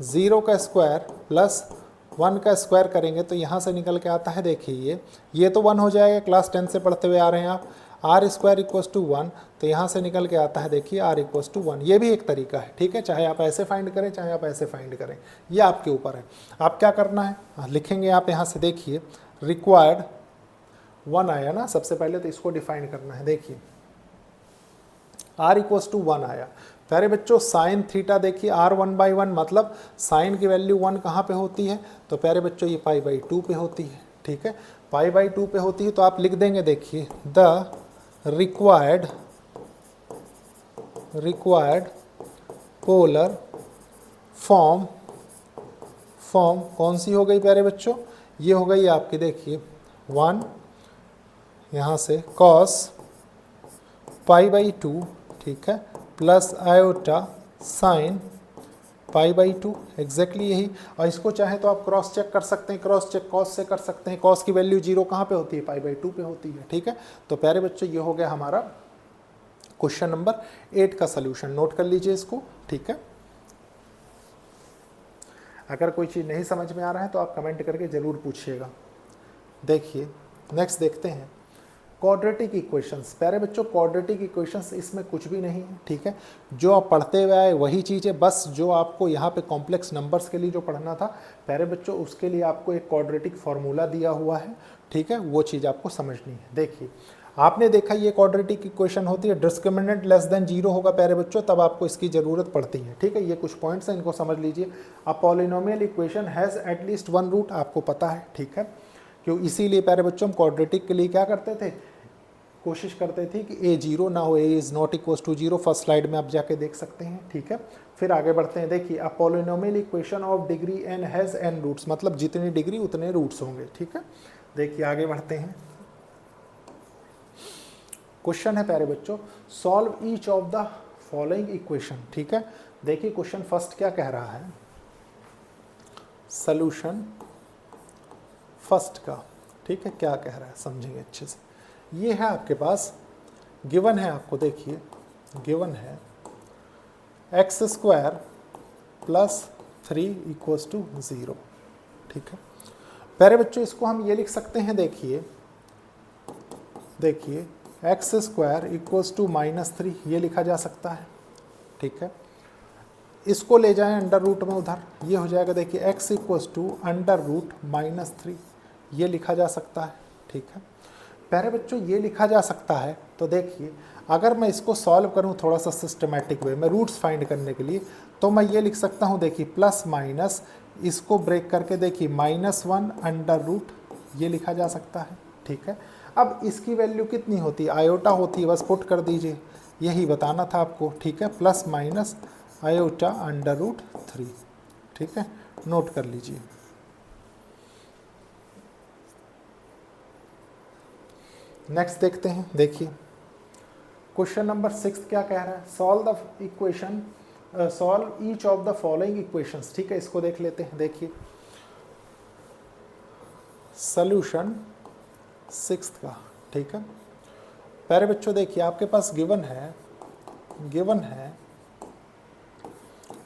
0 का स्क्वायर प्लस 1 का स्क्वायर करेंगे तो यहाँ से निकल के आता है, देखिए ये तो 1 हो जाएगा, क्लास 10 से पढ़ते हुए आ रहे हैं आप, r स्क्वायर इक्वल्स टू 1, तो यहाँ से निकल के आता है, देखिए r इक्वल्स टू 1। ये भी एक तरीका है, ठीक है, चाहे आप ऐसे फाइंड करें चाहे आप ऐसे फाइंड करें, ये आपके ऊपर है। आप क्या करना है, लिखेंगे आप यहाँ से, देखिए रिक्वायर्ड 1 आया ना, सबसे पहले तो इसको डिफाइन करना है, देखिए r इक्वल्स टू 1 आया। प्यारे बच्चों साइन थीटा देखिए r 1/1 मतलब साइन की वैल्यू 1 कहाँ पे होती है, तो प्यारे बच्चों ये π/2 पे होती है, ठीक है, π/2 पे होती है। तो आप लिख देंगे, देखिए द रिक्वायर्ड पोलर फॉर्म कौन सी हो गई प्यारे बच्चों, ये हो गई आपकी, देखिए 1 यहाँ से cos π/2, ठीक है, प्लस आयोटा साइन π/2, एग्जैक्टली यही। और इसको चाहे तो आप क्रॉस चेक कर सकते हैं, क्रॉस चेक कॉस से कर सकते हैं, कॉस की वैल्यू 0 कहाँ पे होती है, π/2 पे होती है, ठीक है। तो प्यारे बच्चों ये हो गया हमारा क्वेश्चन नंबर 8 का सलूशन, नोट कर लीजिए इसको, ठीक है। अगर कोई चीज़ नहीं समझ में आ रहा है तो आप कमेंट करके ज़रूर पूछिएगा। देखिए नेक्स्ट देखते हैं क्वाड्रेटिक इक्वेशंस। प्यारे बच्चों क्वाड्रेटिक इक्वेशंस इसमें कुछ भी नहीं है, ठीक है, जो आप पढ़ते हुए आए वही चीज़ है, बस जो आपको यहाँ पे कॉम्प्लेक्स नंबर्स के लिए जो पढ़ना था प्यारे बच्चों, उसके लिए आपको एक क्वाड्रेटिक फार्मूला दिया हुआ है, ठीक है, वो चीज़ आपको समझनी है। देखिए आपने देखा ये क्वाड्रेटिक इक्वेशन होती है, डिस्क्रिमिनेंट लेस देन 0 होगा प्यारे बच्चों, तब आपको इसकी ज़रूरत पड़ती है, ठीक है। ये कुछ पॉइंट्स हैं, इनको समझ लीजिए। A polynomial equation has at least 1 root, आपको पता है, ठीक है, क्यों, इसीलिए प्यारे बच्चों हम क्वाड्रेटिक के लिए क्या करते थे, कोशिश करते थे कि ए जीरो ना हो, A is not equal to zero. First slide में आप जाके देख सकते हैं, ठीक है। फिर आगे बढ़ते हैं, देखिए a polynomial equation of degree N has N roots, मतलब जितनी डिग्री उतने रूट्स होंगे, ठीक है। देखिए आगे बढ़ते हैं, क्वेश्चन है प्यारे बच्चों, solve each of the following equation, ठीक है। देखिए क्वेश्चन फर्स्ट क्या कह रहा है, सॉल्यूशन फर्स्ट का, ठीक है, क्या कह रहा है समझेंगे अच्छे से। ये है आपके पास गिवन है, आपको देखिए गिवन है X square plus 3 equals to 0, ठीक है। प्यारे बच्चों इसको हम ये लिख सकते हैं, देखिए देखिए एक्स स्क्वायर इक्वल्स टू -3, ये लिखा जा सकता है, ठीक है। इसको ले जाएं अंडर रूट में उधर, ये हो जाएगा, देखिए X equals to under root -3, ये लिखा जा सकता है, ठीक है। प्यारे बच्चों ये लिखा जा सकता है, तो देखिए अगर मैं इसको सॉल्व करूं थोड़ा सा सिस्टमेटिक वे में रूट्स फाइंड करने के लिए, तो मैं ये लिख सकता हूं, देखिए प्लस माइनस, इसको ब्रेक करके देखिए -1 अंडर रूट, ये लिखा जा सकता है, ठीक है। अब इसकी वैल्यू कितनी होती है, आयोटा होती है, बस पुट कर दीजिए, यही बताना था आपको, ठीक है। Plus minus iota under root 3, ठीक है, नोट कर लीजिए। नेक्स्ट देखते हैं, देखिए क्वेश्चन नंबर 6 क्या कह रहा है, solve the equation, solve each of the following equations, ठीक है। इसको देख लेते हैं, देखिए सॉल्यूशन 6 का, ठीक है। प्यारे बच्चों देखिए आपके पास गिवन है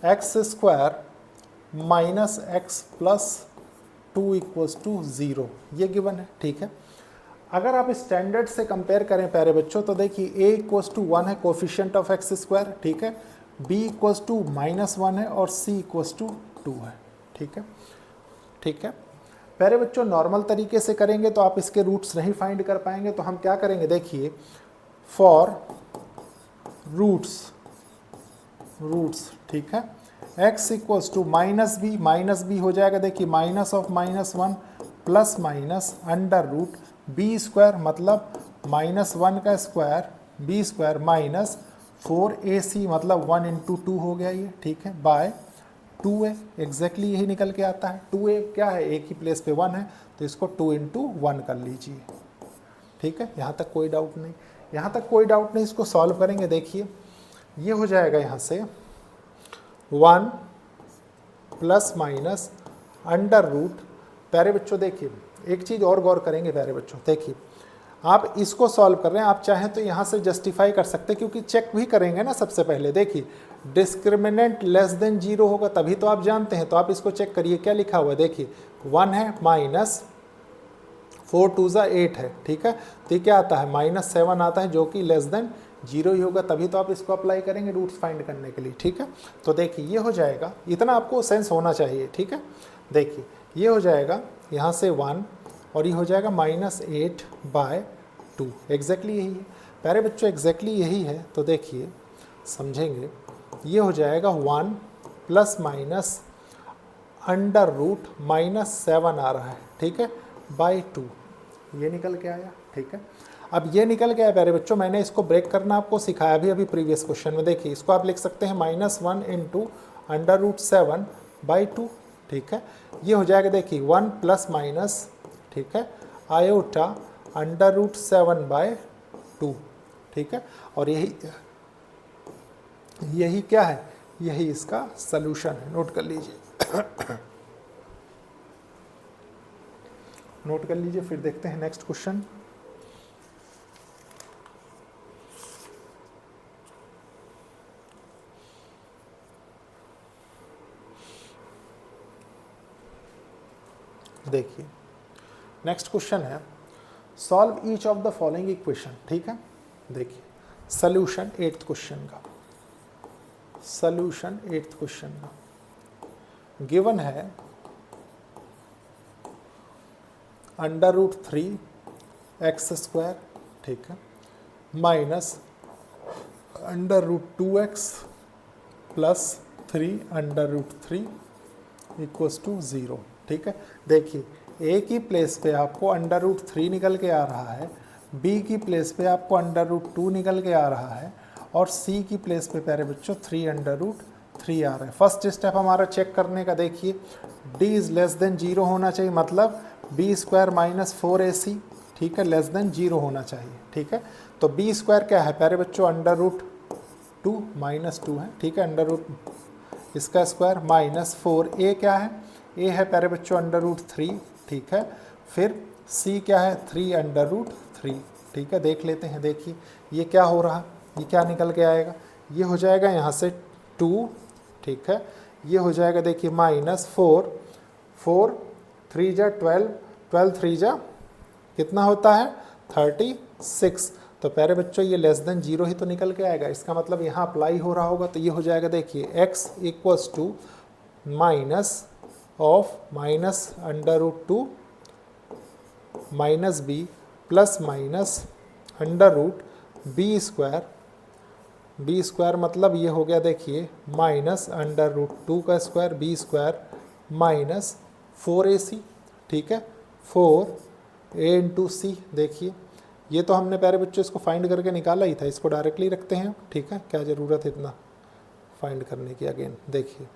X square minus X plus 2 equals to 0, ये गिवन है, ठीक है। अगर आप स्टैंडर्ड से कंपेयर करें प्यारे बच्चों, तो देखिए a इक्वल्स टू 1 है, कोफिशिएंट ऑफ एक्स स्क्वायर, ठीक है। b इक्वल्स टू -1 है और c इक्वल्स टू 2 है, ठीक है, ठीक है। प्यारे बच्चों नॉर्मल तरीके से करेंगे तो आप इसके रूट्स नहीं फाइंड कर पाएंगे, तो हम क्या करेंगे, देखिए फॉर रूट्स, ठीक है, x इक्वल्स टू -b हो जाएगा, देखिए minus of -1 plus minus under root B square, मतलब -1 का square, B square minus 4ac, मतलब 1 × 2 हो गया ये, ठीक है, बाय 2a, एग्जैक्टली यही निकल के आता है। 2a क्या है, a की प्लेस पे 1 है, तो इसको 2 × 1 कर लीजिए, ठीक है। यहाँ तक कोई डाउट नहीं, यहाँ तक कोई डाउट नहीं। इसको सॉल्व करेंगे, देखिए ये हो जाएगा यहाँ से 1 प्लस माइनस अंडर रूट, प्यारे बच्चों देखिए एक चीज़ और गौर करेंगे प्यारे बच्चों, देखिए आप इसको सॉल्व कर रहे हैं, आप चाहें तो यहाँ से जस्टिफाई कर सकते हैं, क्योंकि चेक भी करेंगे ना सबसे पहले। देखिए डिस्क्रिमिनेंट लेस देन 0 होगा तभी तो आप जानते हैं, तो आप इसको चेक करिए क्या लिखा हुआ है, देखिए 1 है माइनस 4 2 8 है, ठीक है, तो ये क्या आता है -7 आता है, जो कि लेस देन 0 ही होगा, तभी तो आप इसको अप्लाई करेंगे रूट्स फाइंड करने के लिए, ठीक है। तो देखिए ये हो जाएगा, इतना आपको सेंस होना चाहिए, ठीक है। देखिए ये हो जाएगा यहाँ से 1 और ये हो जाएगा -8/2, एग्जैक्टली यही है प्यारे बच्चों, एग्जैक्टली यही है। तो देखिए समझेंगे, ये हो जाएगा 1 प्लस माइनस अंडर रूट -7 आ रहा है, ठीक है, बाई 2, ये निकल के आया, ठीक है। अब ये निकल गया प्यारे बच्चों, मैंने इसको ब्रेक करना आपको सिखाया भी अभी प्रीवियस क्वेश्चन में। देखिए इसको आप लिख सकते हैं -1 × अंडर रूट 7/2, ठीक है। ये हो जाएगा देखिए 1 प्लस माइनस, ठीक है, आयोटा अंडर रूट 7/2, ठीक है। और यही क्या है, यही इसका सलूशन है, नोट कर लीजिए नोट कर लीजिए। फिर देखते हैं नेक्स्ट क्वेश्चन। देखिए नेक्स्ट क्वेश्चन है, solve each of the following equation, ठीक है। देखिए सॉल्यूशन 8th क्वेश्चन का, सॉल्यूशन 8th क्वेश्चन का गिवन है अंडर रूट 3 एक्स स्क्वायर, ठीक है, minus under root 2x plus 3 under root 3 equals to 0, ठीक है। देखिए a की प्लेस पे आपको अंडर रूट 3 निकल के आ रहा है, b की प्लेस पे आपको अंडर रूट 2 निकल के आ रहा है और c की प्लेस पे प्यारे बच्चों 3 अंडर रूट 3 आ रहा है। फर्स्ट स्टेप हमारा चेक करने का, देखिए d इज लेस देन 0 होना चाहिए, मतलब बी स्क्वायर माइनस 4ac, ठीक है, लेस देन 0 होना चाहिए, ठीक है। तो बी स्क्वायर क्या है प्यारे बच्चों, अंडर रूट 2 माइनस 2 है, ठीक है, अंडर रूट इसका स्क्वायर माइनस 4, ए क्या है, ए है प्यारे बच्चों अंडर रूट 3, ठीक है, फिर सी क्या है 3 अंडर रूट 3, ठीक है। देख लेते हैं, देखिए ये क्या हो रहा, ये क्या निकल के आएगा, ये हो जाएगा यहाँ से 2, ठीक है, ये हो जाएगा देखिए माइनस 4, 4 3 जा 12, 12 3 जा कितना होता है 36। तो प्यारे बच्चों ये लेस देन 0 ही तो निकल के आएगा, इसका मतलब यहाँ अप्लाई हो रहा होगा, तो ये हो जाएगा देखिए x equals to minus of minus under root 2 minus B plus minus under root B square मतलब ये हो गया देखिए माइनस अंडर रूट 2 का square B square minus 4ac, ठीक है, 4a इंटू सी। देखिए ये तो हमने प्यारे बच्चों इसको फाइंड करके निकाला ही था, इसको डायरेक्टली रखते हैं, ठीक है, क्या ज़रूरत है इतना फाइंड करने की। अगेन देखिए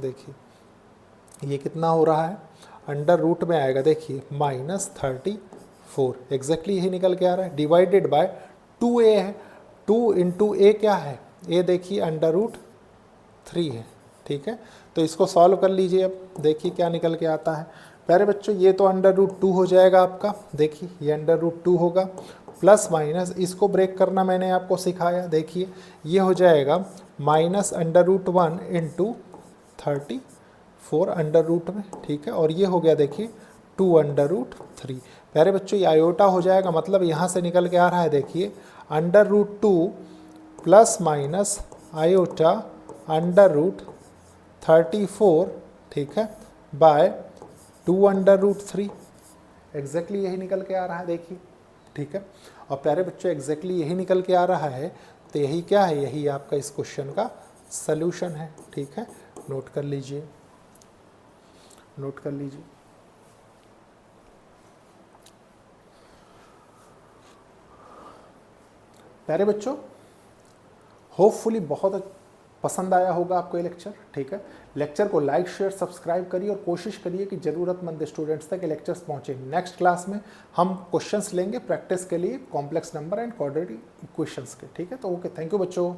देखिए ये कितना हो रहा है, अंडर रूट में आएगा देखिए माइनस 34, एग्जैक्टली यही निकल के आ रहा है, डिवाइडेड बाय 2a है, 2 इंटू ए क्या है, ए देखिए अंडर रूट 3 है, ठीक है। तो इसको सॉल्व कर लीजिए, अब देखिए क्या निकल के आता है प्यारे बच्चों, ये तो अंडर रूट 2 हो जाएगा आपका, देखिए ये अंडर रूट 2 होगा, प्लस माइनस इसको ब्रेक करना मैंने आपको सिखाया, देखिए ये हो जाएगा minus under root 1 into 34 under root में, ठीक है, और ये हो गया देखिए 2 अंडर रूट 3। प्यारे बच्चों ये आयोटा हो जाएगा, मतलब यहाँ से निकल के आ रहा है देखिए under root 2 plus minus iota under root 34, ठीक है, बाय 2 अंडर रूट 3, एग्जैक्टली यही निकल के आ रहा है देखिए, ठीक है। और प्यारे बच्चों एग्जैक्टली यही निकल के आ रहा है, तो यही क्या है, यही आपका इस क्वेश्चन का सल्यूशन है, ठीक है, नोट कर लीजिए, नोट कर लीजिए। प्यारे बच्चों होपफुली बहुत पसंद आया होगा आपको ये लेक्चर, ठीक है। लेक्चर को लाइक शेयर सब्सक्राइब करिए और कोशिश करिए कि ज़रूरतमंद स्टूडेंट्स तक ये लेक्चर्स पहुँचे। नेक्स्ट क्लास में हम क्वेश्चंस लेंगे प्रैक्टिस के लिए, complex number and quadratic equations के, ठीक है। तो ओके, थैंक यू बच्चों।